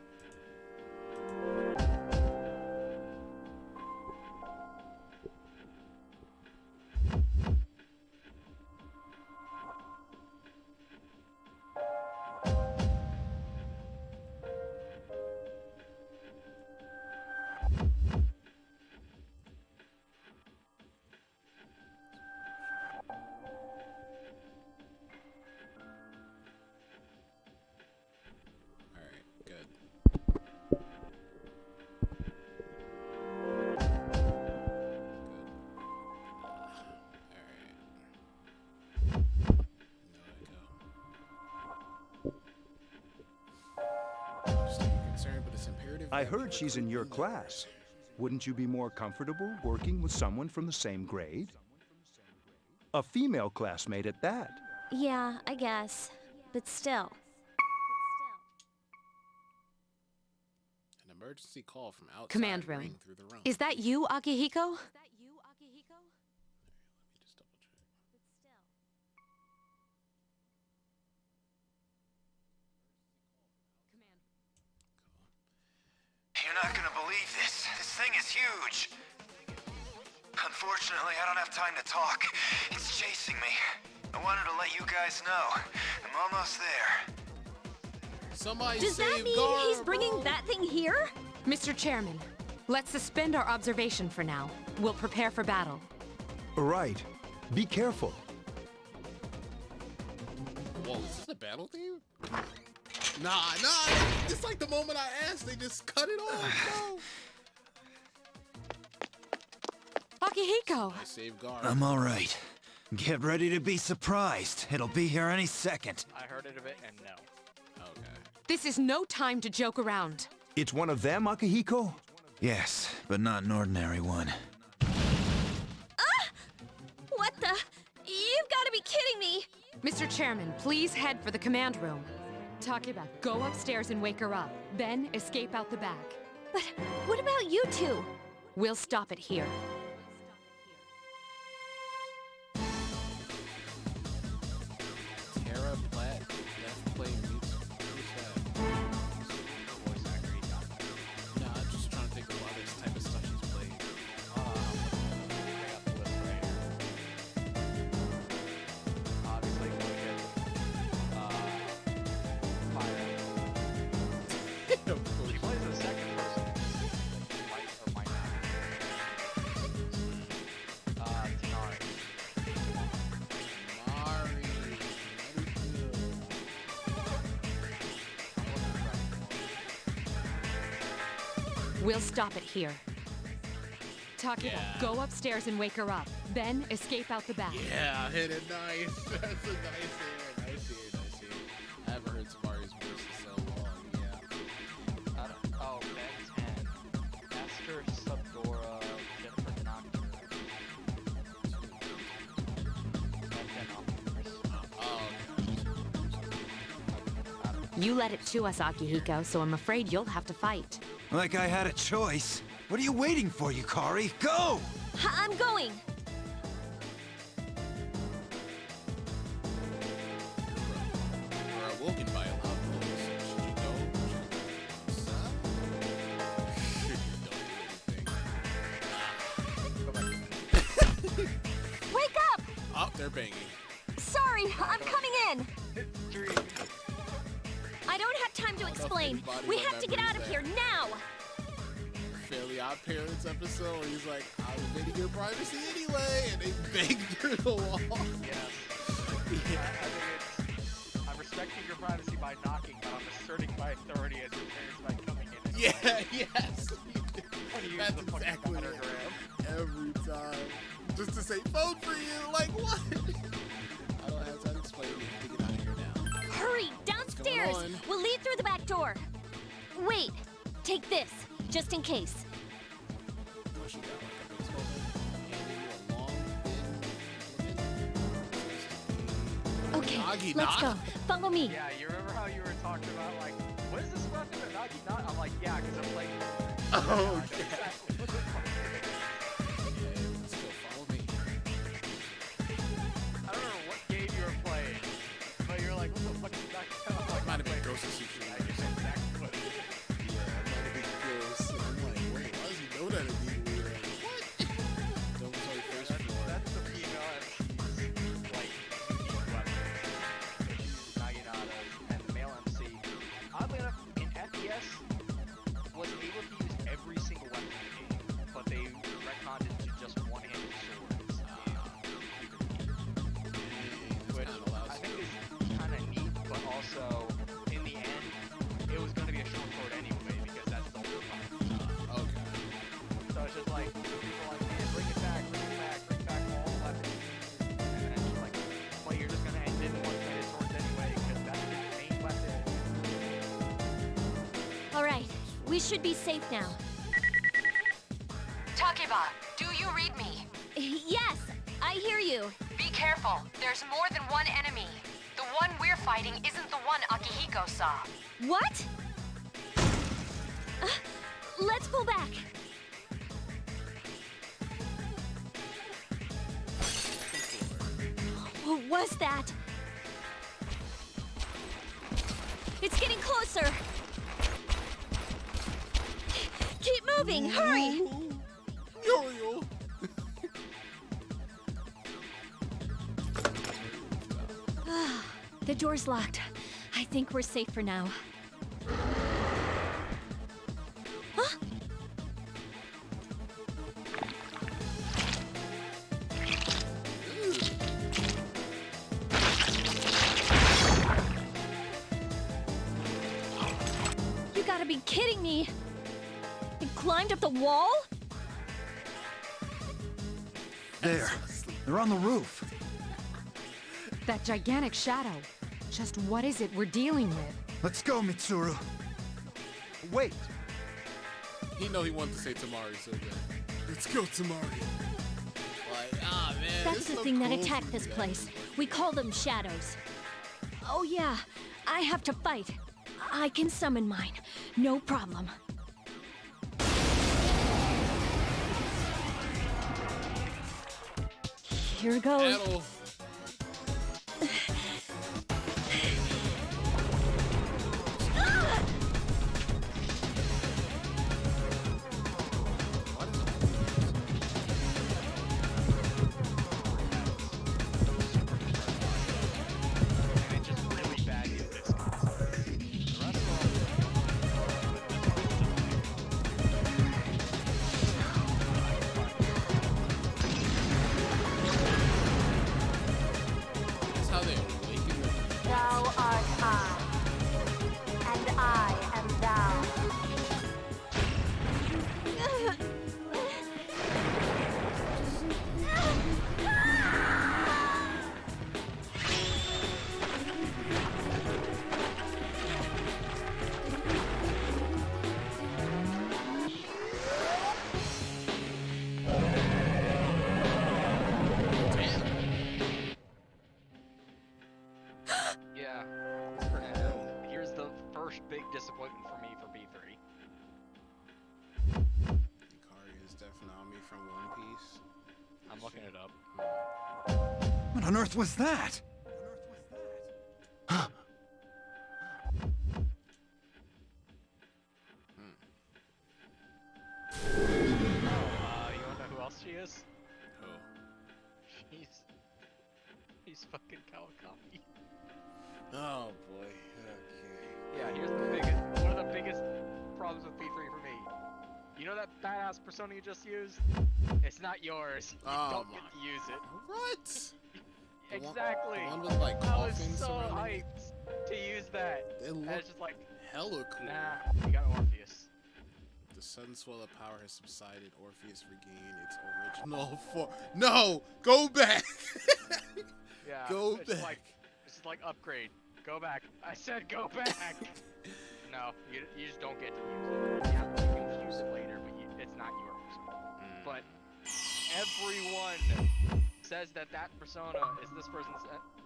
I heard she's in your class. Wouldn't you be more comfortable working with someone from the same grade? A female classmate at that. Yeah, I guess. But still. An emergency call from outside. Command room. Ring through the room. Is that you, Akihiko? You're not gonna believe this. This thing is huge. Unfortunately, I don't have time to talk. It's chasing me. I wanted to let you guys know. I'm almost there. Somebody Does that mean he's bringing that thing here? Mr. Chairman, let's suspend our observation for now. We'll prepare for battle. Right. Be careful. Whoa, is this a battle theme? Nah. It's like the moment I asked, they just cut it off. No. Akihiko! I saved guard. I'm all right. Get ready to be surprised. It'll be here any second. I heard it a bit, and no. Okay. This is no time to joke around. It's one of them, Akihiko? Yes, but not an ordinary one. What the? You've got to be kidding me! Mr. Chairman, please head for the command room. Takeba, go upstairs and wake her up. Then escape out the back. But what about you two? We'll stop it here. Tara Platt, Left Play Mutes. Who's that? Voice actor, he's not. Nah, I'm just trying to think of other type of stuff she's played. I got the list right here. Obviously, really good. Fire. She plays the second person. Might or might not. Tenari. Mari. We'll stop it here. Takeba, Yeah. go upstairs and wake her up. Then escape out the back. Yeah, hit it nice. That's a nice hit. Nice hit. Nice hit. I haven't heard Samari's voice in so long. Yeah. Oh, Ben 10. Esther Subdora, Jennifer Knocker. You led it to us, Akihiko, so I'm afraid you'll have to fight. Like I had a choice. What are you waiting for, Yukari? Go! I'm going! You're awoken by a loud noise. Should you go? Wake up! Oh, they're banging. Sorry, I'm coming in! I don't have time to explain. We have to get out of here now! Fairly Odd Parents episode where he's like, I was invading your privacy anyway, and they banged through the wall. Yes. I think it's, I'm respecting your privacy by knocking, but I'm asserting my authority as your parents by coming in. And Yeah, yes. That's That's exactly it. Every time. Just to say, phone for you, like what? I don't have time to explain. We have to get out of here now. Hurry, downstairs! on? We'll leave through the back door. Wait, take this, just in case. What you got, like a baseball bat? Handing you a long, thin Okay, Nagi let's knot? go. Follow me. Yeah, you remember how you were talking about, like, what is this weapon, a Nagi knot? I'm like, yeah, because I'm playing. Oh, okay. Let's go, follow me. I don't know what game you were playing, but you're like, what the fuck is that? I'm like, Might have been wait, Ghost of Tsushima. I just exactly what it is. Yeah, it might have been Ghost. And I'm like, wait, why does he know that immediately? Like, what? Don't tell you first floor. That's the female MC's, like, unique weapon. She uses Naginatas, and the male MC, oddly enough, in FPS, was able to use every single weapon in the game, but they retconned it to just one-handed swords which I think is kind of neat, but also, in the end, it was going to be a short sword anyway, because that's the whole time. Okay. So it's just like, people are like, man, bring it back all the weapons. And then it's just like, well, you're just gonna end in one-handed swords anyway, because that's the main weapon. All right, we should be safe now. Takeba, do you read me? Yes, I hear you. Be careful. There's more than one enemy. The one we're fighting isn't the one Akihiko saw. What? Let's pull back. What was that? It's getting closer. Keep moving, hurry! Yo-yo. The door's locked. I think we're safe for now. Huh? You gotta be kidding me! It climbed up the wall? There. They're on the roof. That gigantic shadow. Just what is it we're dealing with? Let's go, Mitsuru. Wait. He know he wanted to say Tamari so good. Let's go, Tamari. Like, man. That's the thing that attacked this place. We call them shadows. Oh yeah, I have to fight. I can summon mine. No problem. Here goes. Battle. Thou art I, and I am thou. Yeah. Here's the first big disappointment for me for B3. Ikari is definitely on me from One Piece. I'm looking it up. What on earth was that? You wanna know who else she is? Who? He's fucking Kawakami. Oh boy. Okay. Yeah, here's the biggest, one of the biggest problems with B3 for me. You know that badass persona you just used? It's not yours. You don't get to use it. What? Exactly. The one with like I was coffins so surrounding it? hyped to use that. They And look it's just like, hella cool. nah, you got Orpheus. The sudden swell of power has subsided. Orpheus regained its original form. No! Go back! Yeah. Go it's just back. like, it's just like upgrade. Go back. I said go back. No, you just don't get to use it. Yeah, you can use it later, but it's not yours. But everyone says that persona is this person's.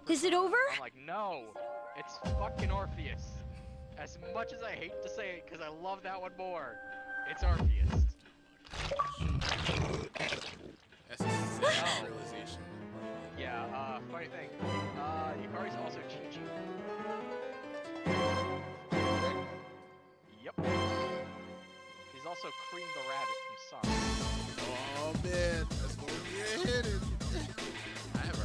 Is it over? I'm like, no, it's fucking Orpheus. As much as I hate to say it, because I love that one more, it's Orpheus. That's a sad realization. Yeah, funny thing. Yukari's also Chi-Chi. Yep. He's also Cream the Rabbit from Sonic. Oh man, that's gonna get hidden. I haven't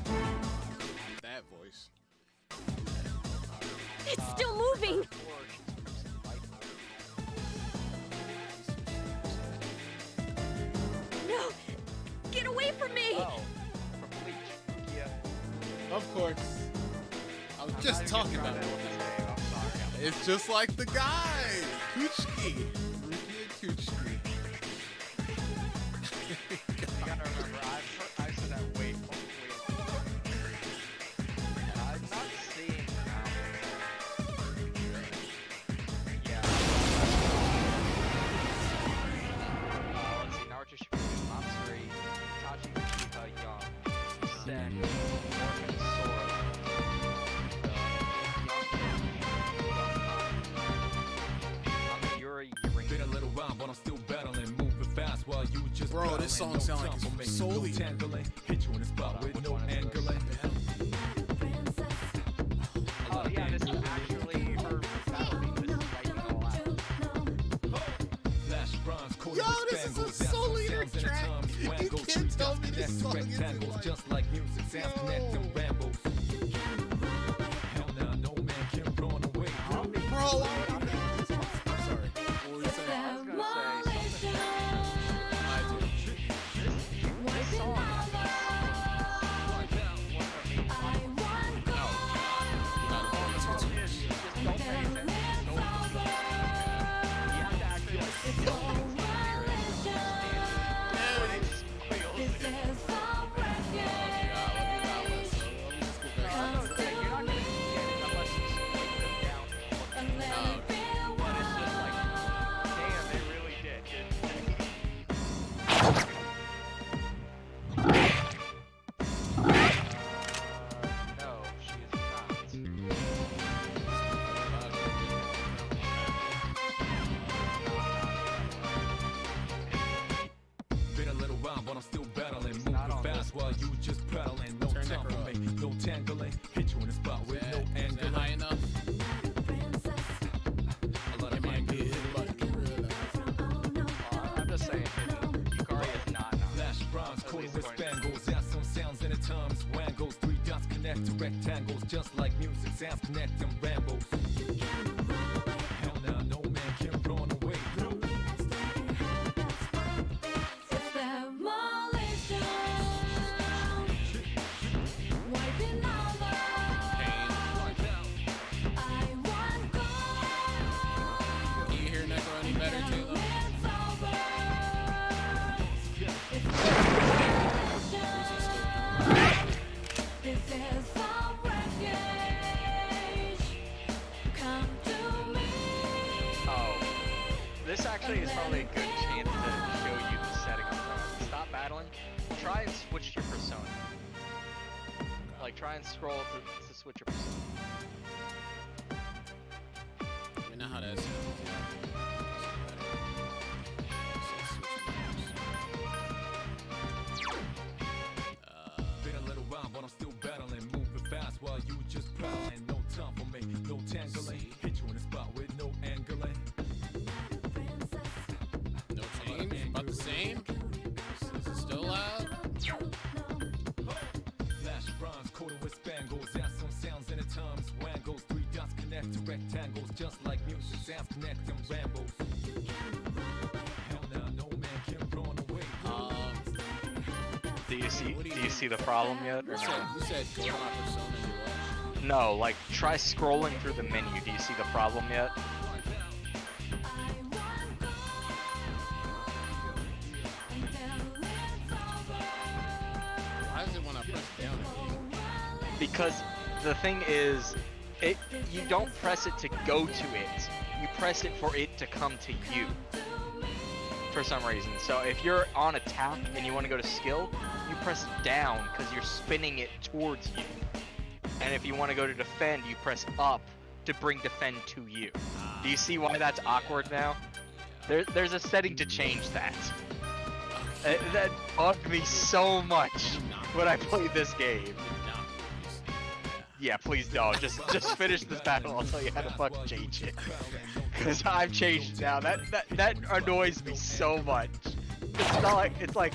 heard that voice. It's still moving! No! Get away from me! Oh, from Bleach. Yeah. Of course. I was just talking about it. It's just like the guy, Kuchiki. Rukia Kuchiki. You gotta remember, I've said that way and I'm not seeing yeah. Let's see, Naruto Shippuden, Matsuri, Itachi, Uchiha, Young, Sen, Morgan, Sora, Yuri, Been a little while, but I'm still battling, moving fast while you just Bro, this song sounds like it's solely tangling. Hit you in the spot with no angling. Oh yeah, this is actually her battle theme. This is writing all out. Flash bronze, Yo, this is a soul leader track. You can't tell me this song is like... just like music, sounds connecting rambles. Hell now, no man can run away. Bro, I'm sorry. What were you saying? I was gonna say this song. terms. Wangles, 3 dots connect to rectangles, just like music. Sounds connect them rambles. Hell now, no man can run away. Can you hear Necro any better too? Though? Oh, this actually is probably a good chance to show you the setting up front. Stop battling. Try and switch your persona. Like, try and scroll to switch your persona. You know how that is. Been a little while, but I'm still battling, moving fast while you just prowling. No time for me, no tangling. Hit you in the spot with no angling. No change? About the same? Is it still loud? Flash bronze, quarter with spangles. Add some sounds in the terms. Wangles, 3 dots connect to rectangles, just like music. Sounds connect them rambles. Hell now, no man can run away. Do you see the problem yet? Or You said go to my persona and do what? no? Like, try scrolling through the menu. Do you see the problem yet? Why is it when I press down? Because the thing is, you don't press it to go to it. You press it for it to come to you. For some reason. So if you're on attack and you want to go to skill, you press down because you're spinning it towards you. And if you want to go to defend, you press up to bring defend to you. Do you see why that's awkward now? There's a setting to change that. That bugged me so much when I played this game. Yeah, please don't. Just finish this battle. I'll tell you how to fucking change it. Cause I've changed now. That annoys me so much. It's like,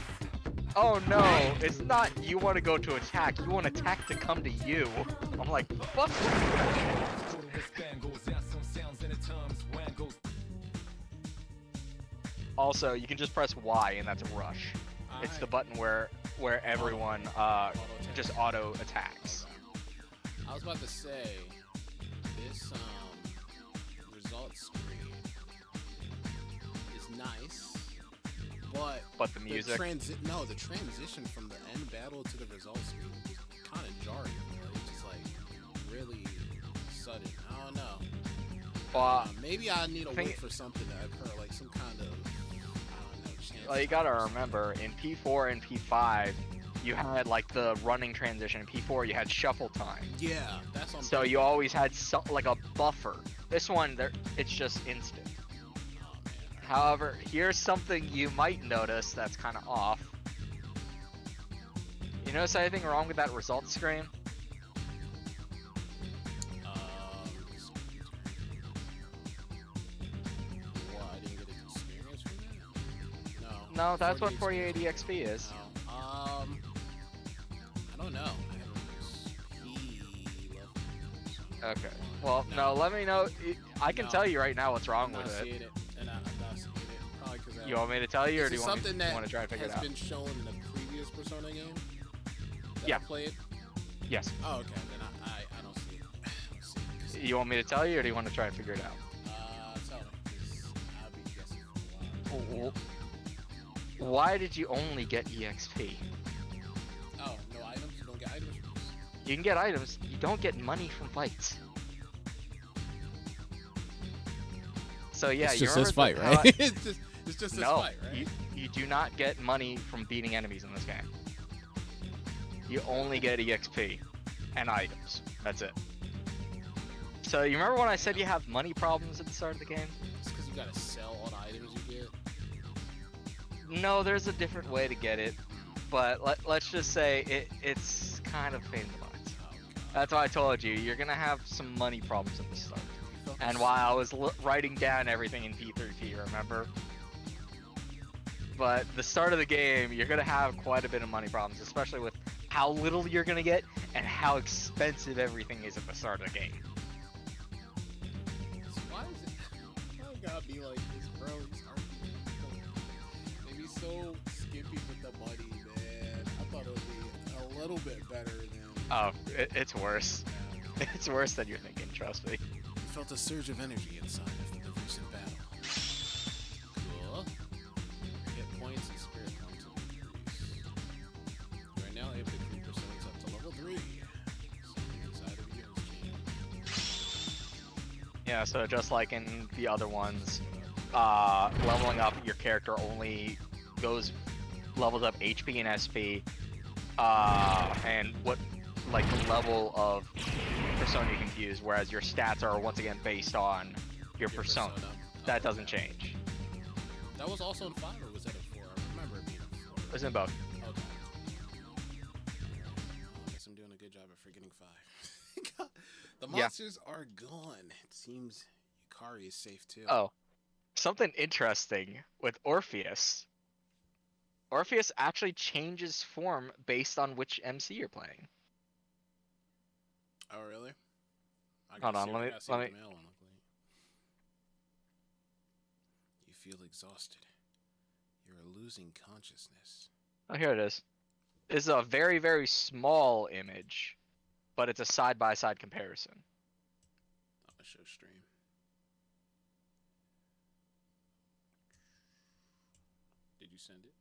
oh no, it's not you want to go to attack. You want attack to come to you. I'm like, fuck. Also, you can just press Y and that's a rush. It's the button where everyone just auto attacks. I was about to say, this results screen is nice, but the music. The transition from the end battle to the results screen is kind of jarring. It's just like really sudden. I don't know. Maybe I need to wait for something to occur, like some kind of chance. Well, you gotta remember, in P4 and P5, you had like the running transition. In P4, you had shuffle time. Yeah, that's what I'm So thinking. you always had like a buffer. This one, it's just instant. However, here's something you might notice that's kind of off. You notice anything wrong with that results screen? What, I didn't get an experience from that? No, that's what 4080 XP is. I don't know. Okay. Well, no, let me know. I can tell you right now what's wrong with I'm it. not seeing it. Probably 'cause You want me to tell you, or Is do it you want something me that to try to figure it has out? been shown in the previous Persona game? That Yeah. I played? Yes. Oh, okay. Then I don't see it. I don't see it. You want me to tell you, or do you want to try to figure it out? Tell me, 'cause I'll be guessing for a while. Why did you only get EXP? Oh, no items? You don't get items from this? You can get items, you don't get money from fights. So yeah, It's you just this remember fight, how right? It's just this no, fight, right? you do not get money from beating enemies in this game. You only get EXP and items. That's it. So you remember when I said you have money problems at the start of the game? It's because you gotta sell all the items you get. No, there's a different way to get it, but let's just say it's kind of pain in the butt. That's why I told you, you're gonna have some money problems at the start. And while I was writing down everything in P3P, remember? But the start of the game, you're gonna have quite a bit of money problems, especially with how little you're gonna get and how expensive everything is at the start of the game. Why is it? Why it gotta be like this, bro? They be so skimpy with the money, man. I thought it would be a little bit better than. Oh, it's worse. It's worse than you're thinking. Trust me. You felt a surge of energy inside after the recent battle. Cool. Hit points and spirit points increase. You are now able to creep personas up to level 3. Something inside of you has changed. Yeah, so just like in the other ones, leveling up your character only levels up HP and SP, and what like the level of persona you can use, whereas your stats are once again based on your persona. That doesn't change. That was also in 5, or was that in 4? I remember it being in 4. It was in both. Okay. I guess I'm doing a good job of forgetting 5. The monsters are gone. It seems Yukari is safe too. Oh, something interesting with Orpheus. Orpheus actually changes form based on which MC you're playing. Oh, really? Hold on, let me. You feel exhausted. You're losing consciousness. Oh, here it is. This is a very, very small image, but it's a side-by-side comparison. I'll show stream. Did you send it?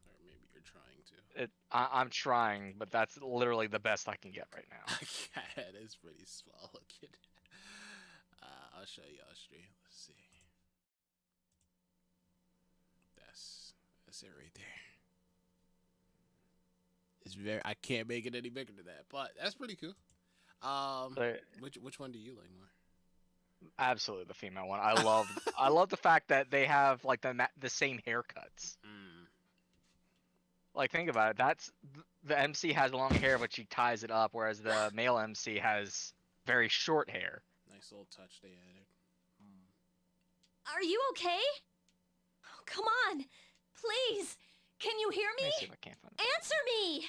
Or maybe you're trying to. I'm trying, but that's literally the best I can get right now. Yeah, it is pretty small looking. I'll show you on stream. Let's see. That's it right there. It's very. I can't make it any bigger than that, but that's pretty cool. Which one do you like more? Absolutely the female one. I love the fact that they have like the same haircuts. Like, think about it. That's the MC has long hair, but she ties it up, whereas the male MC has very short hair. Nice little touch they added. Are you okay? Oh, come on. Please. Can you hear me? Let me see if I can't find it. Answer me.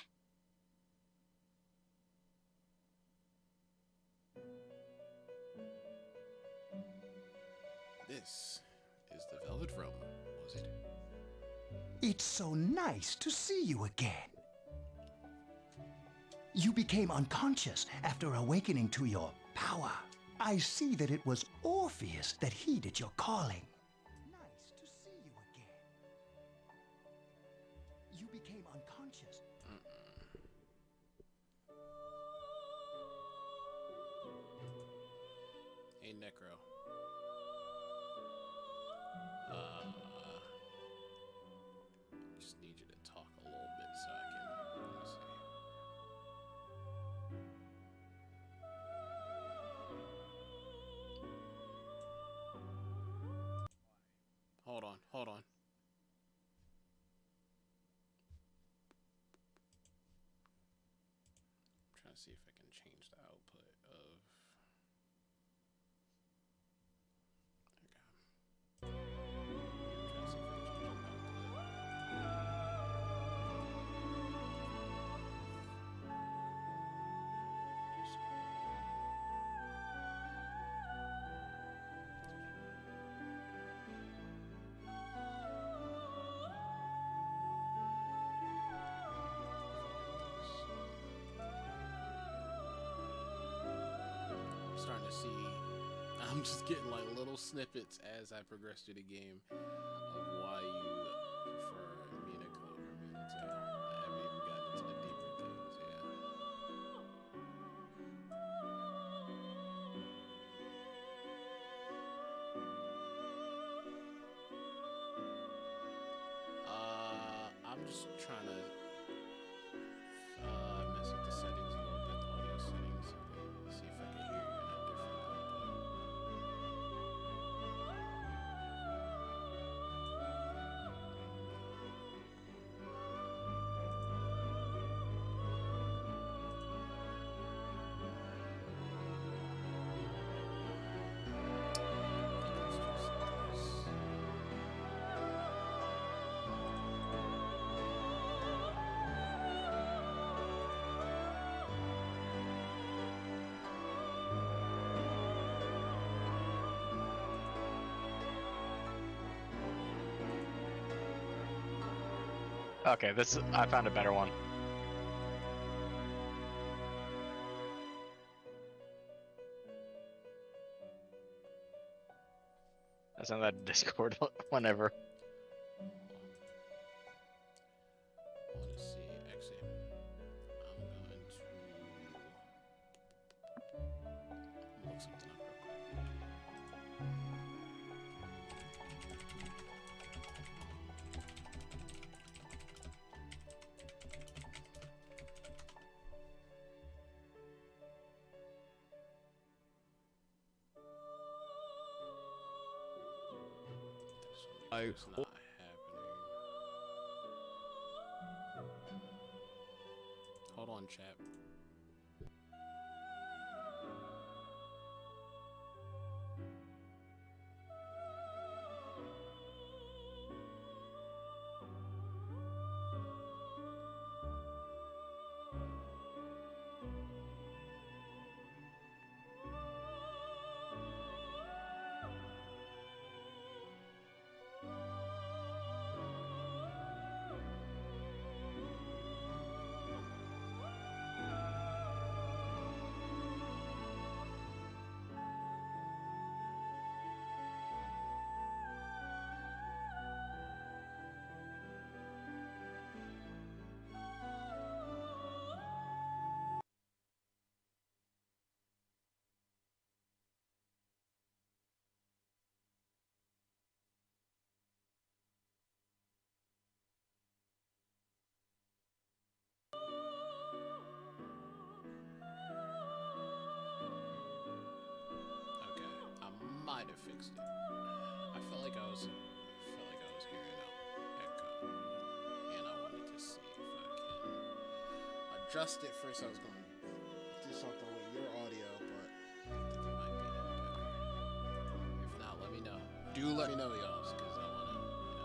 This is the Velvet Room, was it? It's so nice to see you again. You became unconscious after awakening to your power. I see that it was Orpheus that heeded your calling. Nice to see you again. You became unconscious. Hey, Necro. Just need you to talk a little bit so I can. Let me see. Hold on. I'm trying to see if I can change the output of. Starting to see, I'm just getting like little snippets as I progress through the game of why you prefer Minako over Minato. I haven't even gotten into the deeper things, I'm just trying to mess with the settings a little bit, the audio settings, see if I can hear you in a different Okay, I found a better one. I sent that to Discord whenever. Let's see. Actually, I'm going to look something up real It's not happening. Hold on, chat. Might have fixed it. I felt like I was hearing an echo, and I wanted to see if I can adjust it. First, I was going to do something with your audio, but I think it might be better. If not, let me know. Do let me know, y'all, because I want to,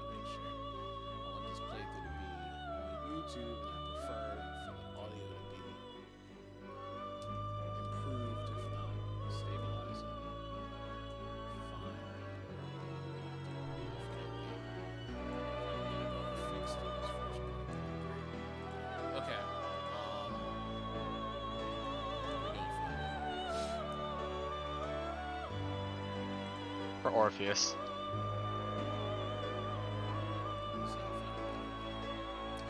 make sure. I want this playthrough to be on YouTube, and I prefer for the audio to be improved, if not stabilized. For Orpheus.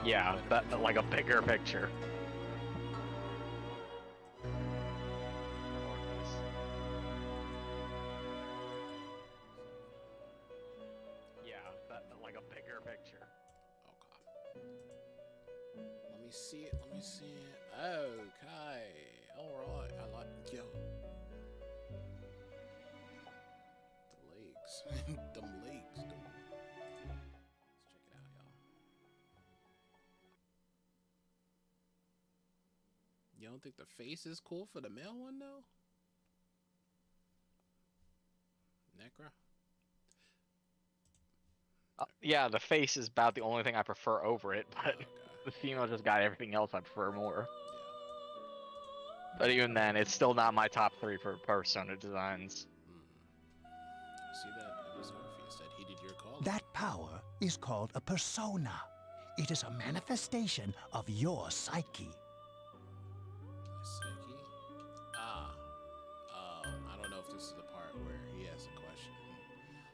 Yeah, that like a bigger picture. Yeah, that like a bigger picture. Okay. Let me see it. Let me see it. Okay. All right. I like yo. Them legs, dude. Let's check it out, y'all. You don't think the face is cool for the male one, though? Necra? Yeah, the face is about the only thing I prefer over it, but the female just got everything else I prefer more. Yeah. But even then, it's still not my top 3 for persona designs. See that? It was Orpheus that heeded your call. That power is called a persona. It is a manifestation of your psyche. My psyche? I don't know if this is the part where he asks a question.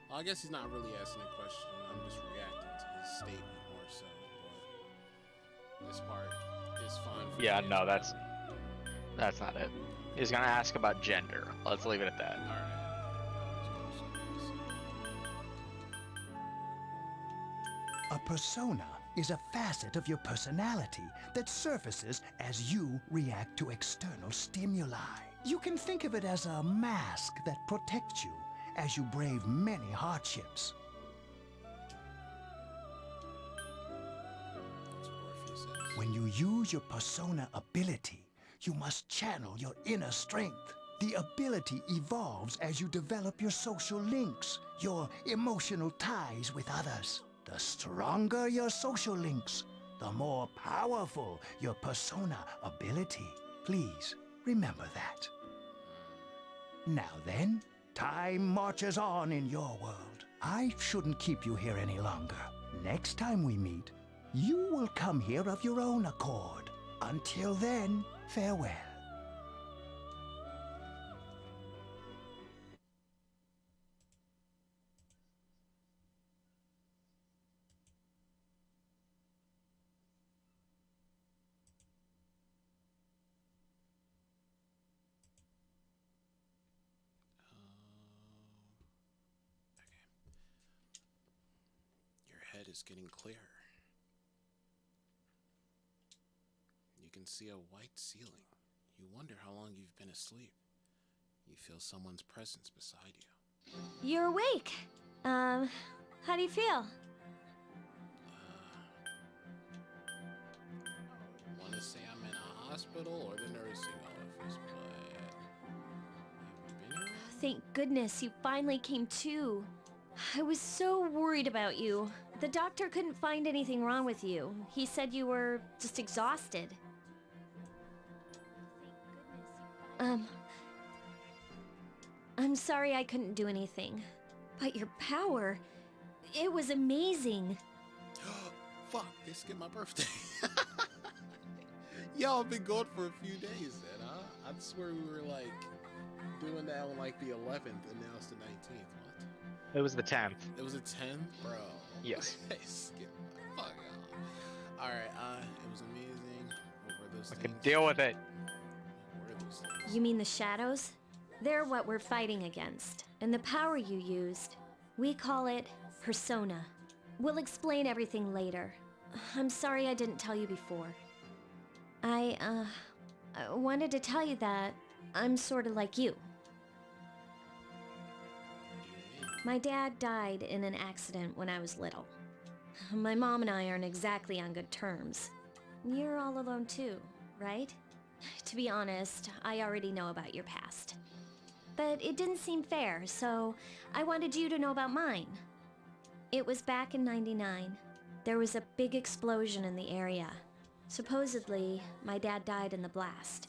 Well, I guess he's not really asking a question. I'm just reacting to his statement more so. But this part is fine for Yeah, me. no, that's not it. He's gonna ask about gender. Let's leave it at that. Alright. A persona is a facet of your personality that surfaces as you react to external stimuli. You can think of it as a mask that protects you as you brave many hardships. When you use your persona ability, you must channel your inner strength. The ability evolves as you develop your social links, your emotional ties with others. The stronger your social links, the more powerful your persona ability. Please remember that. Now then, time marches on in your world. I shouldn't keep you here any longer. Next time we meet, You will come here of your own accord. Until then, farewell. Your head is getting clearer. You can see a white ceiling. You wonder how long you've been asleep. You feel someone's presence beside you. You're awake. How do you feel? Want to say I'm in a hospital or the nursing office, but Thank goodness you finally came to. I was so worried about you. The doctor couldn't find anything wrong with you. He said you were just exhausted. I'm sorry I couldn't do anything. But your power, it was amazing. fuck, they skipped my birthday. Y'all been gone for a few days then, huh? I swear we were like doing that on like the 11th and now it's the 19th. What? It was the 10th. It was the 10th? Bro. Yes. They skipped my fuck off. Alright, it was amazing. What were those I things? could deal with it. What were those things? You mean the shadows? They're what we're fighting against. And the power you used, we call it persona. We'll explain everything later. I'm sorry I didn't tell you before. I wanted to tell you that I'm sort of like you. My dad died in an accident when I was little. My mom and I aren't exactly on good terms. You're all alone too, right? To be honest, I already know about your past. But it didn't seem fair, so I wanted you to know about mine. It was back in '99. There was a big explosion in the area. Supposedly, my dad died in the blast,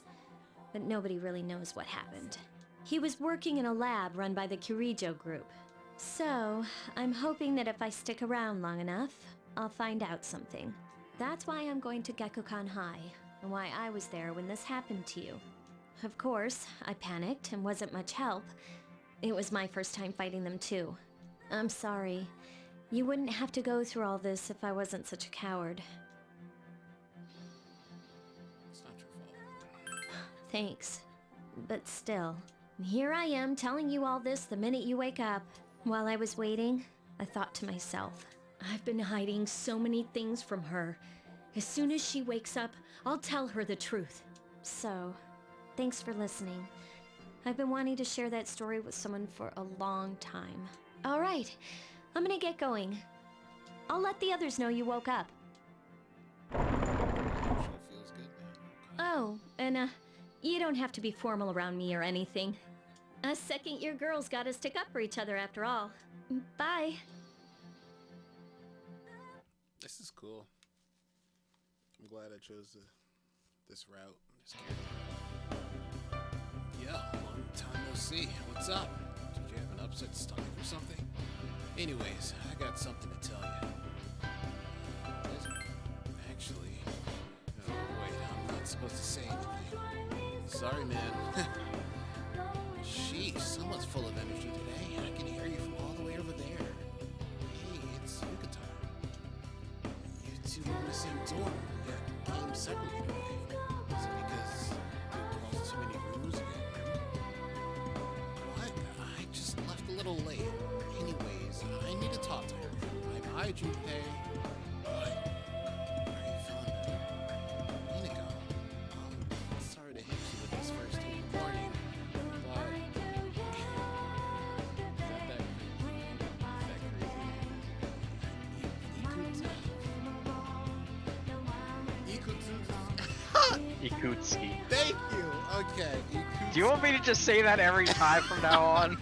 but nobody really knows what happened. He was working in a lab run by the Kirijo group. So, I'm hoping that if I stick around long enough, I'll find out something. That's why I'm going to Gekukan High, and why I was there when this happened to you. Of course, I panicked and wasn't much help. It was my first time fighting them too. I'm sorry. You wouldn't have to go through all this if I wasn't such a coward. It's not your fault. Thanks. But still, here I am telling you all this the minute you wake up. While I was waiting, I thought to myself, I've been hiding so many things from her. As soon as she wakes up, I'll tell her the truth. So, thanks for listening. I've been wanting to share that story with someone for a long time. All right, I'm gonna get going. I'll let the others know you woke up. Feels good, man. Oh, and you don't have to be formal around me or anything. Us second-year girls gotta stick up for each other after all. Bye. This is cool. I'm glad I chose this route. Yeah, long time no see. What's up? Did you have an upset stomach or something? Anyways, I got something to tell you. Actually, oh, wait, I'm not supposed to say anything. Sorry, man. Sheesh, someone's full of energy today. I can hear you from all the way over there. Hey, it's Yukatar. You two were in the same dorm, yet came separately today. Is it because you crossed too many rooms again? What? I just left a little late. Anyways, I need to talk to her. I'm hi, Junpei. What? Are you feeling better? Minako, sorry to hit you with this first thing in the morning. Ikutsuki. Thank you. Okay. Do you want me to just say that every time from now on?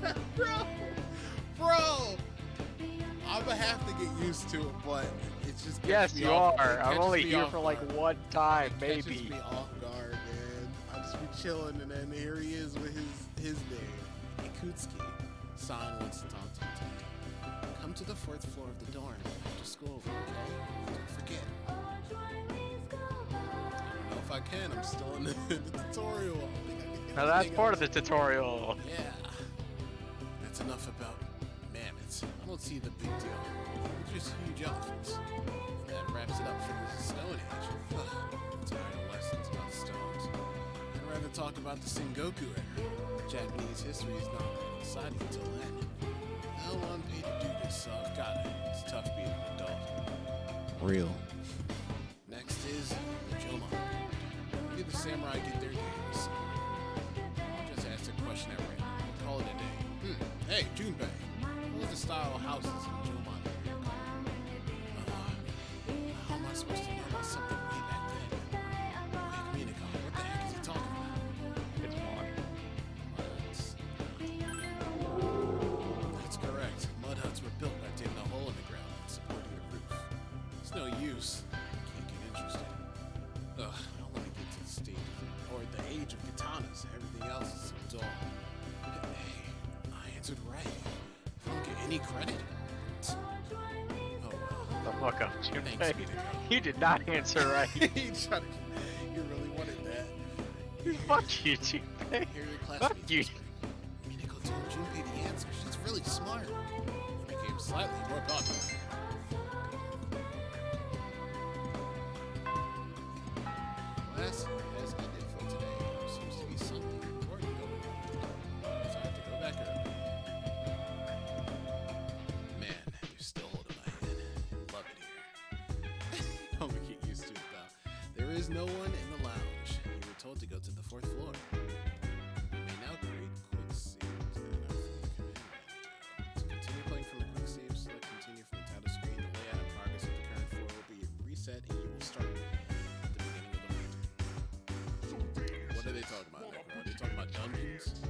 Bro, I'm gonna have to get used to it, but it's just Yes, you are. I'm only here for like one time, Catches maybe. me off guard, man. I'll just be chilling, and then here he is with his name, Ikutsuki. San wants to talk to you. Come to the 4th floor of the dorm after school, okay? Don't forget. If I can, I'm still in the tutorial. I think I can get Now that's everything part of else. the tutorial. Yeah. That's enough about mammoths. I don't see the big deal. They're just huge elephants. That wraps it up for the Stone Age. Ugh, I'm tired of lessons about stones. I'd rather talk about the Sengoku era. Japanese history is not that exciting until then. I don't want paid to do this, so I've got it. It's tough being an adult. Real. Next is the Jomon. Where did the samurai get their games? I'll just ask a question at random. We'll call it a day. Hey, Junpei. What was the style of houses in Jomon? How am I supposed to know about something way back then? Hey, Minako, what the heck is he talking about? It's mud. That's correct. Mud huts were built by digging a hole in the ground and supporting the roof. It's no use. Can't get interested. Ugh, I don't want to get to the stage or the age of katanas. Everything else is so dull. Hey, I answered right. I don't get any credit. Oh well. The fuck up, Junpei. Thanks, Minako. You did not answer right. You really wanted that. Fuck you, Junpei. Here your Fuck classmates you. whispered. Minako told Junpei the answer. She's really smart. He became slightly more popular. Class has ended for today. There seems to be something important going on. So I have to go back early. Man, you're still holding my hand. Love it here. I'm gonna get used to it though. There is no one in the lounge. You were told to go to the 4th floor. You may now create quick saves that are from the command menu. To continue playing from the quick save, select continue from the title screen. The layout and progress of the current floor will be reset and you will start at the beginning of the round. What are they talking about, Necro? Are they talking about dungeons?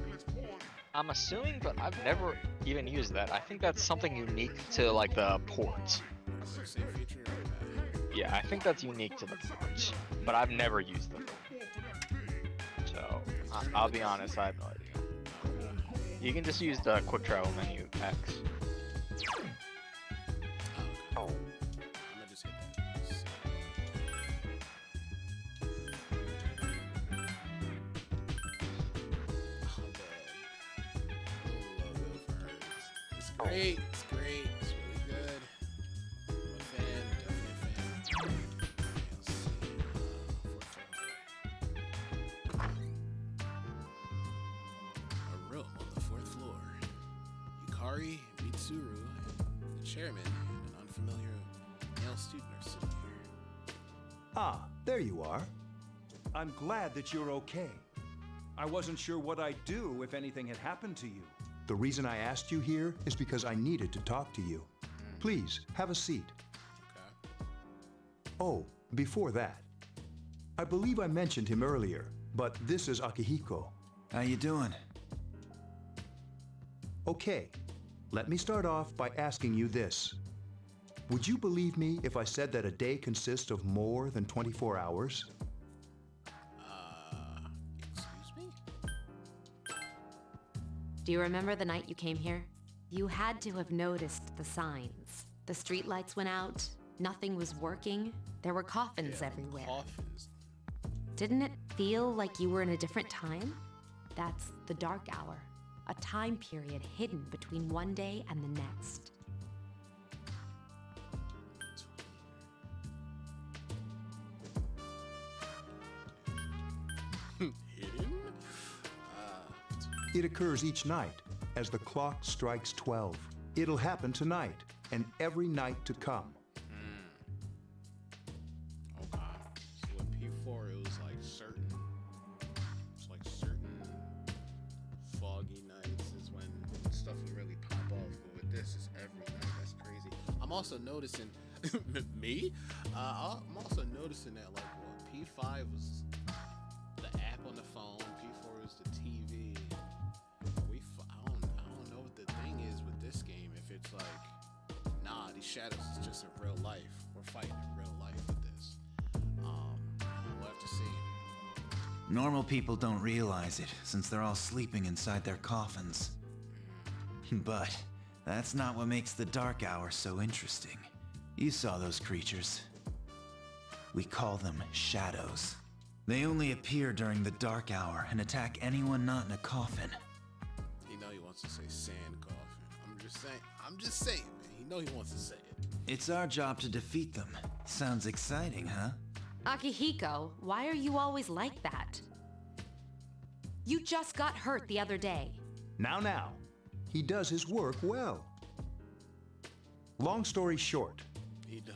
I'm assuming, but I've never even used that. I think that's something unique to like the ports. Quick save feature? Okay. Yeah, I think that's unique to the ports, but I've never used them. So I'll be honest, I have no idea. You can just use the quick travel menu X. I'm gonna just hit that. Oh, man. Logo for hers. It's great. It's great. It's really good. I'm a fan. Definitely a fan. Okay, let's see. A room on the 4th floor. Yukari, Mitsuru, the chairman, and an unfamiliar male student are sitting here. Ah, there you are. I'm glad that you're okay. I wasn't sure what I'd do if anything had happened to you. The reason I asked you here is because I needed to talk to you. Please, have a seat. Okay. Oh, before that, I believe I mentioned him earlier, but this is Akihiko. How you doing? Okay, let me start off by asking you this. Would you believe me if I said that a day consists of more than 24 hours? Excuse me? Do you remember the night you came here? You had to have noticed the signs. The streetlights went out, nothing was working, there were coffins everywhere. Coffins. Didn't it feel like you were in a different time? That's the dark hour, a time period hidden between one day and the next. Hidden? It occurs each night as the clock strikes 12. It'll happen tonight and every night to come. Okay. So with P4, it was like certain. It's like certain foggy nights is when stuff would really pop off. But with this, it's every night. That's crazy. I'm also noticing. Me? I'm also noticing that like P5 was the app on the phone. P4 is the TV. I don't know what the thing is with this game. If it's like, nah, these shadows is just in real life. We're fighting in real life with this. We'll have to see. Normal people don't realize it, since they're all sleeping inside their coffins. But that's not what makes the Dark Hour so interesting. You saw those creatures. We call them shadows. They only appear during the dark hour and attack anyone not in a coffin. You know he wants to say sand coffin. I'm just saying, man. You know he wants to say it. It's our job to defeat them. Sounds exciting, huh? Akihiko, why are you always like that? You just got hurt the other day. Now. He does his work well. Long story short, he does.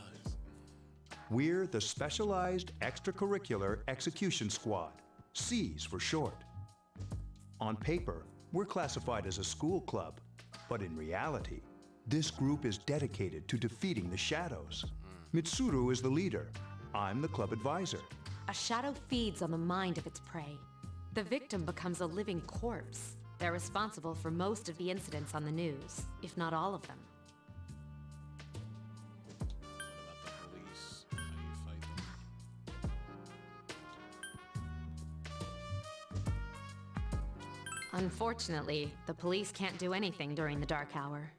We're the Specialized Extracurricular Execution Squad, SEAS for short. On paper, we're classified as a school club, but in reality, this group is dedicated to defeating the shadows. Mitsuru is the leader. I'm the club advisor. A shadow feeds on the mind of its prey. The victim becomes a living corpse. They're responsible for most of the incidents on the news, if not all of them. Unfortunately, the police can't do anything during the dark hour.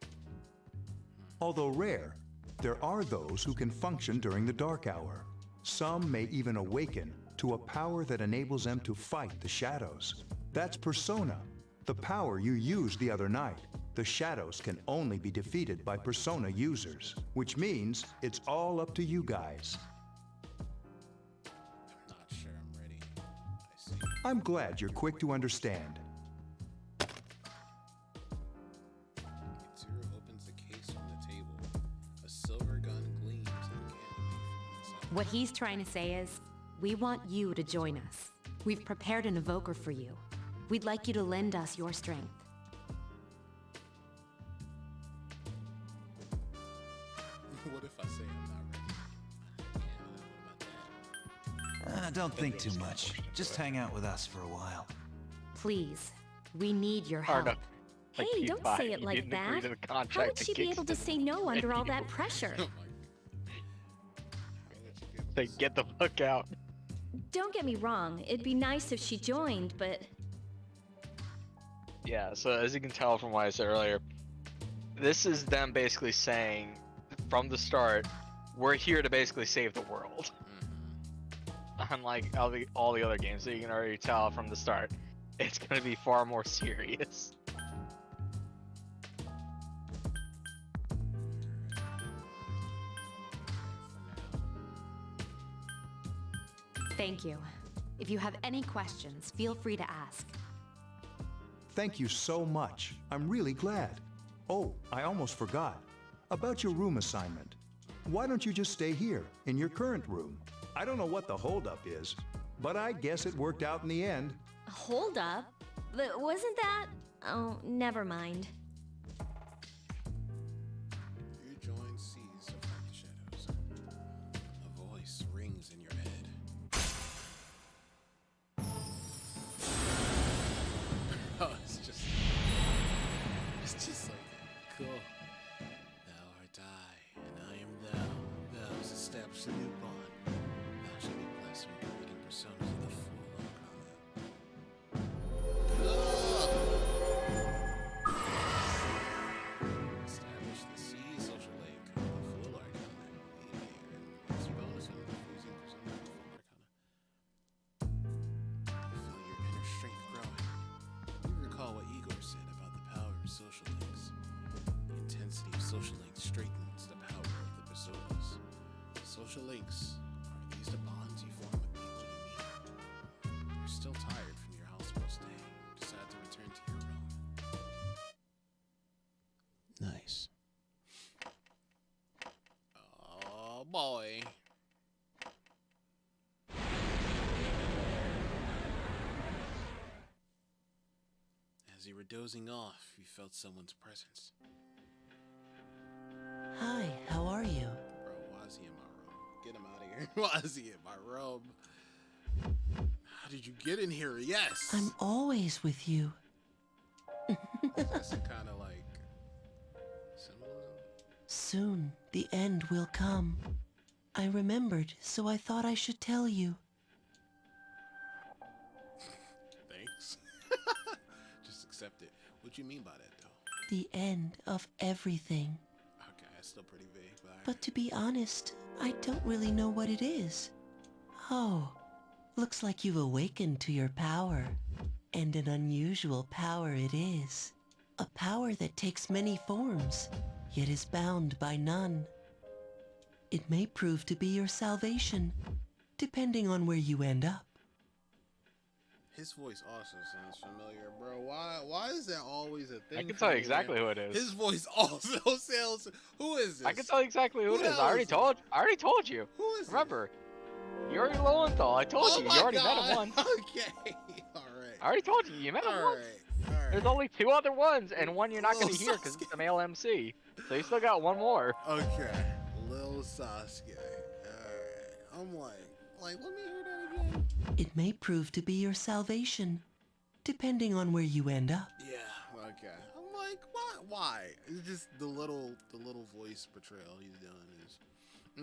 Although rare, there are those who can function during the dark hour. Some may even awaken to a power that enables them to fight the shadows. That's Persona, the power you used the other night. The shadows can only be defeated by Persona users, which means it's all up to you guys. I'm not sure I'm ready. I see. I'm glad you're quick to understand. Mitsuru opens the case on the table. A silver gun gleams and candy. What he's trying to say is, we want you to join us. We've prepared an evoker for you. We'd like you to lend us your strength. What if I say I'm not ready? Don't think too much. Just hang out with us for a while. Please, we need your help. Hey, don't say it like that. How would she be able to say no under all that pressure? Say, get the fuck out. Don't get me wrong, it'd be nice if she joined, but... Yeah, so as you can tell from what I said earlier, this is them basically saying, from the start, we're here to basically save the world. Unlike all the other games, so you can already tell from the start, it's going to be far more serious. Thank you. If you have any questions, feel free to ask. Thank you so much. I'm really glad. Oh, I almost forgot. About your room assignment. Why don't you just stay here, in your current room? I don't know what the holdup is, but I guess it worked out in the end. Hold up. But wasn't that... Oh, never mind. You join Seas to fight the shadows. A voice rings in your head. Oh, it's just like, cool. Thou art I, and I am thou. Thou hast established a new bond. Thou shalt be blessed when creating personas of the Fool Arcana. Establish the Sea Social Link, the Fool Arcana. Its bonus on refusing persona of the Fool Arcana. You feel your inner strength growing. You recall what Igor said about the power of social links. The intensity of social links straightens the power of the personas. Social links, are these the bonds you form with people you meet? You're still tired from your houseboat stay. You decide to return to your room. Nice. Oh boy. As you were dozing off, you felt someone's presence. Hi, how are you? Bro, why is he in my room? Get him out of here. Why is he in my room? How did you get in here? Yes! I'm always with you. That's some kind of like symbolism? Soon, the end will come. I remembered, so I thought I should tell you. Thanks. Just accept it. What do you mean by that, though? The end of everything. Okay, that's still pretty vague, but... But to be honest, I don't really know what it is. Oh, looks like you've awakened to your power. And an unusual power it is. A power that takes many forms, yet is bound by none. It may prove to be your salvation, depending on where you end up. His voice also sounds familiar, bro. Why is that always a thing? I can tell you exactly who it is. His voice also sounds. Who is this? I can tell you exactly who it is. I already told you. Who is Remember, Yuri Lowenthal. I told you. You already met him once. Okay. All right. I already told you. You met him once. Alright. There's only 2 other ones, and one you're not going to hear because it's the male MC. So you still got 1 more. Okay. Lil Sasuke. Alright. I'm like, let me hear that again. It may prove to be your salvation, depending on where you end up. Yeah. Okay. I'm like, why? It's just the little voice portrayal he's doing is.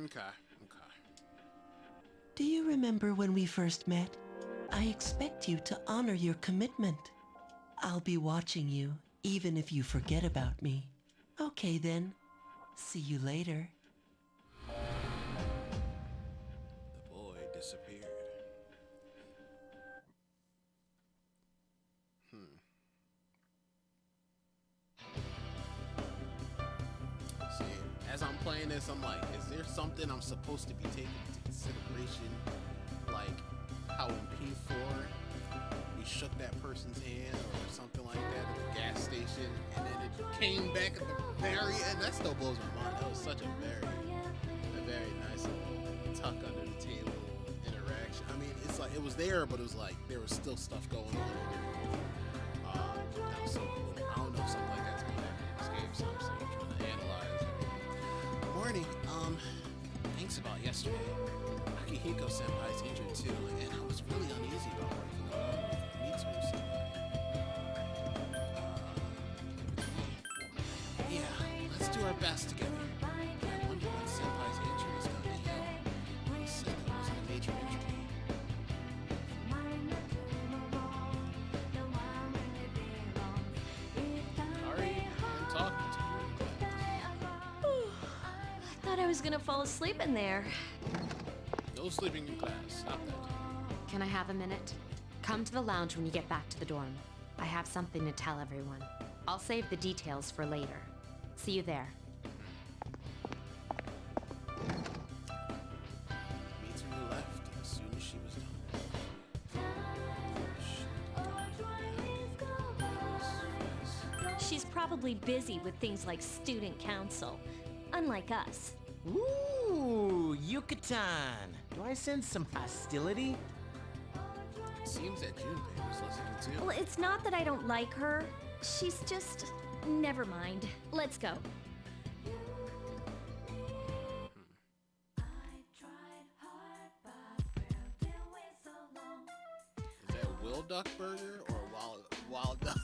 Okay. Do you remember when we first met? I expect you to honor your commitment. I'll be watching you, even if you forget about me. Okay then. See you later. The boy disappeared. See, as I'm playing this, I'm like, is there something I'm supposed to be taking into consideration? Like how in P4 we shook that person's hand or something like that at the gas station, and then it came back at the very end. That still blows my mind. That was such a very nice little tuck under the table interaction. I mean, it's like it was there, but it was like there was still stuff going on. That was so cool. I don't know if something like that's gonna happen in this game, so I'm still trying to analyze it. Morning. Thanks about yesterday. Akihiko Senpai's injured too, and I was really uneasy about working alone with Mitsuru Senpai. Yeah, let's do our best together. I wonder when Senpai's injury is going to heal. He said it wasn't a major injury. Sorry, I'm talking to you. I thought I was gonna fall asleep in there. No sleeping in class. Stop that. Can I have a minute? Come to the lounge when you get back to the dorm. I have something to tell everyone. I'll save the details for later. See you there. Mitsuru left as soon as she was done. She's probably busy with things like student council, unlike us. Ooh, Yucatan. Do I sense some hostility? It seems that Junpei was listening too. Well, it's not that I don't like her. She's just... Never mind. Let's go. Is that Will Duck Burger or Wild Duck?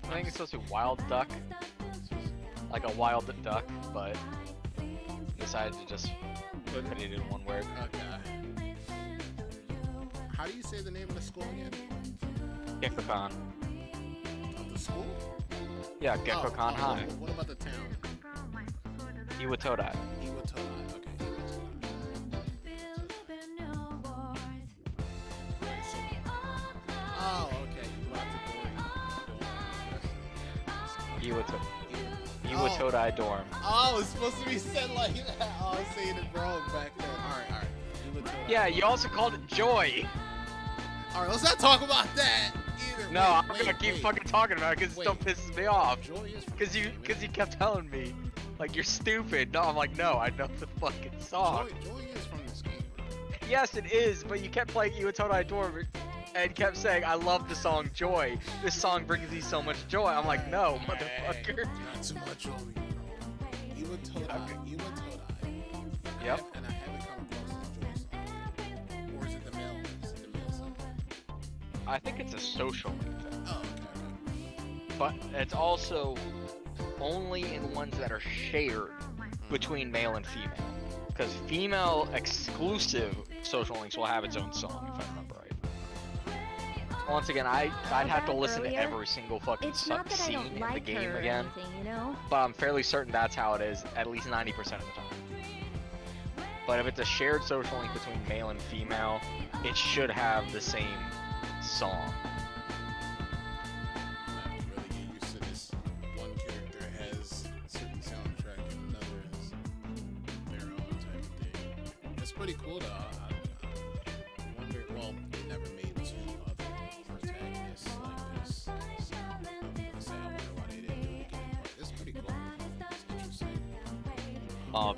I think it's supposed to be Wild Duck. Like a wild duck, but decided to just put it in one word. Okay. How do you say the name of the school again? Gekkokan. Of the school? Yeah, Gekkokan High. What about the town? Iwatodai. Iwatodai, okay. Oh, okay. Iwatodai dorm. Oh, it's supposed to be said like that. Oh, I was saying it wrong back then. Alright. Iwatodai. Yeah, you also called it Joy. Alright, let's not talk about that either. No, I'm gonna keep fucking talking about it because it still pisses me off. Joy is Because you kept telling me, like, you're stupid. No, I'm like, no, I know the fucking song. Joy is from this game. Yes, it is, but you kept playing Iwatodai dorm and kept saying, I love the song Joy. This song brings me so much joy. I'm like, no, motherfucker. Not too much on me, bro. Iwatodai. Yep. And I haven't come across this Joy song. Or is it the male song? I think it's a social link thing. Oh, okay. But it's also only in ones that are shared between male and female. Because female exclusive social links will have its own song, if I remember right. Once again, I'd have to About listen to earlier? every single fucking It's not that I scene don't in the like game her or again, anything, you know? but I'm fairly certain that's how it is at least 90% of the time. But if it's a shared social link between male and female, it should have the same song. Really get used to this. One character has a certain soundtrack and another has their own type of thing. That's pretty cool though. I wonder, well, they never made two other protagonists like this. So, I wonder why they didn't do it again. But it's pretty cool. It's interesting.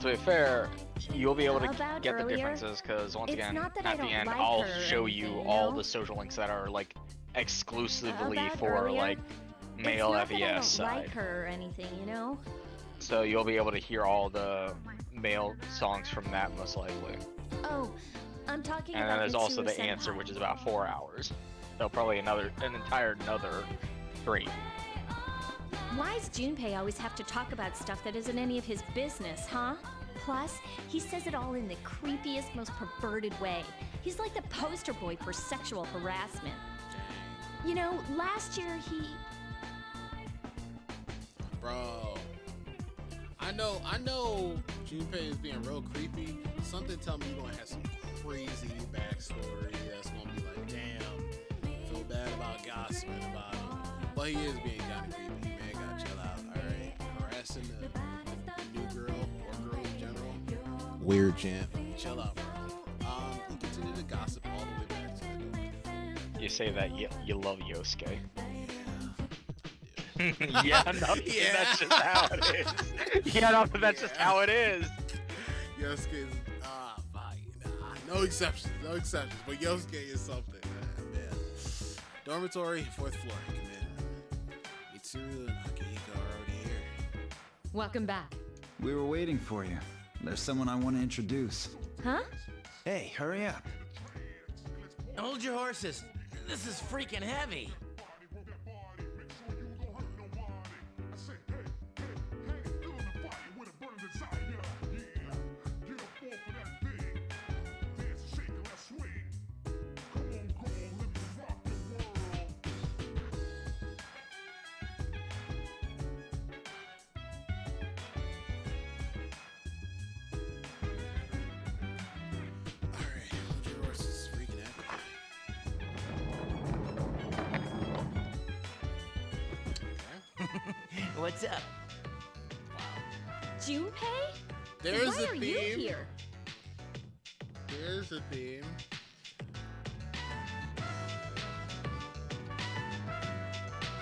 To be fair, you'll be able to About get the earlier? differences because once It's again, not that I at the don't end, like I'll her or show you anything, you all know? the social links that are like exclusively About for earlier? like male it's not FES that I don't side. like her or anything, you know? So you'll be able to hear all the male songs from that most likely. Oh, I'm talking And about then there's also Mitsuru the answer, Senpai. which is about 4 hours. So probably an entire 3. Why does Junpei always have to talk about stuff that isn't any of his business, huh? Plus, he says it all in the creepiest, most perverted way. He's like the poster boy for sexual harassment. You know, last year he... Bro, I know Junpei is being real creepy. Something tell me you're gonna have some crazy backstory that's gonna be like, damn, feel bad about gossiping about him. But he is being kind of creepy, man. Gotta chill out, alright? Harassing the new girl or girl in general. Weird champ. Chill out, bro. You continue to gossip all the way back to the door. You say that you love Yosuke. Yeah, no, Yeah. that's just how it is. Yeah, no, that's just how it is. Yosuke is, fine. No exceptions, but Yosuke is something, man. Dormitory, 4th floor, come in. Mitsuru and Akihiko are already here. Welcome back. We were waiting for you. There's someone I want to introduce. Huh? Hey, hurry up. Hold your horses. This is freaking heavy. Alright, hold your horses, freaking out. What's up? Junpei? There's Why a are you theme. here? There's a theme.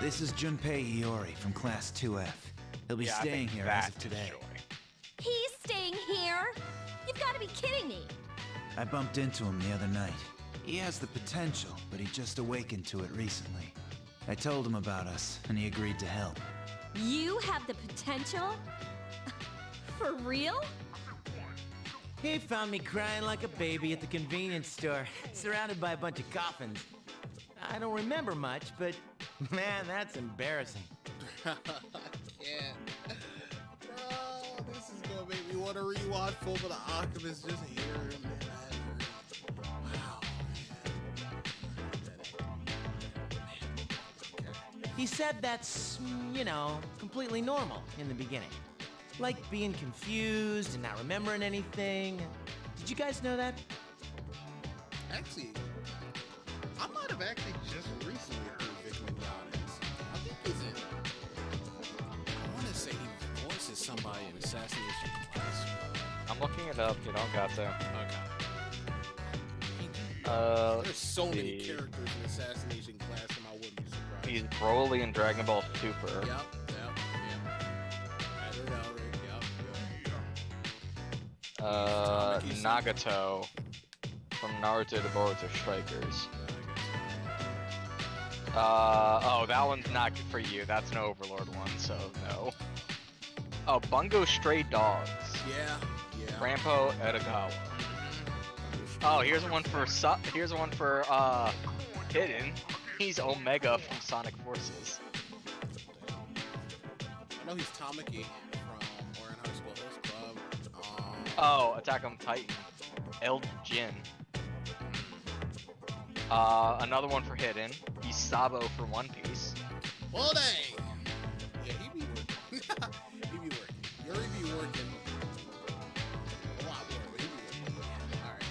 This is Junpei Iori from Class 2F. He'll be Yeah, I staying think here that as of is today. He's staying here? You've got to be kidding me. I bumped into him the other night. He has the potential, but he just awakened to it recently. I told him about us, and he agreed to help. You have the potential? For real? He found me crying like a baby at the convenience store, surrounded by a bunch of coffins. I don't remember much, but man, that's embarrassing. I can't. Bro, this is gonna make me want to rewatch Full of the Alchemist just hearing that. Wow. He said that's, you know, completely normal in the beginning. Like being confused and not remembering anything. Did you guys know that? Actually, I might have actually just recently heard Vic Mignogna. I think he's in. I want to say he voices somebody in Assassination Class. I'm looking it up. You don't got to. Okay. There's so many see. characters in Assassination Classroom, I wouldn't be surprised. He's Broly in Dragon Ball Super. Yep. I don't know, Rick. Nagato from Naruto to Boruto Strikers. Oh, that one's not for you. That's an Overlord one, so no. Oh, Bungo Stray Dogs. Yeah. Rampo Edogawa. Oh, here's one for Hidden. He's Omega from Sonic Forces. I know he's Tamaki from Ouran High School Host Club. Oh, Attack on Titan. El Jin. Another one for Hidden. He's Sabo from One Piece. Well, dang. Yeah, he be working. He be working. Yuri be working a lot more, but he be working. All right.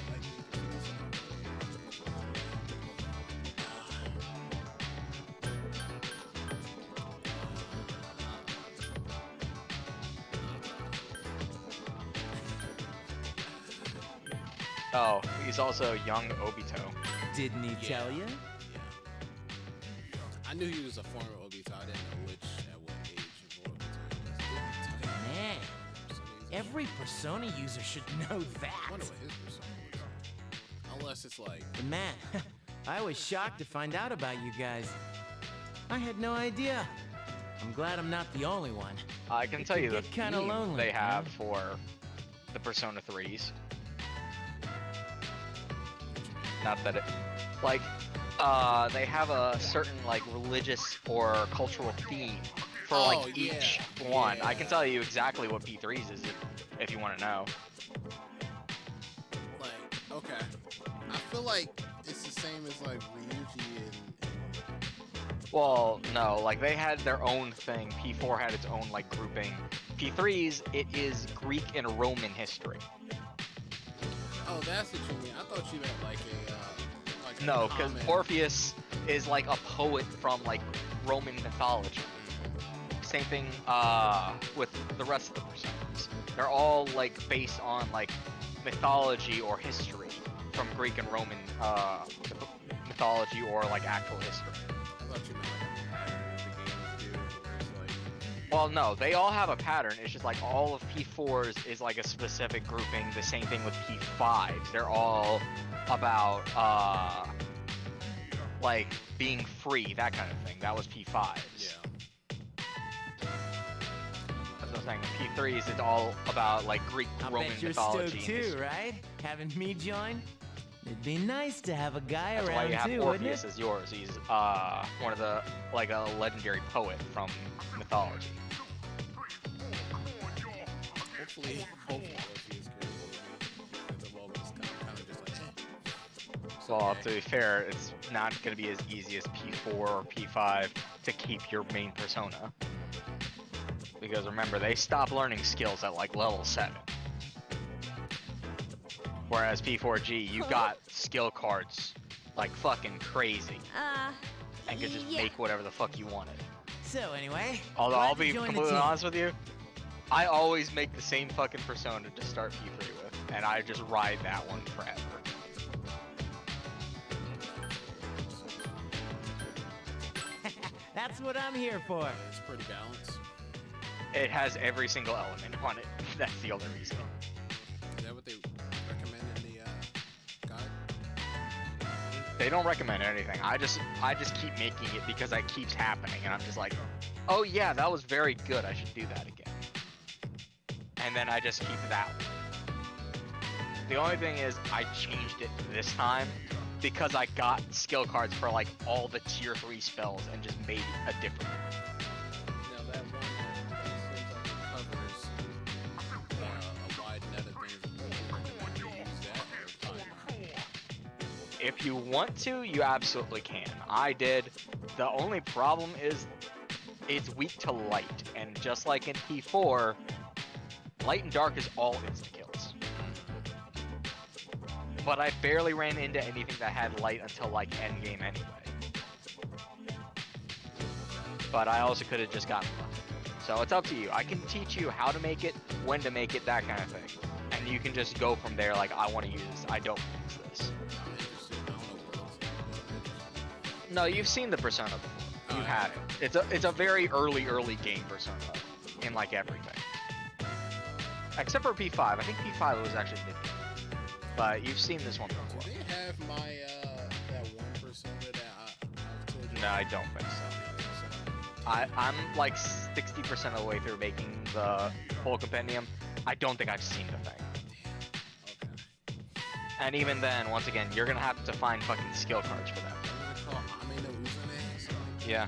Oh, he's also young Obito. Didn't he tell you? I knew he was a former Obito. I didn't know at what age of Obito he was. Man, every Persona user should know that. I wonder what his persona was. Unless it's like... Man, I was shocked to find out about you guys. I had no idea. I'm glad I'm not the only one. I can tell you the kind of theme lonely. they have for the Persona 3s. Not that it... Like, they have a certain, like, religious or cultural theme for, like, each one. I can tell you exactly what P3's is if you want to know. Like, okay. I feel like it's the same as, like, Ryuji and... Well, no, like, they had their own thing. P4 had its own, like, grouping. P3's, it is Greek and Roman history. Oh, that's what you mean. I thought you meant, like, a... No, because Orpheus is like a poet from like Roman mythology. Same thing with the rest of the personas. They're all like based on like mythology or history from Greek and Roman mythology or like actual history. I thought you meant like a pattern the games do, where it's like... Well, no, they all have a pattern. It's just like all of P4's is like a specific grouping. The same thing with P5's. They're all about like being free, that kind of thing. That was P5's. Yeah. That's what I'm saying. P3's it's all about like Greek Roman bet you're mythology. stoked too, right? Having me join? It'd be nice to have a guy That's why around you have too, wouldn't Orpheus it? as yours. He's one of the like a legendary poet from mythology. Hopefully Orpheus cares about me. The world is kind of just like... Well, to be fair, it's not going to be as easy as P4 or P5 to keep your main persona. Because remember, they stop learning skills at like level 7. Whereas P4G, you got skill cards like fucking crazy. And could just make whatever the fuck you wanted. So anyway, Although glad I'll to be join the completely team. honest with you, I always make the same fucking persona to start P3 with. And I just ride that one forever. That's what I'm here for. It's pretty balanced. It has every single element on it. That's the only reason. Is that what they recommend in the guide? They don't recommend anything. I just keep making it because it keeps happening, and I'm just like, oh yeah, that was very good. I should do that again. And then I just keep that one. The only thing is, I changed it this time because I got skill cards for like all the tier 3 spells and just made it a different one. Now that one that seems like it covers a wide net of things. Would you recommend you use that or time? If you want to, you absolutely can. I did. The only problem is it's weak to light, and just like in P4, light and dark is all insta kills. But I barely ran into anything that had light until like endgame anyway. But I also could have just gotten lucky. So it's up to you. I can teach you how to make it, when to make it, that kind of thing. And you can just go from there like, I want to use this, I don't use this. No, you've seen the Persona before. You have it. It's a very early game Persona in like everything. Except for P5. I think P5 was actually mid. But you've seen this one before. Do they have my that one persona that I've told you? No, I don't think so. I'm like 60% of the way through making the whole compendium. I don't think I've seen the thing. And even then, once again, you're gonna have to find fucking skill cards for that. Yeah.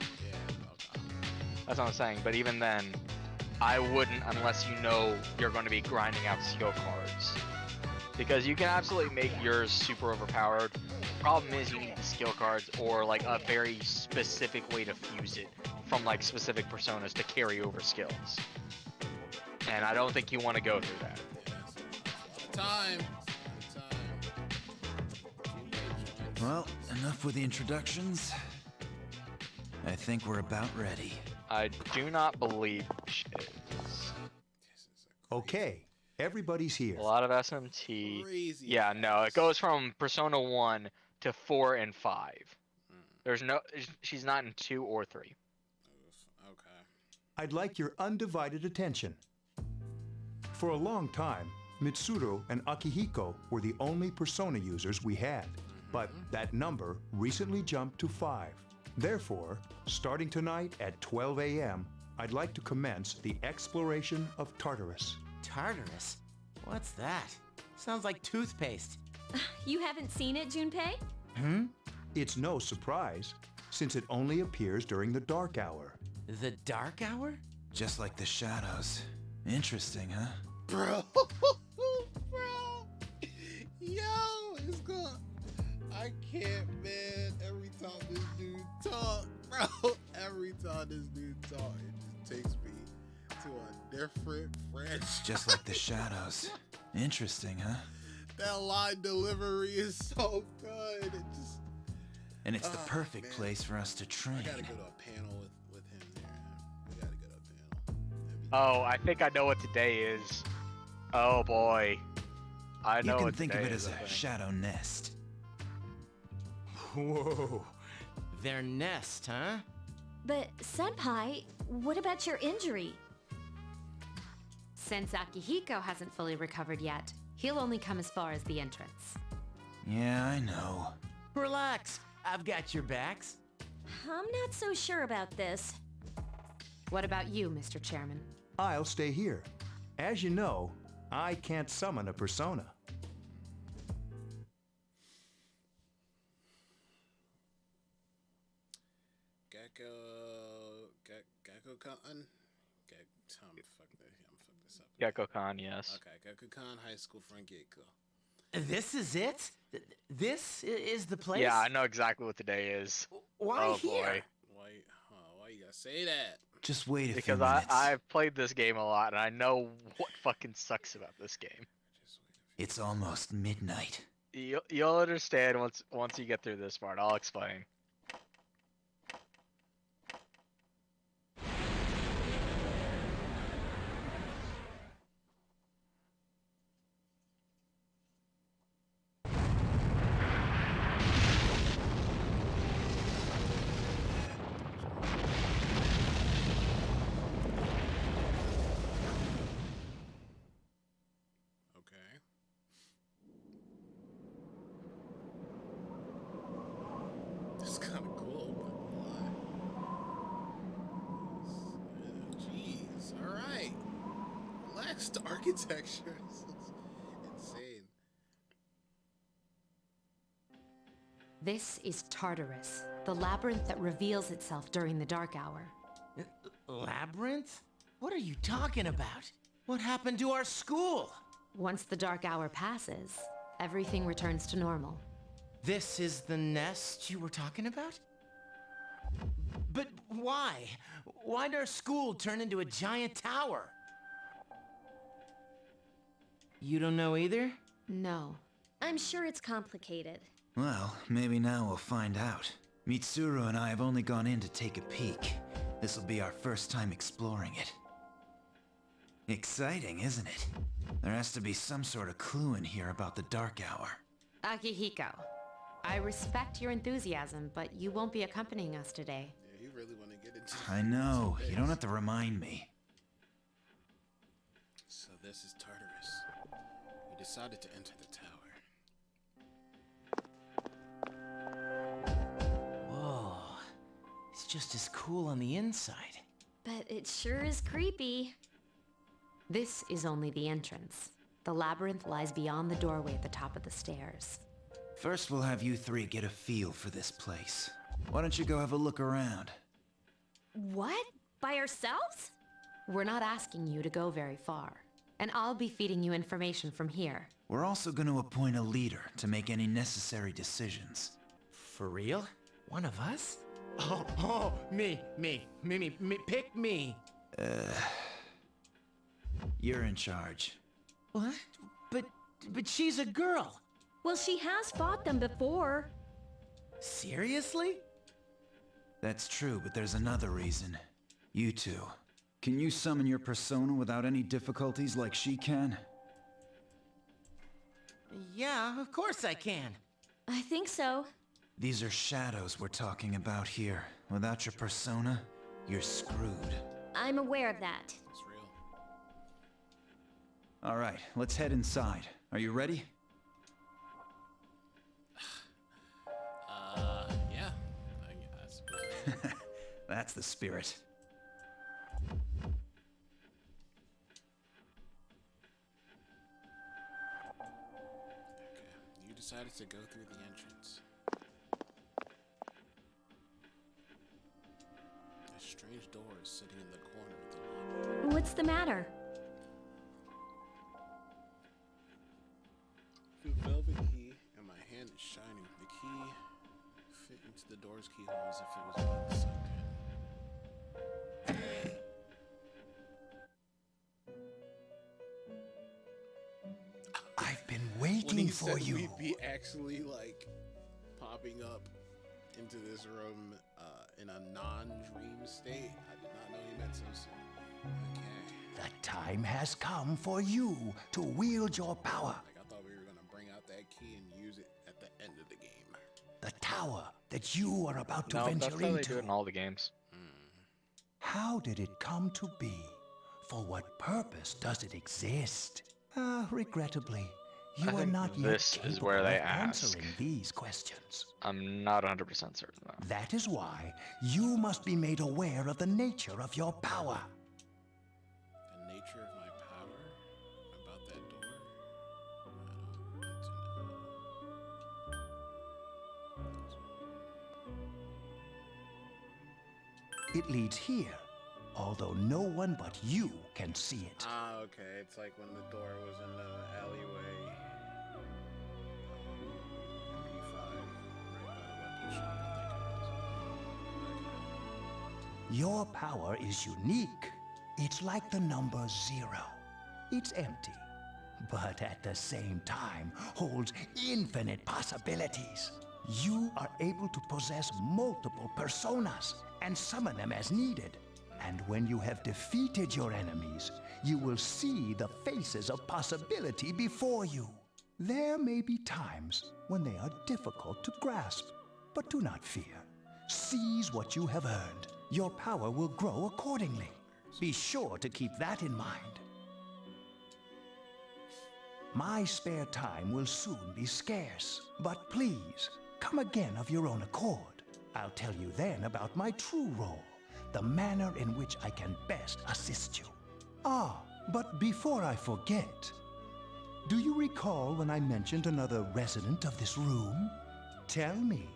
That's what I'm saying. But even then, I wouldn't unless you know you're going to be grinding out skill cards. Because you can absolutely make yours super overpowered problem is you need the skill cards or like a very specific way to fuse it from like specific personas to carry over skills. And I don't think you want to go through that. Time. Well, enough with the introductions. I think we're about ready. I do not believe she is. Okay, everybody's here. A lot of SMT. Crazy. Yeah, no, it goes from Persona 1 to 4 and 5. There's no, she's not in 2 or 3. Okay. I'd like your undivided attention. For a long time, Mitsuru and Akihiko were the only Persona users we had, but that number recently jumped to 5. Therefore, starting tonight at 12 a.m., I'd like to commence the exploration of Tartarus. Tartarus? What's that? Sounds like toothpaste. You haven't seen it, Junpei? It's no surprise, since it only appears during the dark hour. The dark hour? Just like the shadows. Interesting, huh? Bro. Yo, it's gone. I can't, man. Every time this dude talk, bro. Every time this dude talk, it just takes me to a different franchise. Just like the shadows. Interesting, huh? That line delivery is so good. It just. And it's the perfect place for us to train. I gotta go to a panel with him there. We gotta go to a panel. Oh, I think I know what today is. Oh boy. I know You can what think of today it is, as I a think. shadow nest. Whoa. Their nest, huh? But, Senpai, what about your injury? Since Akihiko hasn't fully recovered yet, he'll only come as far as the entrance. Yeah, I know. Relax. I've got your backs. I'm not so sure about this. What about you, Mr. Chairman? I'll stay here. As you know, I can't summon a persona. Gakko-kan? Fuck this up. Gekko-kan, yes. Okay, Gakko-kan High School front gate, go. This is it? This is the place? Yeah, I know exactly what today is. Why oh, here? Boy. Why you gotta say that? Just wait a Because few minutes. I've played this game a lot, and I know what fucking sucks about this game. It's almost midnight. You'll understand once you get through this part. I'll explain. Okay. This is kind of cool, but jeez, all right. Relax, the architecture. This looks insane. This is Tartarus, the labyrinth that reveals itself during the dark hour. Labyrinth? What are you talking about? What happened to our school? Once the dark hour passes, everything returns to normal. This is the nest you were talking about? But why? Why'd our school turn into a giant tower? You don't know either? No. I'm sure it's complicated. Well, maybe now we'll find out. Mitsuru and I have only gone in to take a peek. This'll be our first time exploring it. Exciting, isn't it? There has to be some sort of clue in here about the dark hour. Akihiko, I respect your enthusiasm, but you won't be accompanying us today. Yeah, you really want to get into. I know. You don't have to remind me. So this is Tartarus. You decided to enter the tower. Whoa. It's just as cool on the inside. But it sure is creepy. This is only the entrance. The labyrinth lies beyond the doorway at the top of the stairs. First, we'll have you three get a feel for this place. Why don't you go have a look around? What? By ourselves? We're not asking you to go very far. And I'll be feeding you information from here. We're also going to appoint a leader to make any necessary decisions. For real? One of us? Oh, me, pick me. You're in charge. What? But she's a girl. Well, she has fought them before. Seriously? That's true, but there's another reason. You two. Can you summon your persona without any difficulties like she can? Yeah, of course I can. I think so. These are shadows we're talking about here. Without your persona, you're screwed. I'm aware of that. It's real. All right, let's head inside. Are you ready? Yeah. I suppose. That's the spirit. Okay, you decided to go through the entrance. A strange door is sitting in the corner of the lobby. What's the matter? The velvet key in my hand is shining. The key fit into the door's keyhole as if it was being sucked in. I've been waiting for you. We'd be actually like popping up into this room in a non-dream state. I did not know he meant so soon. Okay. The time has come for you to wield your power. Like I thought we were gonna bring out that key and use it at the end of the game. The tower that you are about to No, venture that's how into. they do it in all the games. How did it come to be? For what purpose does it exist? Regrettably, you I are think not yet this is capable where they of ask. answering these questions. I'm not 100% certain though. That is why you must be made aware of the nature of your power. The nature of my power? About that door? I don't want to know. It leads here, although no one but you can see it. Ah, okay. It's like when the door was in the alleyway. P5, right by the weapon shop, I think it was. Your power is unique. It's like the number 0. It's empty, but at the same time holds infinite possibilities. You are able to possess multiple personas and summon them as needed. And when you have defeated your enemies, you will see the faces of possibility before you. There may be times when they are difficult to grasp, but do not fear. Seize what you have earned. Your power will grow accordingly. Be sure to keep that in mind. My spare time will soon be scarce, but please, come again of your own accord. I'll tell you then about my true role, the manner in which I can best assist you. Ah, but before I forget, do you recall when I mentioned another resident of this room? Tell me,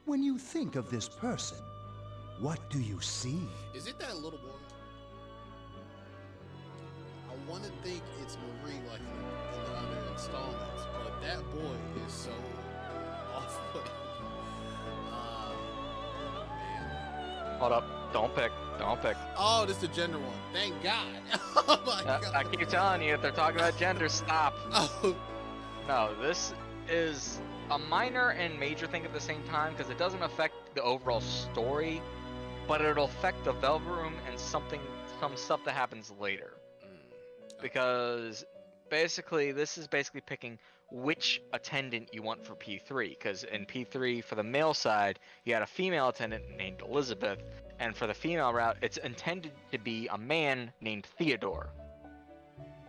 when you think of this person, what do you see? Is it that little boy? I want to think it's Marie like in the other installments, but that boy is so off-putting. Man. Hold up. Don't pick. Don't pick. Oh, this is the gender one. Thank God. Oh my God. I keep telling you, if they're talking about gender, stop. Oh. No, this is a minor and major thing at the same time because it doesn't affect the overall story, but it'll affect the Velvet Room and some stuff that happens later. Because basically, this is basically picking which attendant you want for P3. Because in P3, for the male side, you had a female attendant named Elizabeth, and for the female route, it's intended to be a man named Theodore.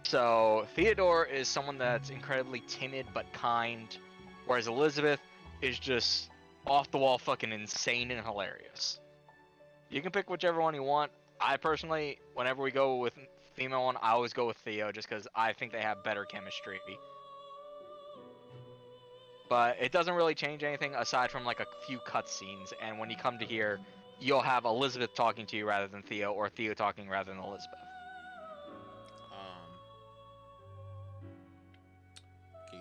So Theodore is someone that's incredibly timid but kind, whereas Elizabeth is just off the wall fucking insane and hilarious. You can pick whichever one you want. I personally, whenever we go with female one, I always go with Theo just because I think they have better chemistry. But it doesn't really change anything aside from like a few cutscenes, and when you come to here, you'll have Elizabeth talking to you rather than Theo, or Theo talking rather than Elizabeth.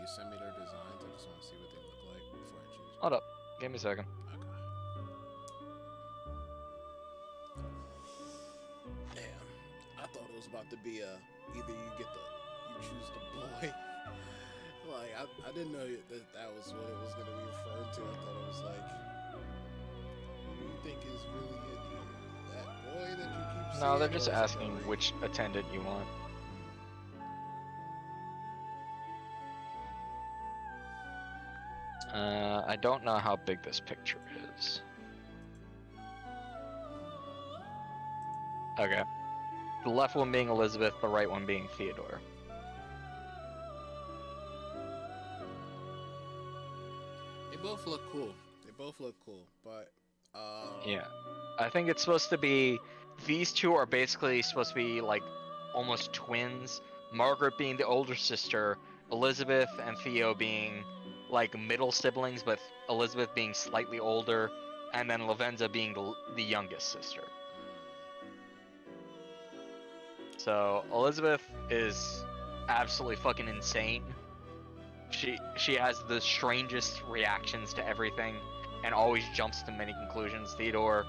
you send me their designs? I just want to see what they look like before I choose. Hold up. Give me a second. Damn, I thought it was about to be a either you choose the boy. Like I didn't know that was what it was gonna be referring to. I thought it was like, who do you think is really in here? That boy that you keep seeing? No, they're just or is it asking the which attendant you want. I don't know how big this picture is. Okay. The left one being Elizabeth, the right one being Theodore. They both look cool. But Yeah. I think it's supposed to be, these two are basically supposed to be like almost twins. Margaret being the older sister, Elizabeth and Theo being like middle siblings, but Elizabeth being slightly older, and then Lavenza being the youngest sister. So Elizabeth is absolutely fucking insane. She has the strangest reactions to everything and always jumps to many conclusions. Theodore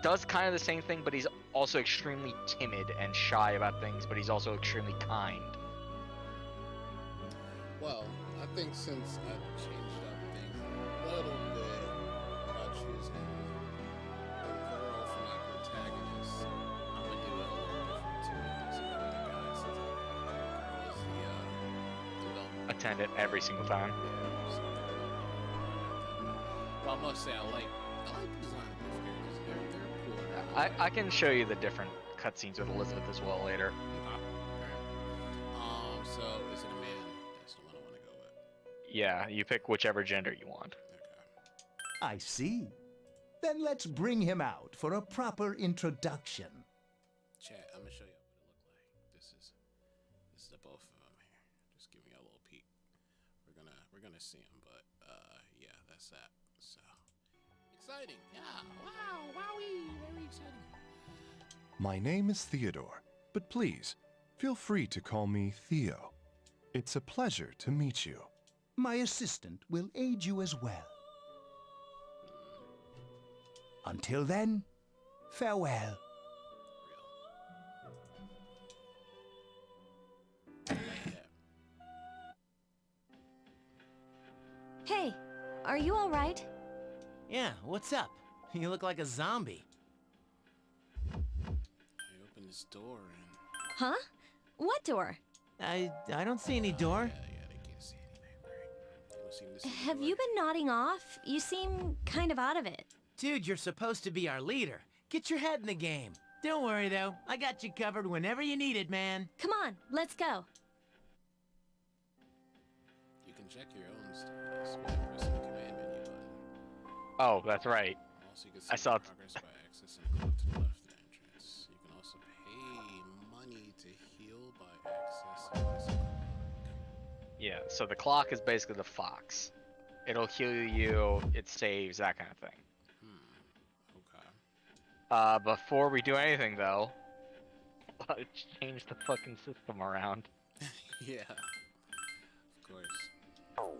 does kind of the same thing, but he's also extremely timid and shy about things, but he's also extremely kind. well, I think since I changed up things a little bit about choosing the girl for my protagonist, I'm gonna do it a little different too. There's another guy since the girl is the development Attend it every single time. Well, I must say I like the design of both characters. They're cool. I can show you the different cutscenes with Elizabeth as well later. So is it a man? That's the one I want to go with. Yeah, you pick whichever gender you want. I see. Then let's bring him out for a proper introduction. Chat, I'm gonna show you what it look like. This is the both of them here. Just give me a little peek. We're gonna see them, but yeah, that's that. So exciting! Yeah, wow, wowie, very exciting. My name is Theodore, but please, feel free to call me Theo. It's a pleasure to meet you. My assistant will aid you as well. Until then, farewell. Hey, are you alright? Yeah, what's up? You look like a zombie. I opened this door and Huh? What door? I don't see any door. Have you been nodding off? You seem kind of out of it. Dude, you're supposed to be our leader. Get your head in the game. Don't worry, though. I got you covered whenever you need it, man. Come on, let's go. you can check your own status by pressing the command menu button. Oh, that's right. Also, you can see I saw. progress by accessing the clock to the left entrance. You can also pay money to heal by accessing this clock. Yeah, so the clock is basically the fox. It'll heal you, it saves, that kind of thing. Okay. Before we do anything though, let's change the fucking system around. Yeah, of course. Wow.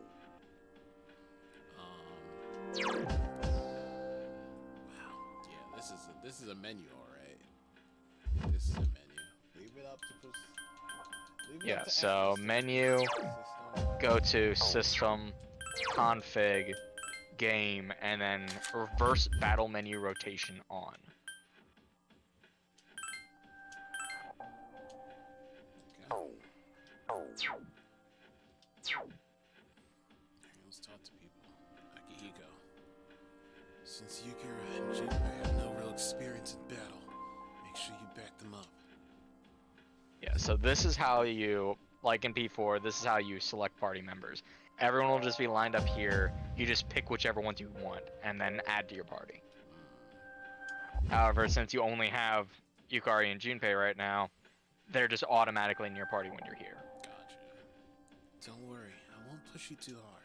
Yeah, this is a menu, all right. This is a menu. Leave it up to push. Yeah, so menu, go to system, config, game, and then reverse battle menu rotation on. Let's talk to people. Akihiko. Since Yukira and Junpei have no real experience in battle, make sure you back them up. Yeah, so this is how you, like in P4, this is how you select party members. Everyone will just be lined up here. You just pick whichever ones you want, and then add to your party. However, since you only have Yukari and Junpei right now, they're just automatically in your party when you're here. Gotcha. Don't worry, I won't push you too hard.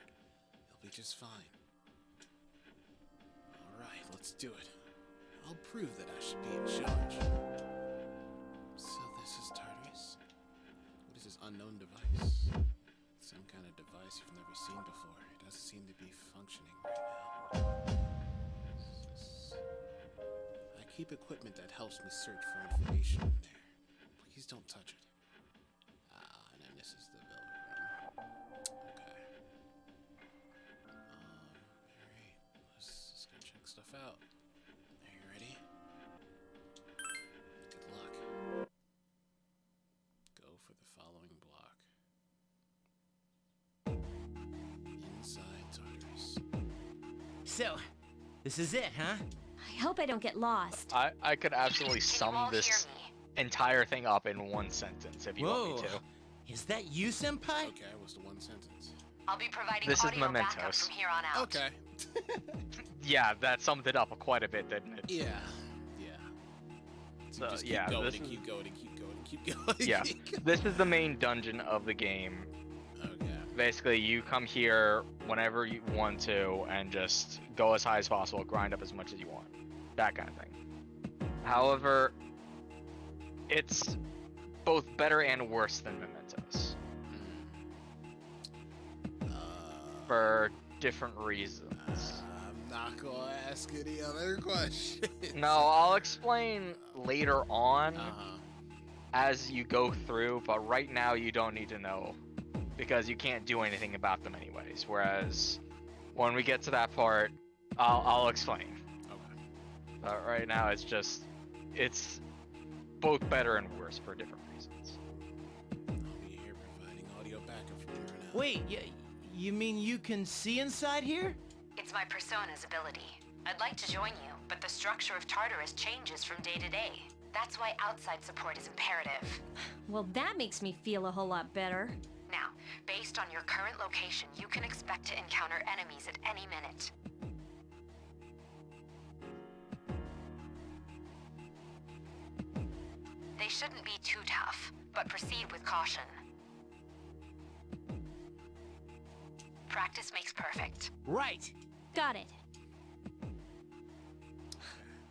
You'll be just fine. Alright, let's do it. I'll prove that I should be in charge. So this is Tartarus? What is this unknown device? Some kind of device device you've never seen before. It doesn't seem to be functioning right now. I keep equipment that helps me search for information in there. Please don't touch it. And then this is the velvet room. Okay. Alright. Let's go check stuff out. Are you ready? Good luck. Go for the following block. Inside Tartarus. So, this is it, huh? I hope I don't get lost. I could absolutely sum this entire thing up in one sentence if you want me to. Is that you, Senpai? Okay, what's the one sentence? I'll be providing This is audio backup Mementos. from here on out. Okay. Yeah, that summed it up quite a bit, didn't it? Yeah. Yeah. So, just keep yeah, going this and is- keep going and keep going and keep going. Yeah, this is the main dungeon of the game. Okay. Basically, you come here whenever you want to and just go as high as possible, grind up as much as you want. That kind of thing. However, it's both better and worse than Mementos. For different reasons. I'm not gonna ask any other questions. No, I'll explain later on as you go through, but right now you don't need to know because you can't do anything about them anyways. Whereas when we get to that part, I'll explain. Okay. But right now it's both better and worse for different reasons. I'll be here providing audio backup from here on out. Wait, you mean you can see inside here? It's my persona's ability. I'd like to join you, but the structure of Tartarus changes from day to day. That's why outside support is imperative. Well, that makes me feel a whole lot better. Now, based on your current location, you can expect to encounter enemies at any minute. They shouldn't be too tough, but proceed with caution. Practice makes perfect. Right. Got it.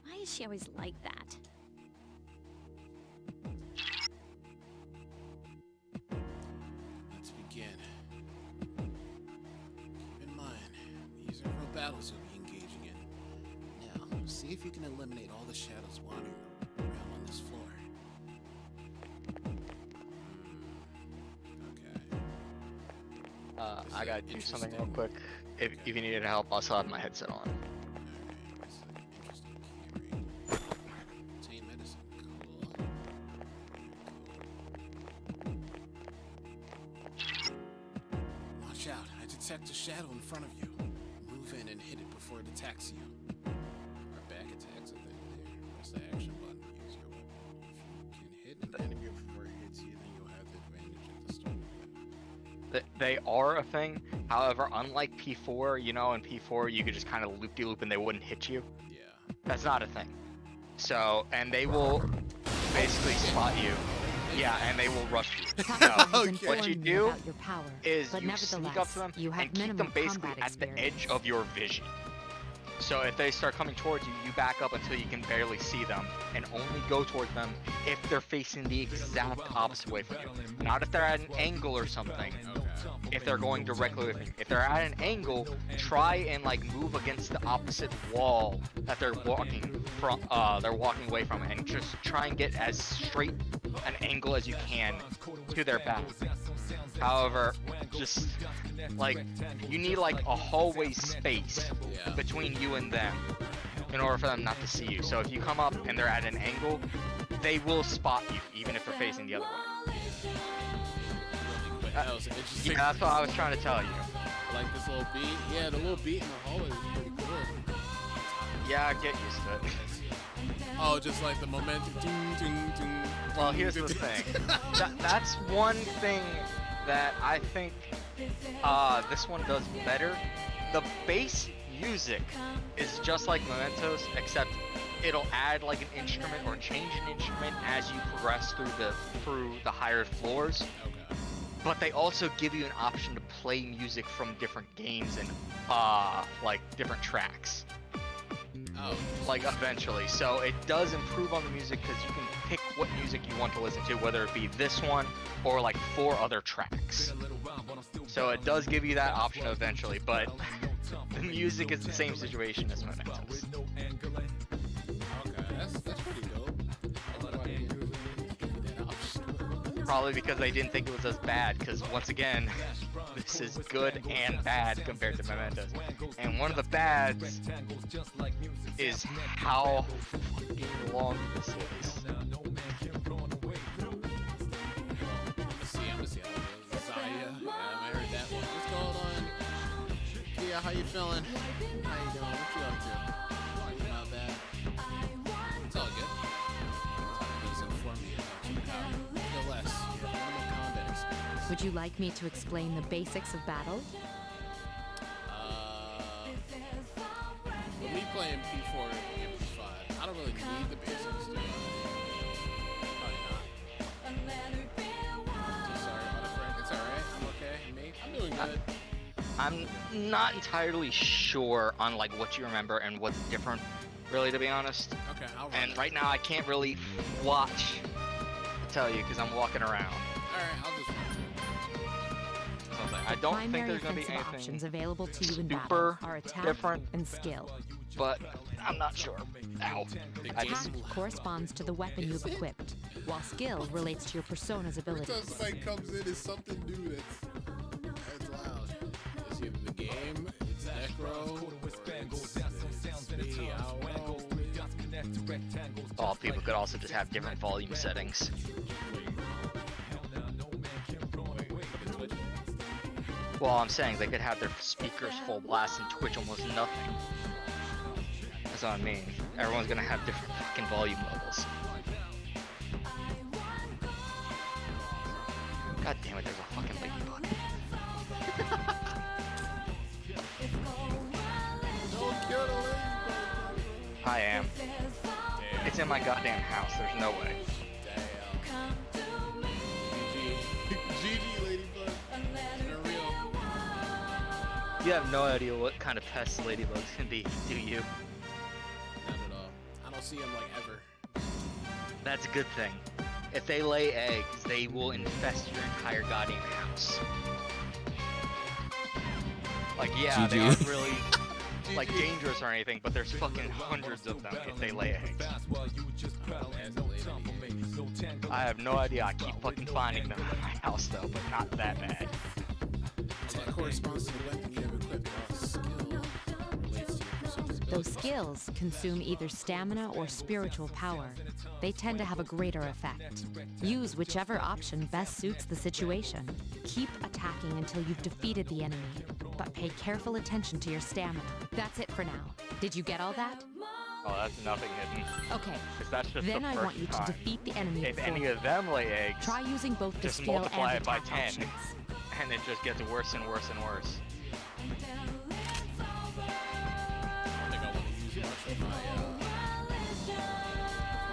Why is she always like that? Let's begin. Keep in mind, these are real battles you'll be engaging in. Now, see if you can eliminate all the shadows wandering around on this floor. I gotta do something real quick. If you needed help, I'll still have my headset on. Obtain medicine. Cool. Watch out. I detect a shadow in front of you. Move in and hit it before it attacks you. Or back attacks, I think. There. Press the action button. Use your weapon. If you can hit an enemy before it hits you, then you'll have the advantage at the start of the battle. They are a thing. However, unlike P4, you know, in P4 you could just kind of loop-de-loop and they wouldn't hit you. Yeah. That's not a thing. So, and they will basically spot you. Yeah, and they will rush you. So, what you do is you sneak up to them and keep them basically at the edge of your vision. So if they start coming towards you, you back up until you can barely see them and only go towards them if they're facing the exact opposite way from you. Not if they're at an angle or something. If they're going directly with you. If they're at an angle, try and like move against the opposite wall that they're walking away from, and just try and get as straight an angle as you can to their back. However, just like you need like a hallway space between you and them in order for them not to see you. So if you come up and they're at an angle, they will spot you even if they're facing the other way. That was an interesting. Yeah, that's what I was trying to tell you. Like this little beat. Yeah, the little beat in the hallway is pretty cool. Yeah, get used to it. Oh, just like the momentum. Ding, ding, ding, Well, here's the thing. That's one thing that I think this one does better. The bass music is just like Mementos, except it'll add like an instrument or change an instrument as you progress through the higher floors. Okay. But they also give you an option to play music from different games and like different tracks. Oh. Like eventually. So it does improve on the music because you can pick what music you want to listen to, whether it be this one or like 4 other tracks. So So it does give you that option eventually, but the music is the same situation as Mementos. Okay, that's pretty dope. I don't know why they didn't give me that option. Probably because they didn't think it was as bad, because once again, this is good and bad compared to Mementos. And one of the bads is how fucking long this is. I'm gonna see how it is. Zaya. Yeah, I haven't heard that one. What's going on? Kia, how you feeling? How you doing? What you up to? Sorry about that. It's all good. Please inform me about how less your normal combat experience. Would you like me to explain the basics of battle? With me playing P4 and P5, I don't really need the basics, do I? Probably not. Too sorry about it, Frank. It's alright. I'm okay. Me? I'm doing good. I'm not entirely sure on like what you remember and what's different, really, to be honest. Okay, I'll run And it. right now I can't really watch to tell you because I'm walking around. Alright, I'll just run it. I don't think Primary there's gonna be offensive anything options available to you in super battle are attack different, and skill. but I'm not sure. Ow. I Attack just, corresponds to the weapon you've equipped, while skill relates to your persona's Every time abilities. somebody comes in, it's something new that's loud. It's either the game, it's Necro, or it's me. I don't know. all people could also just have different volume settings. Well, I'm saying they could have their speakers full blast and Twitch almost nothing. That's what I mean. Everyone's gonna have different fucking volume levels. God damn it, there's a fucking ladybug. Don't kill the ladybug. I am. It's in my goddamn house, there's no way. GG ladybug. They're real. You have no idea what kind of pests ladybugs can be, do you? Not at all. I don't see them like ever. That's a good thing. If they lay eggs, they will infest your entire goddamn house. Like, yeah, they GG. aren't really like dangerous or anything, but there's fucking hundreds of them if they lay eggs. I have no idea. I keep fucking finding them in my house though, but not that bad. That corresponds to the weapon you have equipped. Skill relates to your person's Those skills consume either stamina or spiritual power. They tend to have a greater effect. Use whichever option best suits the situation. Keep attacking until you've defeated the enemy, but pay careful attention to your stamina. That's it for now. Did you get all that? Oh, that's nothing hidden. Okay. 'Cause that's just Then the I first want you to time. defeat the enemy If before any you. of them lay eggs, Try using both the just skill multiply and it by attack 10, options. and it just gets worse and worse and worse. I think I want to use much of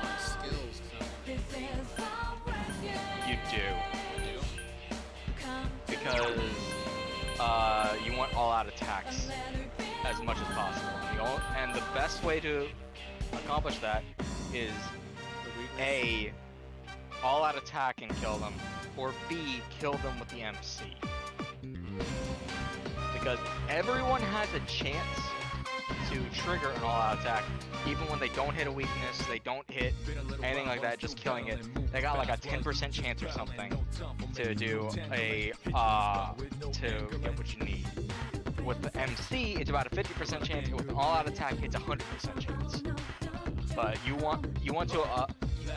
my skills. You do. Because you want all-out attacks as much as possible. And the best way to accomplish that is A, all-out attack and kill them, or B, kill them with the MC. Because everyone has a chance to trigger an all-out attack, even when they don't hit a weakness, they don't hit anything like that, just killing it. They got like a 10% chance or something to do a, to get what you need. With the MC, it's about a 50% chance, and with an all-out attack, it's a 100% chance. But you want to,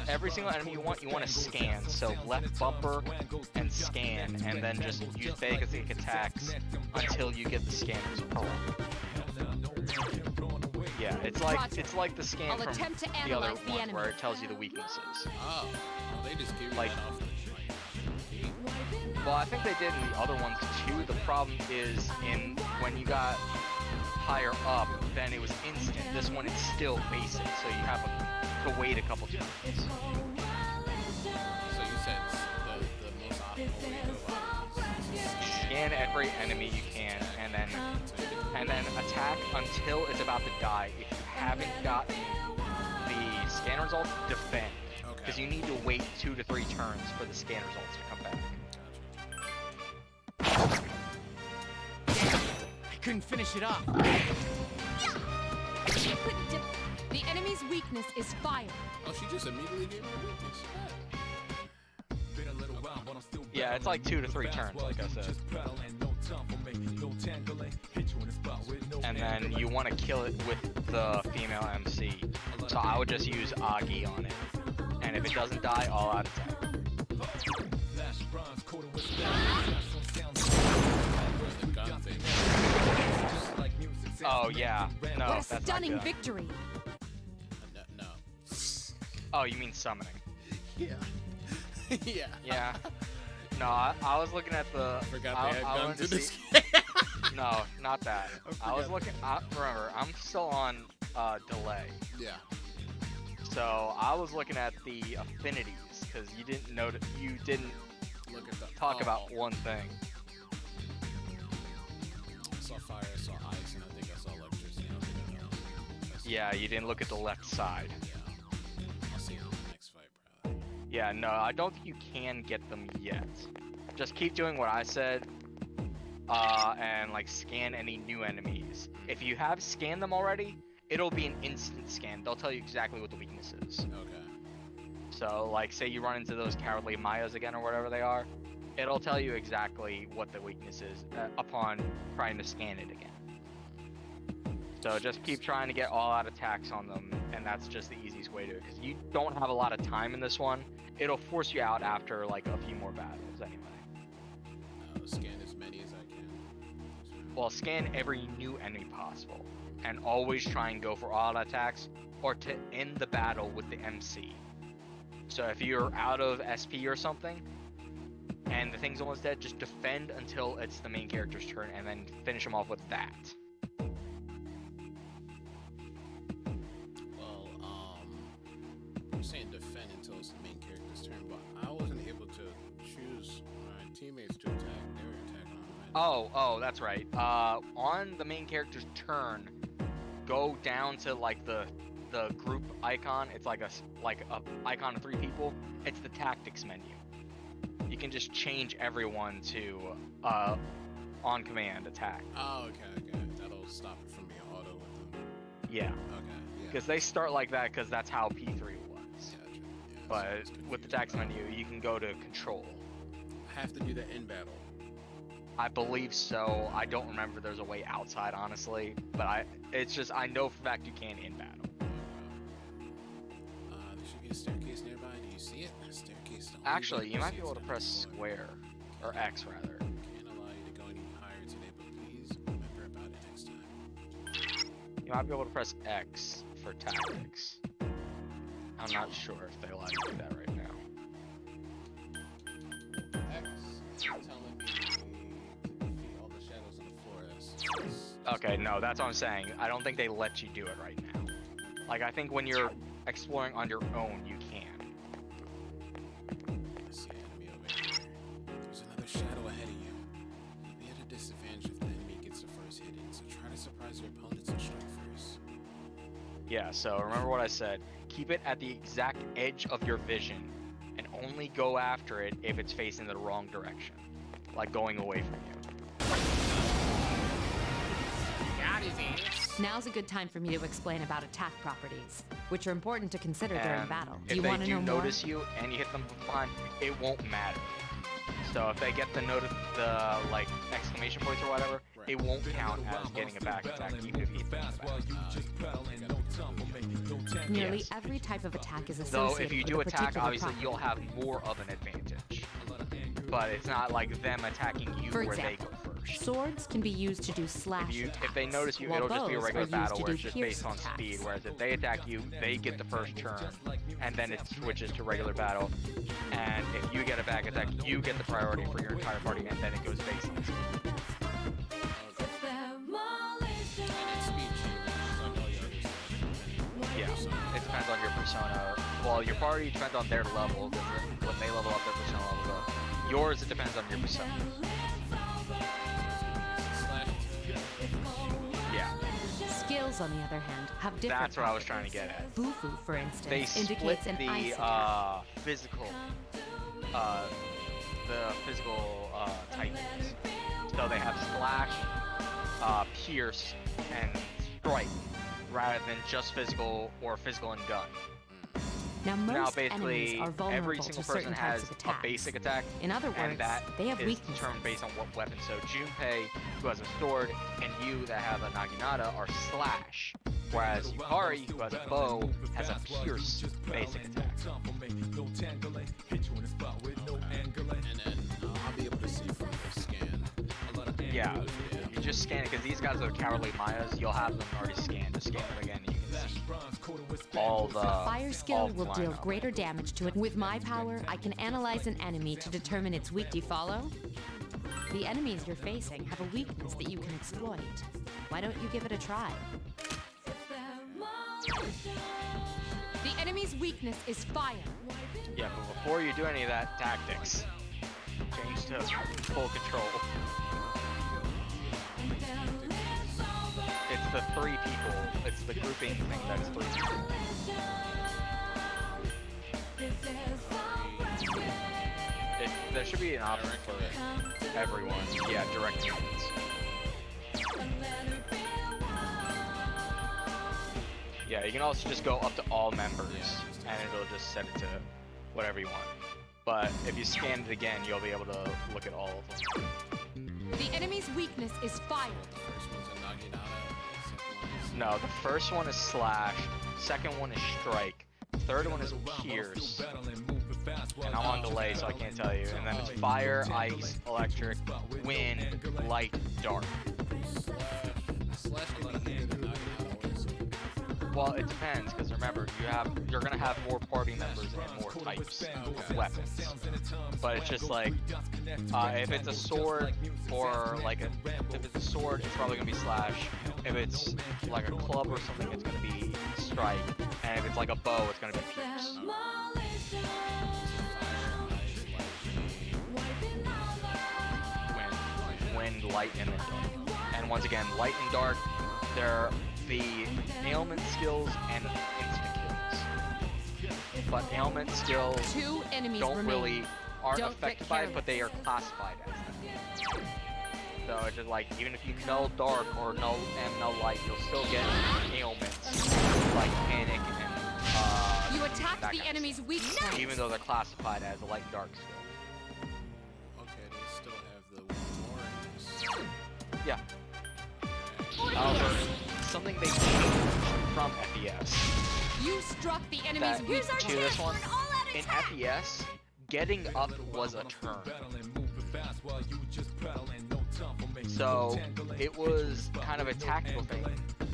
every single enemy you want to scan. So left bumper and scan, and then just use basic attacks until you get the scanners full. Yeah, it's like the scan I'll from attempt to the other analyze the ones enemy. where it tells you the weaknesses. Oh, they just give you Like- that off the Well, I think they did in the other ones too. The problem is in when you got higher up, then it was instant. This one it's still basic, so you have to wait a couple turns. So you said the most optimal way to go about it is Scan every enemy you can, and then attack until it's about to die. If you haven't gotten the scan results, defend. Because you need to wait 2 to 3 turns for the scan results to come back. couldn't finish it off. The enemy's weakness is fire. Oh, she just immediately gave me a weakness. Yeah, it's like 2 to 3 turns, like I said. And then you want to kill it with the female MC. So I would just use Agi on it. And if it doesn't die, all out attack. Oh yeah, no, What a that's stunning not good. victory. No. Oh, you mean summoning? Yeah. Yeah. Yeah. No, I was looking at the. Forgot they had guns wanted in to this see- No, not that. I was forgot looking. Remember, I'm still on delay. Yeah. So I was looking at the affinities because you didn't notice. You didn't Look at the talk about one thing. I saw fire, I saw ice, and I think I saw electricity. I don't think I know. Yeah, you didn't look at the left side. I'll see you in the next fight, bro. Yeah, no, I don't think you can get them yet. Just keep doing what I said, and like scan any new enemies. If you have scanned them already, it'll be an instant scan. They'll tell you exactly what the weakness is. Okay. So, like, say you run into those cowardly Mayas again or whatever they are, it'll tell you exactly what the weakness is upon trying to scan it again. So just keep trying to get all-out attacks on them, and that's just the easiest way to do it. Because you don't have a lot of time in this one. It'll force you out after, like, a few more battles anyway. Scan as many as I can. Well, scan every new enemy possible. And always try and go for all-out attacks, or to end the battle with the MC. So if you're out of SP or something, and the thing's almost dead, just defend until it's the main character's turn, and then finish him off with that. Well, you're saying defend until it's the main character's turn, but I wasn't able to choose my teammates to attack. They were attacking on me. Oh, that's right. On the main character's turn, go down to like the group icon. It's like a icon of 3 people. It's the tactics menu. You can just change everyone to on command attack. Oh, okay. That'll stop it from being auto with them. Yeah. Okay. Yeah. Because they start like that because that's how P3 was. Gotcha. Yeah, But with the tactics menu, you can go to control. I have to do that in battle. I believe so. I don't remember there's a way outside, honestly. But it's just, I know for a fact you can in battle. There should be a staircase nearby. Do you see it? A staircase. Actually, you might be able to press square. Or X, rather. Can't allow you to go any higher today, but please remember about it next time. You might be able to press X for tactics. I'm not sure if they allow you to do that right now. X is telling me to defeat all the shadows on the floor. That's Okay, no, that's what I'm saying. I don't think they let you do it right now. Like, I think when you're exploring on your own, you can. I see an enemy over here. There's another shadow ahead of you. You'll be at a disadvantage if the enemy gets the first hit in, so try to surprise your opponents and strike first. Yeah, so remember what I said. Keep it at the exact edge of your vision, and only go after it if it's facing the wrong direction. Like going away from you. Got his ass. Now's a good time for me to explain about attack properties, which are important to consider during And battle. if Do you they want to do know more? notice you and you hit them from behind, it won't matter. So if they get the like exclamation points or whatever, it won't count as getting a back attack even if you hit them in the back. Nearly Yes. every type of attack is Though associated if you with do a attack, particular obviously property. you'll have more of an advantage. But it's not like them attacking you For where example, they go first. swords can be used to do slash If they notice you, while it'll just be a bows regular are used battle to where do it's just pierce based on attacks. speed. Whereas if they attack you, they get the first turn, and then it switches to regular battle. And if you get a back attack, you get the priority for your entire party, and then it goes based on speed. Yeah, it depends on your persona. Well, your party depends on their level, because when they level up, their persona levels up. Yours, it depends on your persona. Yeah. Skills, on the other hand, have different That's what I was trying to get at. Bufu, for They instance, split indicates an ice the attack. physical titans. So they have slash, pierce, and strike, rather than just physical or physical and gun. Now, most basically, enemies are vulnerable every single to certain person has types of a attacks. basic attack, In other and words, that they have is weaknesses. determined based on what weapon. So Junpei, who has a sword, and you that have a Naginata are slash, whereas Yukari, who has a bow, has a pierce basic attack. And then I'll be able to see from the scan. Yeah, you just scan it, because these guys are cowardly Mayas, you'll have them already scanned. Just scan them again, and you can see all the... Fire skill all will flying deal out. greater damage to it. With my power, I can analyze an enemy to determine its weak. Do you follow? The enemies you're facing have a weakness that you can exploit. Why don't you give it a try? The enemy's weakness is fire. Yeah, but before you do any of that tactics, change to full control. It's the 3 people. It's the grouping thing that's 3 people. There should be an option for everyone. Yeah, direct units. Yeah, you can also just go up to all members, and it'll just set it to whatever you want. But if you scan it again, you'll be able to look at all of them. The enemy's weakness is fire. No, the first one is slash, second one is strike, third one is pierce, and I'm on delay so I can't tell you, and then it's fire, ice, electric, wind, light, dark. Well, it depends, because remember, you're gonna have more party members and more types of weapons. But it's just like, if it's a sword or like if it's a sword, it's probably gonna be slash. If it's like a club or something, it's gonna be strike. And if it's like a bow, it's gonna be pierce. Wind, light, and then dark. And once again, light and dark, they're the ailment skills and instant kills. But ailment skills Two enemies aren't remain. affected Don't get by it, but they are classified as them. So it's just like, even if you null dark or null light, you'll still get ailments like panic and You attacked that the kind of enemy's stuff. weak points. Even though they're classified as a light and dark skill. Okay, they still have the warnings. Yeah. However, something they changed from FES. You struck the enemy's That weak to point. this one, in FES, getting up was a turn. So it was kind of a tactical thing,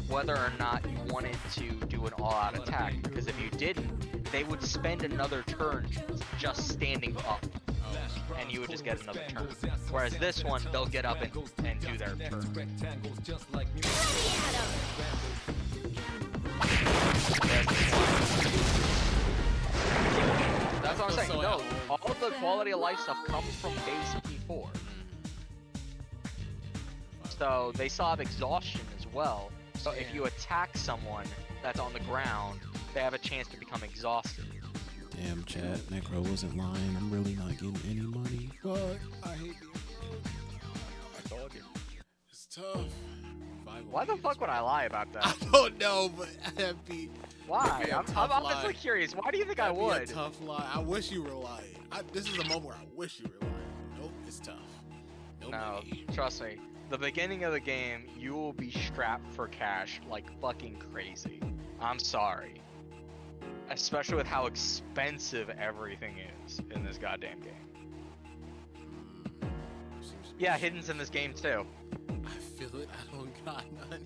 whether or not you wanted to do an all-out attack. Because if you didn't, they would spend another turn just standing up, and you would just get another turn. Whereas this one, they'll get up and do their turn. That's what I'm saying. No, all of the quality of life stuff comes from base P4. So they still have exhaustion as well. So if you attack someone that's on the ground, they have a chance to become exhausted. Damn, chat. Necro wasn't lying. I'm really not getting any money. Fuck. I hate the I told you. It's tough. Why the fuck would I lie about that? I don't know, but that'd be. Why? that'd be a I'm tough honestly lie. curious. Why do you think That'd I would? Be a tough lie. I wish you were lying. This is a moment where I wish you were lying. Nope, it's tough. No, trust me. The beginning of the game, you will be strapped for cash like fucking crazy. I'm sorry. Especially with how expensive everything is in this goddamn game. Yeah, Hidden's in this game too. I feel it. I don't got none.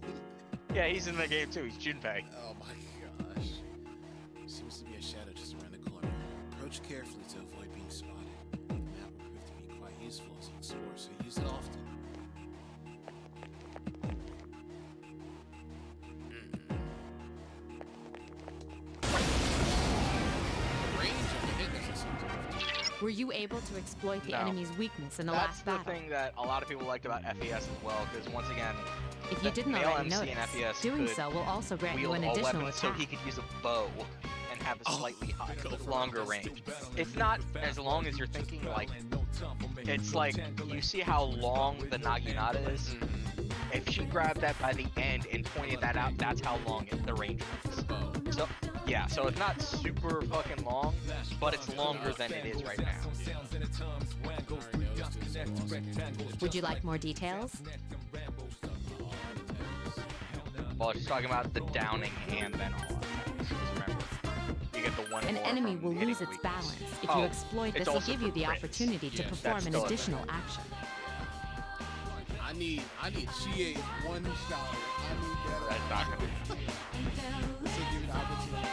Yeah, he's in the game too. He's Junpei. Oh my gosh. Seems to be a shadow just around the corner. Approach carefully to avoid being spotted. The map will prove to be quite useful as you explore, so use it often. Were you able to exploit the No. enemy's weakness in the That's last the battle? thing that a lot of people liked about FES as well, because once again, If you the didn't male already MC in notice, FES doing could so will also grant you wield an all additional weapons, so attack. he could use a bow and have a slightly longer range. It's not as long as you're thinking. Like, it's like you see how long the Naginata is. If she grabbed that by the end and pointed that out, that's how long the range is. So yeah, so it's not super fucking long, but it's longer than it is right now. Would you like more details? Well, she's talking about the downing and then all attacks. Remember, you get the one. An more enemy from will hitting lose its weakness. balance. If Oh, you exploit it's this, will also give you for the crits. opportunity to perform That's an still a additional thing. action. I need Chie one shot. I need that. That's not gonna to give the opportunity.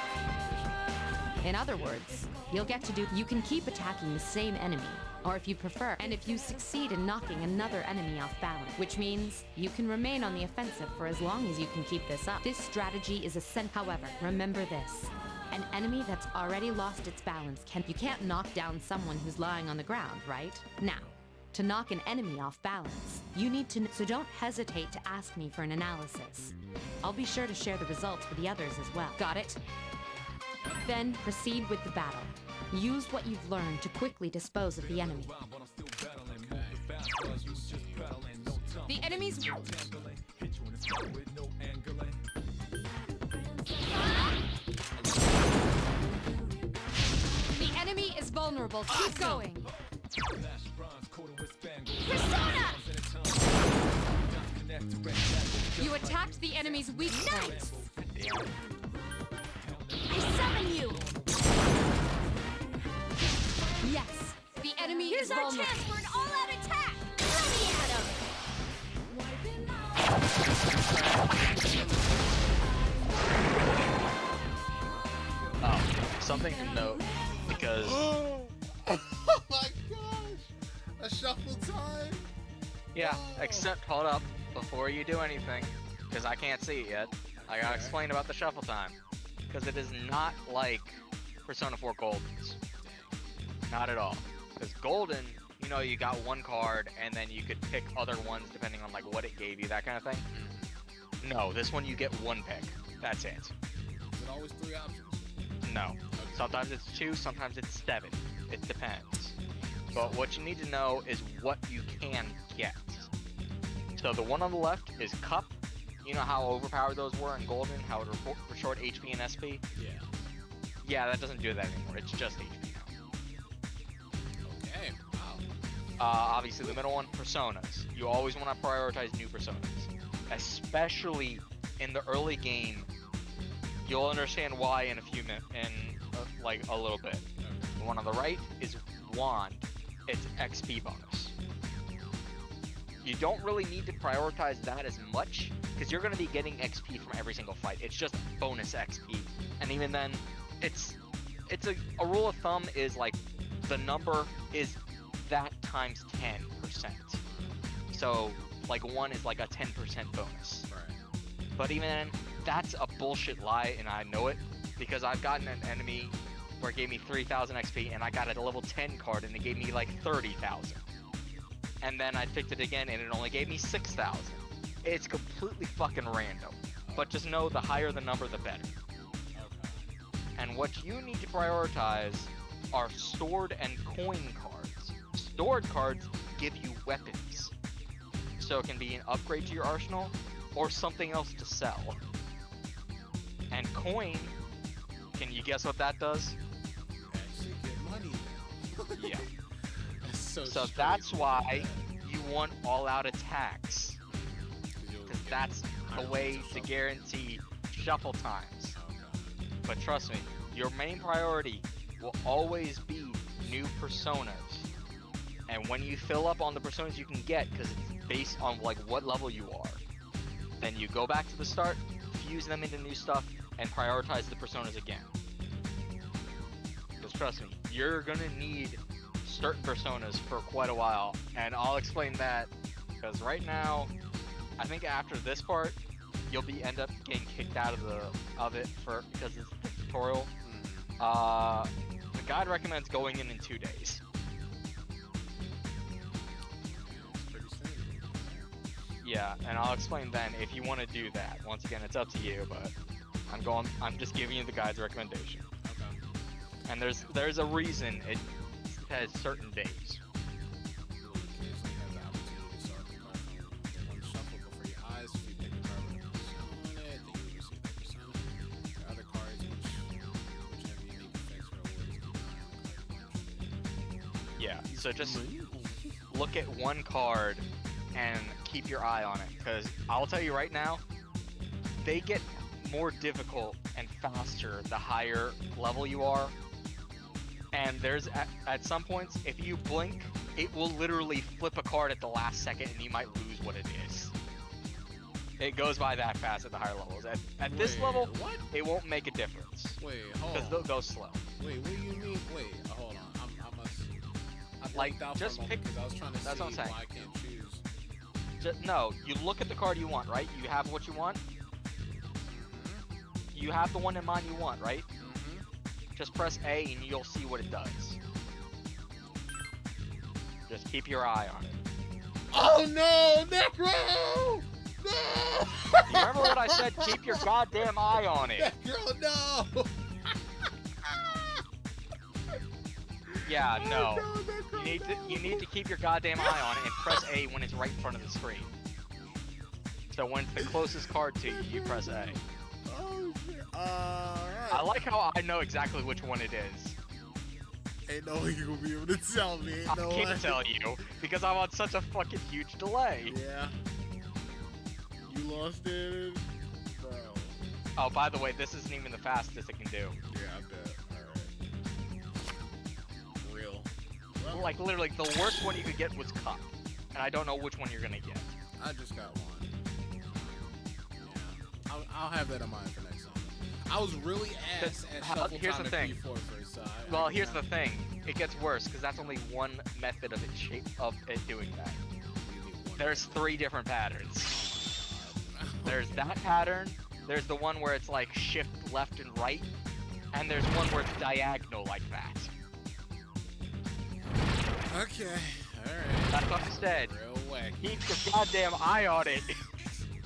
In other words, you can keep attacking the same enemy, or if you prefer, and if you succeed in knocking another enemy off balance, which means you can remain on the offensive for as long as you can keep this up. This strategy is essential. However, remember this. An enemy that's already lost its balance you can't knock down someone who's lying on the ground, right? Now, to knock an enemy off balance, you need to so don't hesitate to ask me for an analysis. I'll be sure to share the results with the others as well. Got it? Then proceed with the battle. Use what you've learned to quickly dispose of the enemy. The enemy's... The enemy is vulnerable. Keep going. Persona! You attacked the enemy's weak points. I summon you! Yes, the enemy is vulnerable. Here's our chance for an all-out attack! Throw me at him! Something to note, because... Oh my gosh! A shuffle time? Yeah, except, hold up, before you do anything, because I can't see it yet, I gotta explain about the shuffle time. Because it is not like Persona 4 Golden's. Not at all. Because Golden, you know, you got one card, and then you could pick other ones depending on, like, what it gave you, that kind of thing. No, this one you get one pick. That's it. Is it always 3 options? No. Sometimes it's 2, sometimes it's 7. It depends. But what you need to know is what you can get. So the one on the left is Cup. You know how overpowered those were in Golden? How it restored HP and SP? Yeah. Yeah, that doesn't do that anymore. It's just HP now. Okay, wow. Obviously the middle one, Personas. You always want to prioritize new Personas. Especially in the early game. You'll understand why in a few minutes, like a little bit. The one on the right is Wand. It's XP bonus. You don't really need to prioritize that as much, because you're going to be getting XP from every single fight. It's just bonus XP. And even then, it's a rule of thumb is like, the number is that times 10%. So, like 1 is like a 10% bonus. Right. But even then, that's a bullshit lie, and I know it, because I've gotten an enemy where it gave me 3,000 XP, and I got a level 10 card, and it gave me like 30,000. And then I picked it again, and it only gave me 6,000. It's completely fucking random. But just know the higher the number, the better. And what you need to prioritize are stored and coin cards. Stored cards give you weapons. So it can be an upgrade to your arsenal, or something else to sell. And coin, can you guess what that does? Actually get money. Yeah. So that's why you want all-out attacks. Because that's the way to guarantee shuffle times. But trust me, your main priority will always be new personas. And when you fill up on the personas you can get, because it's based on like what level you are, then you go back to the start, fuse them into new stuff, and prioritize the personas again. Because trust me, you're gonna need certain personas for quite a while, and I'll explain that, because right now, I think after this part, you'll end up getting kicked out of it because it's the tutorial. The guide recommends going in 2 days. Yeah, and I'll explain then if you want to do that. Once again, it's up to you, but I'm just giving you the guide's recommendation. Okay. And there's a reason it has certain days. Yeah, so just look at one card and keep your eye on it, because I'll tell you right now, they get more difficult and faster the higher level you are. And there's at some points, if you blink, it will literally flip a card at the last second and you might lose what it is. It goes by that fast at the higher levels. At this level, it won't make a difference. Wait, hold on. Because they'll go slow. Wait, what do you mean? Wait, hold on. I Like, out just for a moment pick. because I was trying to That's see what I'm saying. why I can't choose. No, you look at the card you want, right? You have what you want. You have the one in mind you want, right? Just press A and you'll see what it does. Just keep your eye on it. Oh no, Necro! No! You remember what I said? Keep your goddamn eye on it. Necro, no! Yeah, no. You need to keep your goddamn eye on it and press A when it's right in front of the screen. So when it's the closest card to you, you press A. Oh shit. I like how I know exactly which one it is. Ain't no way you gonna be able to tell me. Ain't I no can't way. tell you because I'm on such a fucking huge delay. Yeah. You lost it, bro. Oh, by the way, this isn't even the fastest it can do. Yeah, I bet. Alright. Real. Like, literally, the worst one you could get was Cup. And I don't know which one you're gonna get. I just got one. Yeah. I'll have that in mind for next time. I was really ass at Shuffle Here's Time the thing. and P4 first, so Well, here's the thing. It gets worse because that's only one method of it doing that. There's 3 different patterns. There's that pattern. There's the one where it's like shift left and right, and there's one where it's diagonal like that. Okay. Alright. That's what I said. Real wacky. Keep your goddamn eye on it.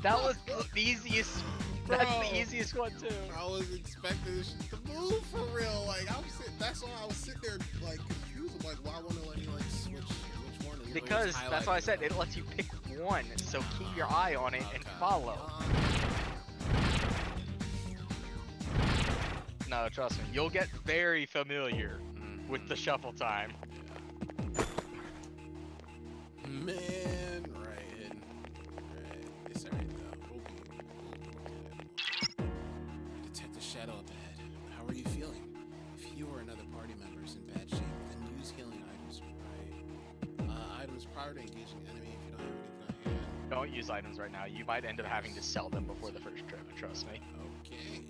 That was the easiest. Bro, That's the easiest one too. I was expecting this shit to move for real. Like that's why I was sitting there like confused. I'm like, why won't it let me like switch which one? And Because that's why I said it lets you pick one, so keep your eye on it and follow. No, trust me, you'll get very familiar with the shuffle time. Man, right. It's alright though. Detect a shadow up ahead. How are you feeling? If you or another party member is in bad shape, then use healing items, right? Items prior to engaging the enemy if you don't have anything on hand. Don't use items right now. You might end up having to sell them before the first trip, trust me. Okay.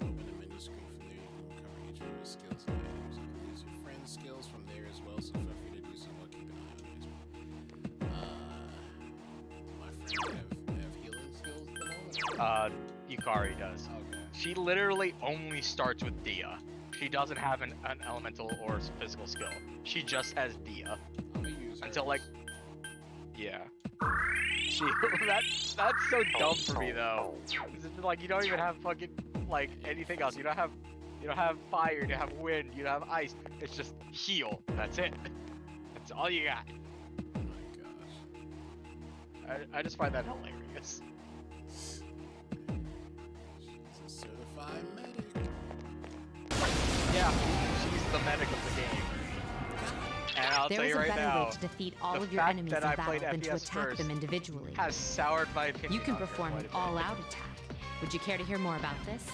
Open the menu screen from there. You can cover each of your skills and items. You can use your friend's skills from there as well, so feel free to do so while keeping an eye on it. My friend have healing skills at the moment? Yukari does. Okay. She literally only starts with Dia. She doesn't have an elemental or physical skill. She just has Dia. I'm gonna use her. Until like, yeah. That's so dumb for me though. It's like you don't even have fucking like anything else. You don't have fire. You don't have wind. You don't have ice. It's just heal. That's it. That's all you got. Oh my gosh. I just find that hilarious. She's a certified medic. Yeah, she's the medic of the game. And I'll There tell is you a right better now, way to defeat all the of your fact enemies that in I battle played than to FPS attack first them individually. has soured my opinion. You can on her perform quite an a bit. all-out attack. Would you care to hear more about this?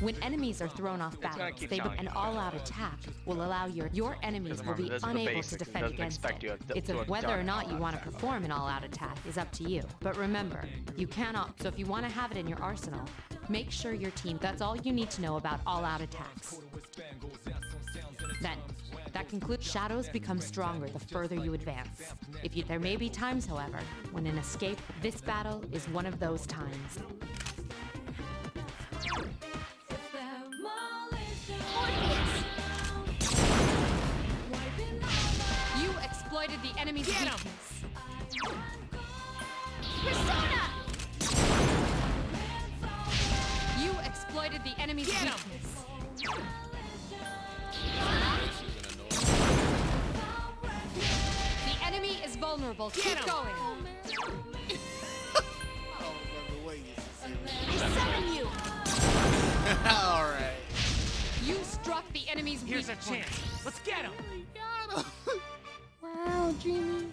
When enemies are thrown off balance, an all-out attack will allow your enemies will be unable to defend against it. It's of whether or not you want to perform an all-out attack is up to you. But remember, you cannot. So if you want to have it in your arsenal, make sure your team. That's all you need to know about all-out attacks. Then, that concludes. Shadows become stronger the further you advance. There may be times, however, when an escape. This battle is one of those times. You exploited the enemy's weakness. Persona! exploited the enemy's weakness. The enemy is vulnerable. Keep going. I summon you. All right. You struck the enemy's Here's a weak point. chance. Let's get him. Wow, Jimmy.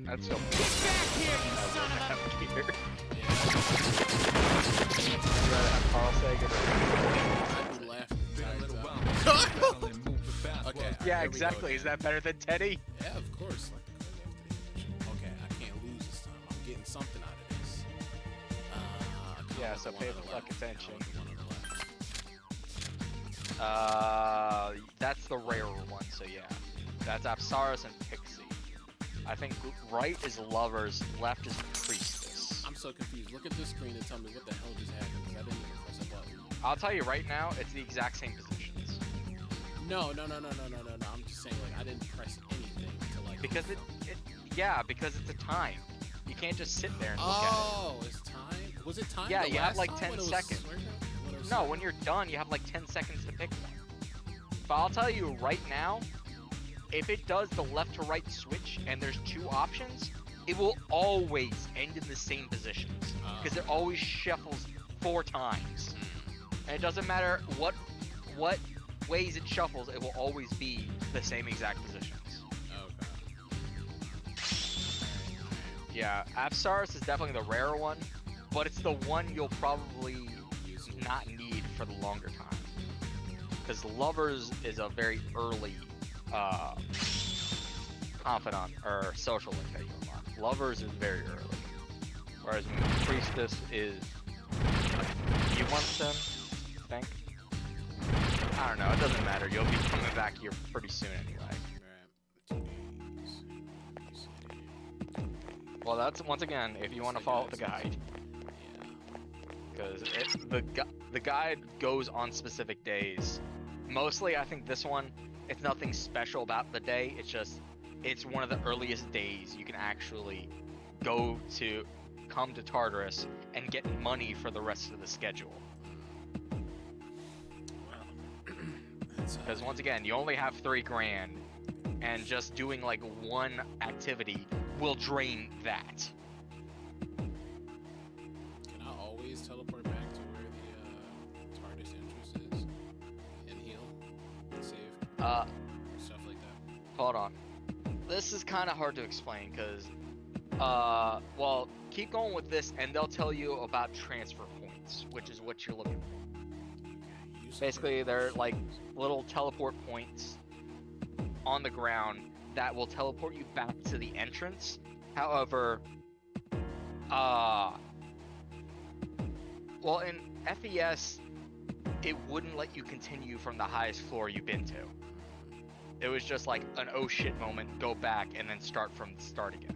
That's so. Get back here, you son of a... Carl Sagan. I'd be laughing. Okay. Yeah, exactly. Is that better than Teddy? Yeah, of course. Okay, I can't lose this time. I'm getting something out of this. Yeah, so pay the fuck attention. That's the rarer one, so yeah. That's Apsaris and Pixie. I think right is Lovers, left is Priestess. I'm so confused. Look at this screen and tell me what the hell just happened, because I didn't even press a button. I'll tell you right now, it's the exact same positions. No. I'm just saying, like, I didn't press anything to, like... Because because it's a time. You can't just sit there and look at it. It's time? Was it time? Yeah, you have like 10 seconds. No, when you're done, you have like 10 seconds to pick them. But I'll tell you right now, if it does the left to right switch and there's two options, it will always end in the same positions. Because it always shuffles 4 times. And it doesn't matter what ways it shuffles, it will always be the same exact positions. Yeah, Apsaris is definitely the rarer one, but it's the one you'll probably not need for the longer time. Because Lovers is a very early confidant or social link that you unlock. Lovers is very early. Whereas Priestess is a few months in, I think. I don't know, it doesn't matter. You'll be coming back here pretty soon anyway. Well, that's once again if you want to follow the guide, because the guide goes on specific days. Mostly, I think this one, it's nothing special about the day. It's one of the earliest days you can actually come to Tartarus and get money for the rest of the schedule. Because once again, you only have 3 grand, and just doing like one activity will drain that. Can I always teleport back to where the TARDIS entrance is and heal and save? Stuff like that. Hold on. This is kind of hard to explain because, well, keep going with this and they'll tell you about transfer points, which is what you're looking for. Basically, they're like little teleport points on the ground that will teleport you back to the entrance. However, well, in FES, it wouldn't let you continue from the highest floor you've been to. It was just like an oh shit moment, go back, and then start from the start again.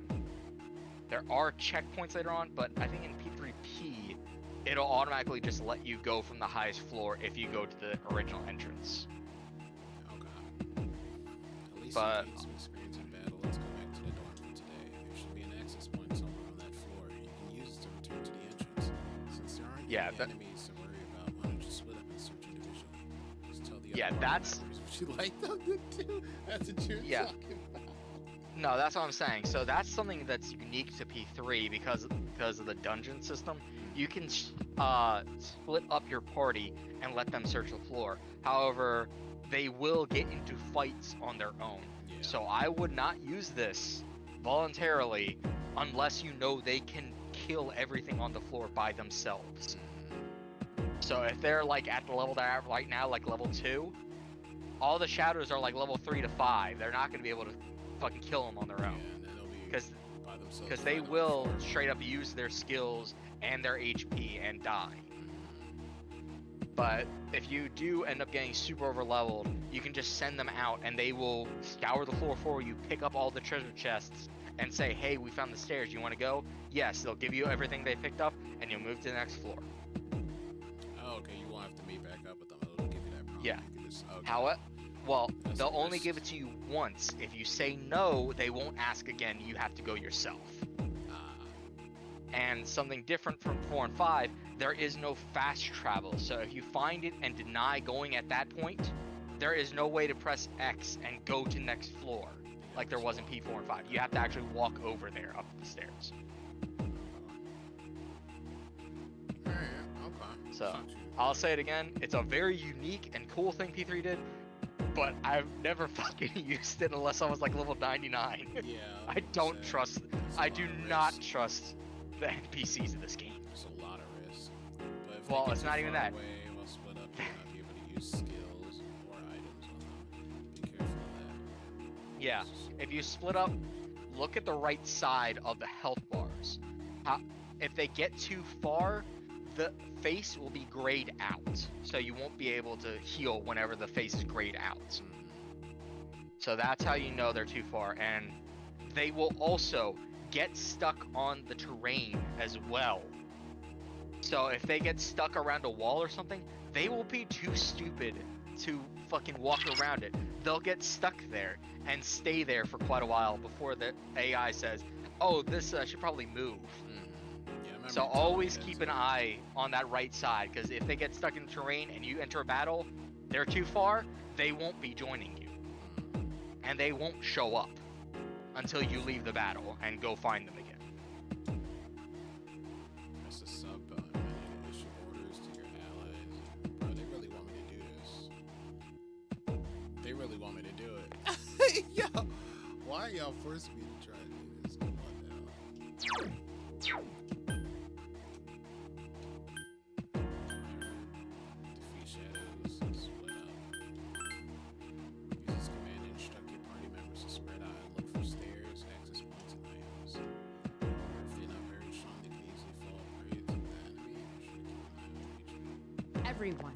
There are checkpoints later on, but I think in P3P, it'll automatically just let you go from the highest floor if you go to the original entrance. Okay. At least But you gained some experience in battle. Let's go back to the dorm for today. There should be an access point somewhere on that floor. You can use it to return to the entrance. Since there aren't any enemies to worry about, why don't you split up and search individually? Just tell the other that's... what you like them to do. That's what you're talking about. No, that's what I'm saying. So that's something that's unique to P3 because of the dungeon system. You can split up your party and let them search the floor. However, they will get into fights on their own. Yeah. So I would not use this voluntarily unless you know they can kill everything on the floor by themselves. So if they're like at the level they're at right now, like level 2, all the shadows are like level 3 to 5. They're not going to be able to fucking kill them on their own. Because they will straight up use their skills and their HP and die. But if you do end up getting super over leveled, you can just send them out and they will scour the floor for you, pick up all the treasure chests, and say, hey, we found the stairs, you want to go? Yes, they'll give you everything they picked up, and you'll move to the next floor. Oh, okay, you won't have to meet back up with them. It'll give you that prompt. Yeah. You can just, okay. However, well, they'll only give it to you once. If you say no, they won't ask again. You have to go yourself. And something different from 4 and 5, there is no fast travel. So if you find it and deny going at that point, there is no way to press X and go to next floor like there was in P4 and 5. You have to actually walk over there up the stairs. So I'll say it again, it's a very unique and cool thing P3 did, but I've never fucking used it unless I was like level 99. Yeah. I don't trust, I do not trust the NPCs in this game. There's a lot of risk. But if Well, they get it's too not even far that. away, we'll split up. You'll not be able to use skills or items on them. Be careful of that. Yeah, if you split up, look at the right side of the health bars. If they get too far, the face will be grayed out, so you won't be able to heal whenever the face is grayed out. So that's how you know they're too far, and they will also get stuck on the terrain as well. So if they get stuck around a wall or something, they will be too stupid to fucking walk around it. They'll get stuck there and stay there for quite a while before the AI says, oh, this should probably move. So always keep an eye on that right side, because if they get stuck in the terrain and you enter a battle, they're too far, they won't be joining you. And they won't show up until you leave the battle and go find them again. That's a sub button. I need to issue orders to your allies. Bro, they really want me to do this. They really want me to do it. Yo, why are y'all forcing me to try to do this? Come on now. Defeat shadows, split up. Use this command to instruct your party members to spread out and look for stairs, access points, and items. If they're not very strong, they can easily fall prey to the enemy. Be sure to keep an eye on each. Everyone.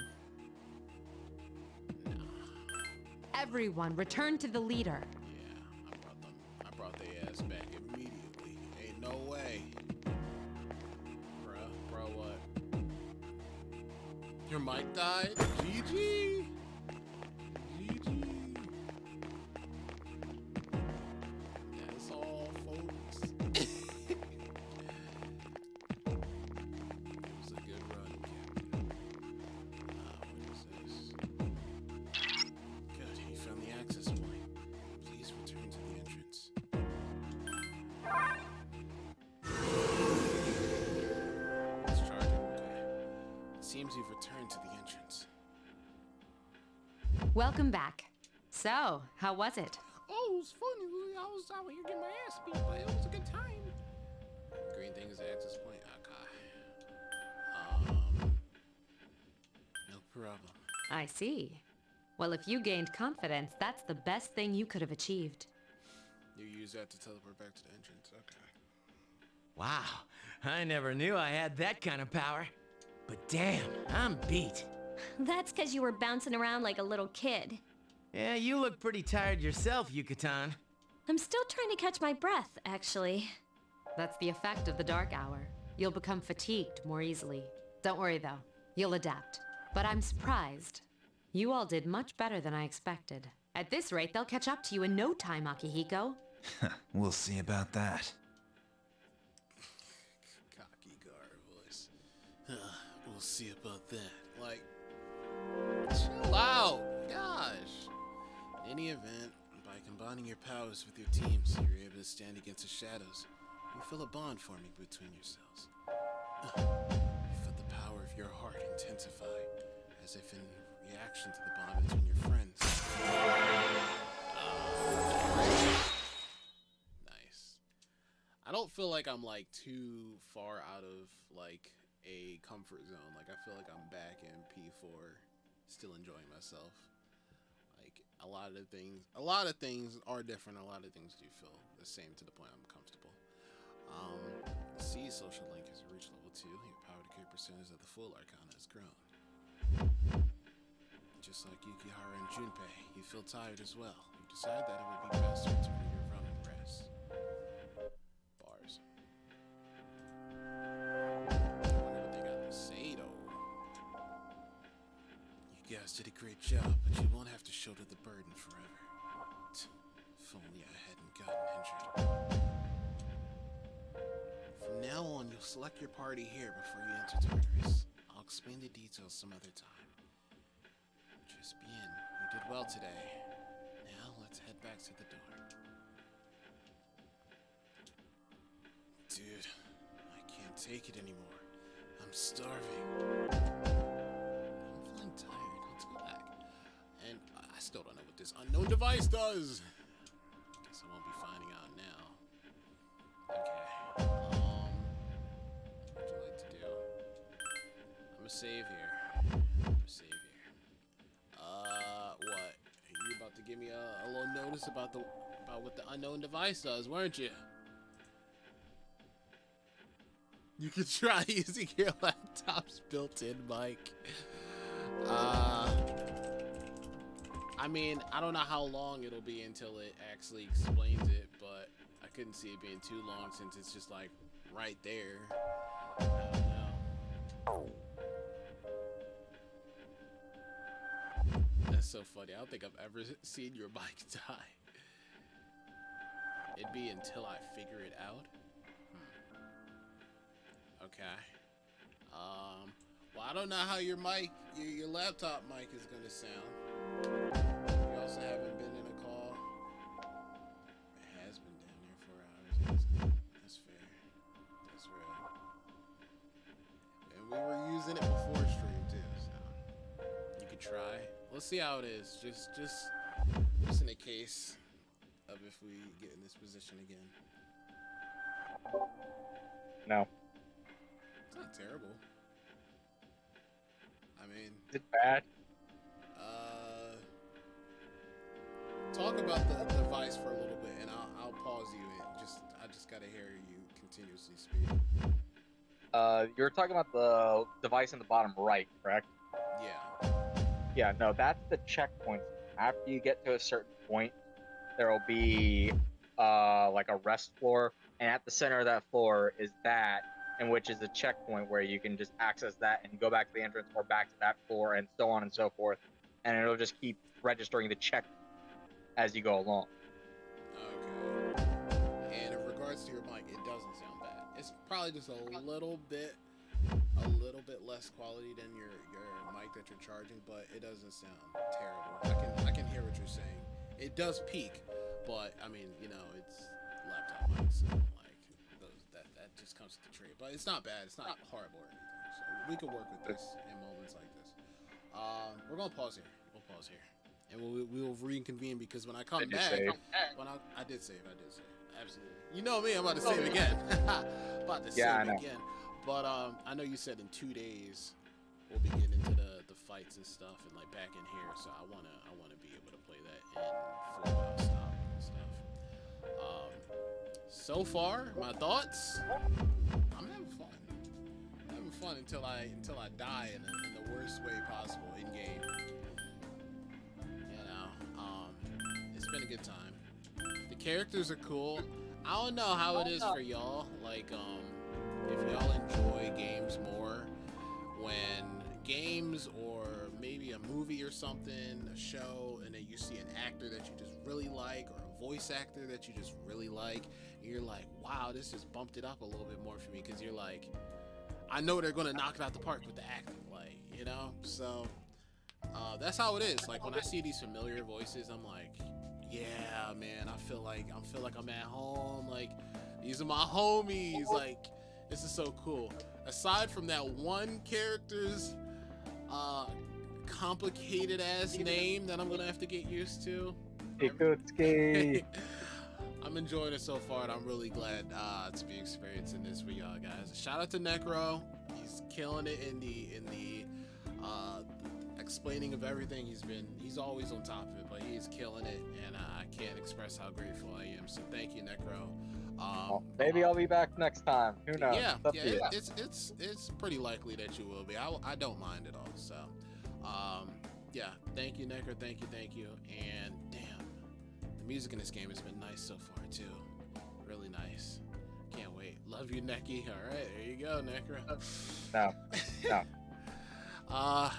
Everyone, return to the leader. I brought their ass back immediately. Ain't no way. Bruh, what? Your mic died? GG! GG! That's all, folks. It was a good run, Captain. What is this? Good, he found the access point. Please return to the entrance. It's charging, okay. It seems you've returned to the entrance. Welcome back. So, how was it? Oh, it was funny. I was out here getting my ass beat, but it was a good time. Green thing is the access point. Okay. No problem. I see. Well, if you gained confidence, that's the best thing you could have achieved. You use that to teleport back to the entrance. Okay. Wow, I never knew I had that kind of power. But damn, I'm beat. That's because you were bouncing around like a little kid. Yeah, you look pretty tired yourself, Yucatan. I'm still trying to catch my breath, actually. That's the effect of the dark hour. You'll become fatigued more easily. Don't worry though, you'll adapt. But I'm surprised. You all did much better than I expected. At this rate, they'll catch up to you in no time, Akihiko. We'll see about that. Cocky guard voice. We'll see about that. Like, chill out. Gosh. In any event, by combining your powers with your teams, you're able to stand against the shadows. You feel a bond forming between yourselves. You feel the power of your heart intensify, as if in reaction to the bond between your friends. Nice. I don't feel like I'm like too far out of like a comfort zone. Like I feel like I'm back in P4, still enjoying myself. Like a lot of things are different. A lot of things do feel the same to the point I'm comfortable. C social link has reached level 2. Your power to carry percentage of the full arcana has grown. Just like Yukihara and Junpei, you feel tired as well. You decide that it would be best to return to your room and rest. Bars. I wonder what they got to say though. You guys did a great job, but you won't have to shoulder the burden forever. If only I hadn't gotten injured. From now now on, you'll select your party here before you enter Tartarus. I'll explain the details some other time. Just be in. You did well today. Now let's head back to the door. Dude, I can't take it anymore. I'm starving. I'm feeling tired. Let's go back. And I still don't know what this unknown device does. Guess I won't be finding out now. Okay. What would you like to do? I'm gonna save here. What? You about to give me a little notice about what the unknown device does, weren't you? You could try using your laptop's built-in mic. I mean, I don't know how long it'll be until it actually explains it, but I couldn't see it being too long since it's just like right there. I don't know. That's so funny. I don't think I've ever seen your mic die. It'd be until I figure it out. Okay. Well, I don't know how your mic, your laptop mic is gonna sound. You also haven't been in a call. It has been down there 4 hours. That's fair. That's real. And we were using it before stream too, so you could try. Let's see how it is. Just in a case of if we get in this position again. No. It's not terrible. I mean, is it bad? Talk about the device for a little bit, and I'll pause you. And I just gotta hear you continuously speak. You're talking about the device in the bottom right, correct? Yeah. Yeah, no, that's the checkpoint. After you get to a certain point, there will be like a rest floor, and at the center of that floor is that, and which is a checkpoint where you can just access that and go back to the entrance or back to that floor and so on and so forth, and it'll just keep registering the check as you go along. Okay. And in regards to your mic, it doesn't sound bad. It's probably just a little bit less quality than your mic that you're charging, but it doesn't sound terrible. I can hear what you're saying. It does peak, but I mean, you know, it's laptop mic, so like that just comes with the trade. But it's not bad. It's not horrible or anything. So we can work with this in moments like this. We're gonna pause here. We'll pause here, and we'll reconvene because when I come back, I did save. Absolutely. You know me. I'm about to save again. Save again. But I know you said in 2 days we'll be getting into the fights and stuff and like back in here, so I wanna be able to play that in full without stop and stuff. So far, my thoughts. I'm having fun. I'm having fun until I die in the worst way possible in game. You know, it's been a good time. The characters are cool. I don't know how it is for y'all. Like, if y'all enjoy games more, when games or maybe a movie or something, a show, and then you see an actor that you just really like or a voice actor that you just really like, and you're like, wow, this just bumped it up a little bit more for me, because you're like, I know they're gonna knock it out the park with the acting, like, you know? So that's how it is. Like when I see these familiar voices, I'm like, yeah, man, I feel like I'm at home. Like, these are my homies. Like, this is so cool. Aside from that one character's complicated ass name that I'm gonna have to get used to. I'm enjoying it so far, and I'm really glad to be experiencing this with y'all guys. Shout out to Necro. He's killing it in the explaining of everything. He's always on top of it, but he's killing it, and I can't express how grateful I am. So thank you, Necro. Maybe I'll be back next time. Who knows? Yeah, it's pretty likely that you will be. I don't mind at all. So, yeah, thank you, Necro. Thank you. And damn, the music in this game has been nice so far too. Really nice. Can't wait. Love you, Necky. All right, there you go, Necro. No.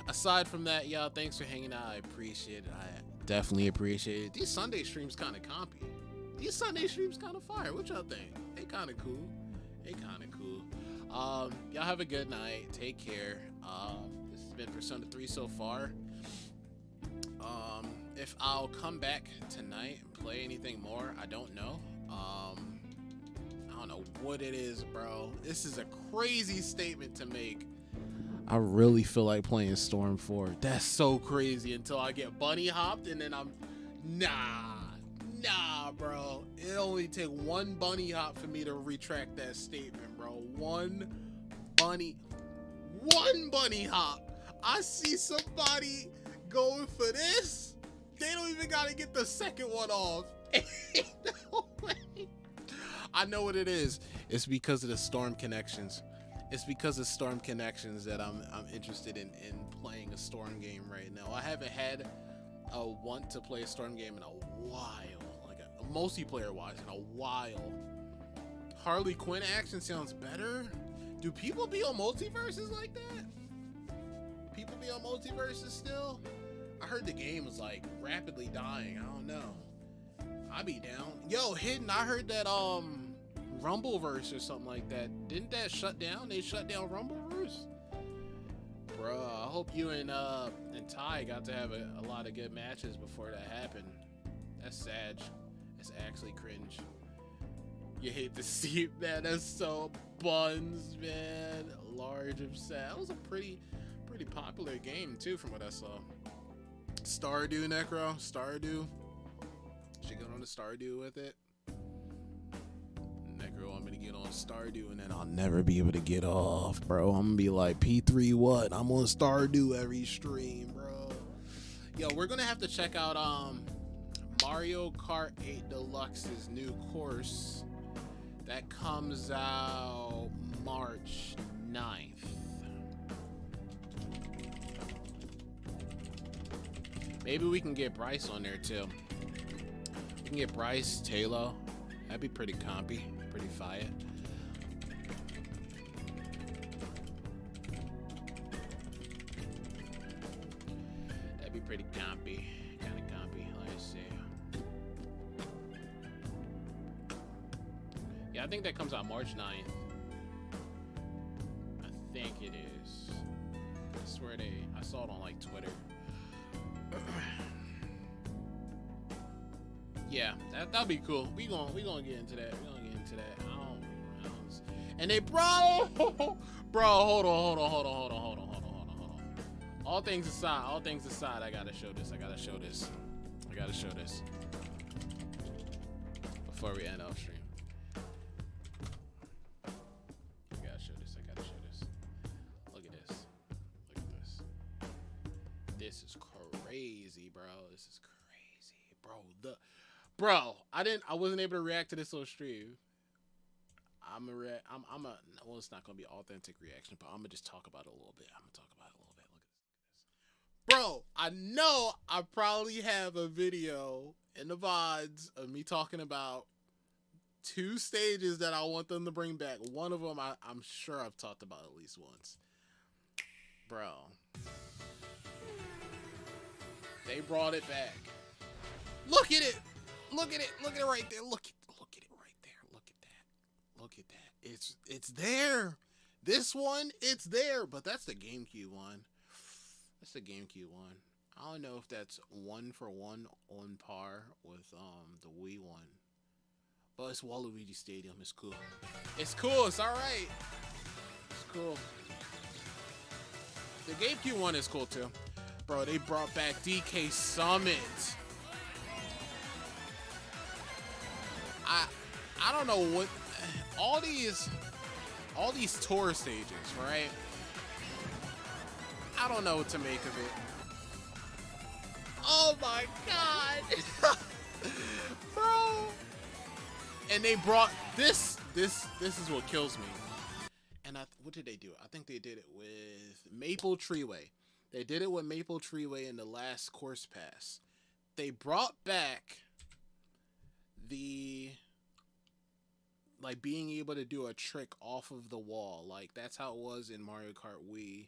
Aside from that, y'all, thanks for hanging out. I appreciate it. I definitely appreciate it. These Sunday streams kind of compy. These Sunday streams kind of fire. What y'all think? They kind of cool. Y'all have a good night. Take care. This has been Persona 3 so far. If I'll come back tonight and play anything more, I don't know. I don't know what it is, bro. This is a crazy statement to make. I really feel like playing Storm 4. That's so crazy until I get bunny hopped and then I'm nah, bro. It only take one bunny hop for me to retract that statement, bro. One bunny hop. I see somebody going for this. They don't even gotta get the second one off. No way. I know what it is. It's because of the Storm connections. It's because of Storm connections that I'm interested in playing a Storm game right now. I haven't had a want to play a Storm game in a while, like a multiplayer wise in a while. Harley Quinn action sounds better. Do people be on multiverses like that? People be on multiverses still? I heard the game was like rapidly dying. I don't know. I be down. Yo, Hidden, I heard that Rumbleverse or something like that. Didn't that shut down? They shut down Rumbleverse? Bro, I hope you and Ty got to have a lot of good matches before that happened. That's sad. It's actually cringe. You hate to see it, man. That's so buns, man. Large of sad. That was a pretty popular game too, from what I saw. Stardew, Necro. Stardew. Should get on the Stardew with it. Necro want me to get on Stardew and then I'll never be able to get off, bro. I'm gonna be like, P3 what? I'm on Stardew every stream, bro. Yo, we're gonna have to check out Mario Kart 8 Deluxe's new course. That comes out March 9th. Maybe we can get Bryce on there too. We can get Bryce, Taylor. That'd be pretty compy, pretty fire. That'd be pretty compy, kind of compy. Let's see. Yeah, I think that comes out March 9th. I think it is. I swear I saw it on like Twitter. Yeah, that'll be cool. We gonna get into that. I don't. And they bro, hold on. All things aside, I gotta show this. Before we end off stream. I gotta show this. Look at this. This is crazy, bro. Bro, I wasn't able to react to this on stream. Well, it's not gonna be authentic reaction, but I'm gonna just talk about it a little bit. Look at this. Bro, I know I probably have a video in the VODs of me talking about 2 stages that I want them to bring back. One of them I'm sure I've talked about at least once. Bro. They brought it back. Look at it right there. Look at it right there. Look at that. It's there. This one, it's there, but that's the GameCube one. I don't know if that's 1-for-1 on par with the Wii one. But it's Waluigi Stadium. It's cool. It's all right. It's cool. The GameCube one is cool too. Bro, they brought back DK Summit. I don't know what all these tour stages, right? I don't know what to make of it. Oh my god. Bro. And they brought this is what kills me. And what did they do? I think they did it with Maple Treeway. They did it with Maple Treeway in the last course pass. They brought back the being able to do a trick off of the wall. Like that's how it was in Mario Kart Wii.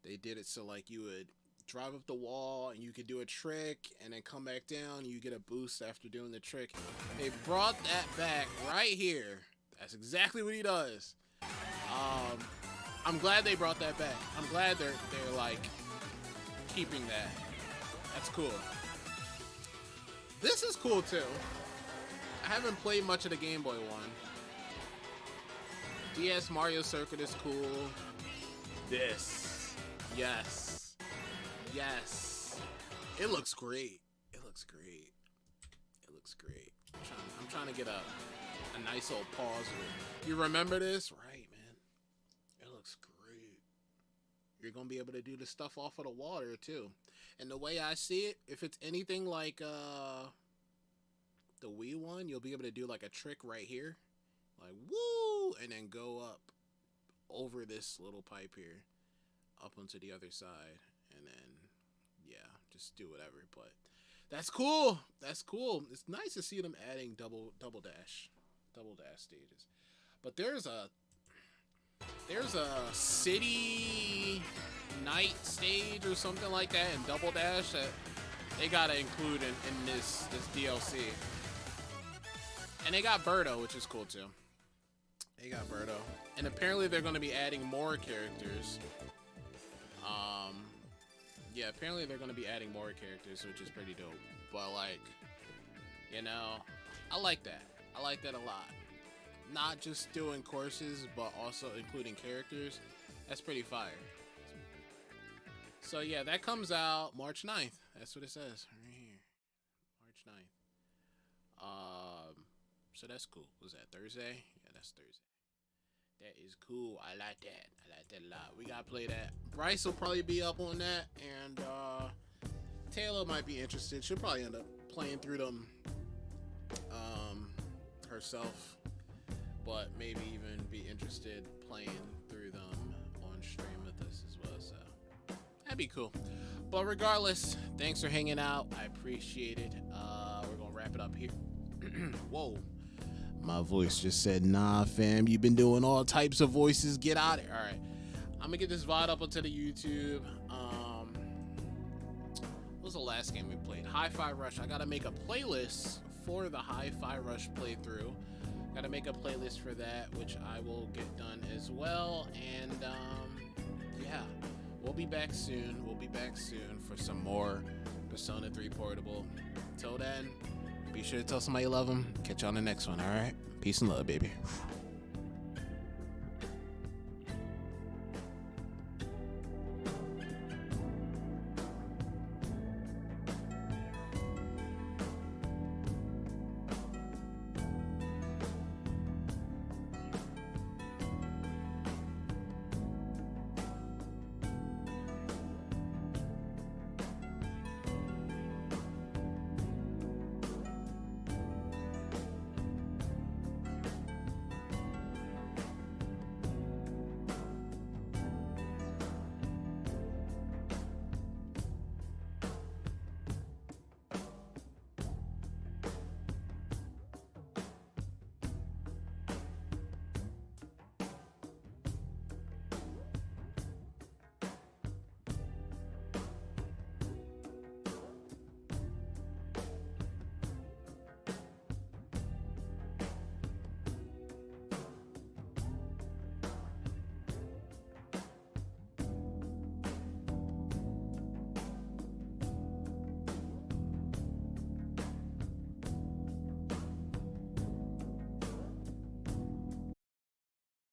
They did it so like you would drive up the wall and you could do a trick and then come back down and you get a boost after doing the trick. They brought that back right here. That's exactly what he does. I'm glad they brought that back. I'm glad they're like keeping that. That's cool. This is cool too. I haven't played much of the Game Boy one. DS Mario Circuit is cool. This. Yes. Yes. It looks great. It looks great. It looks great. I'm trying to get a nice old pause with. You remember this? Right, man. It looks great. You're going to be able to do the stuff off of the water, too. And the way I see it, if it's anything like the Wii one, you'll be able to do like a trick right here. Like, woo! And then go up over this little pipe here. Up onto the other side. And then, yeah, just do whatever. But that's cool. That's cool. It's nice to see them adding double dash stages. But there's a city night stage or something like that in Double Dash that they gotta include in this DLC. And they got Birdo, which is cool too. They got Birdo. And apparently they're gonna be adding more characters. Yeah, apparently they're gonna be adding more characters, which is pretty dope. But like, you know, I like that. I like that a lot. Not just doing courses, but also including characters. That's pretty fire. So yeah, that comes out March 9th. That's what it says right here. March 9th. So that's cool. Was that Thursday? Yeah, that's Thursday. That is cool. I like that. I like that a lot. We gotta play that. Bryce will probably be up on that, and Taylor might be interested. She'll probably end up playing through them herself, but maybe even be interested playing through them on stream with us as well. So that'd be cool. But regardless, thanks for hanging out. I appreciate it. We're gonna wrap it up here. Whoa. My voice just said, nah, fam, you've been doing all types of voices. Get out of here. All right. I'm going to get this VOD up onto the YouTube. What was the last game we played? Hi-Fi Rush. I got to make a playlist for the Hi-Fi Rush playthrough. Got to make a playlist for that, which I will get done as well. And, yeah, we'll be back soon. We'll be back soon for some more Persona 3 Portable. Till then, be sure to tell somebody you love them. Catch you on the next one, all right? Peace and love, baby.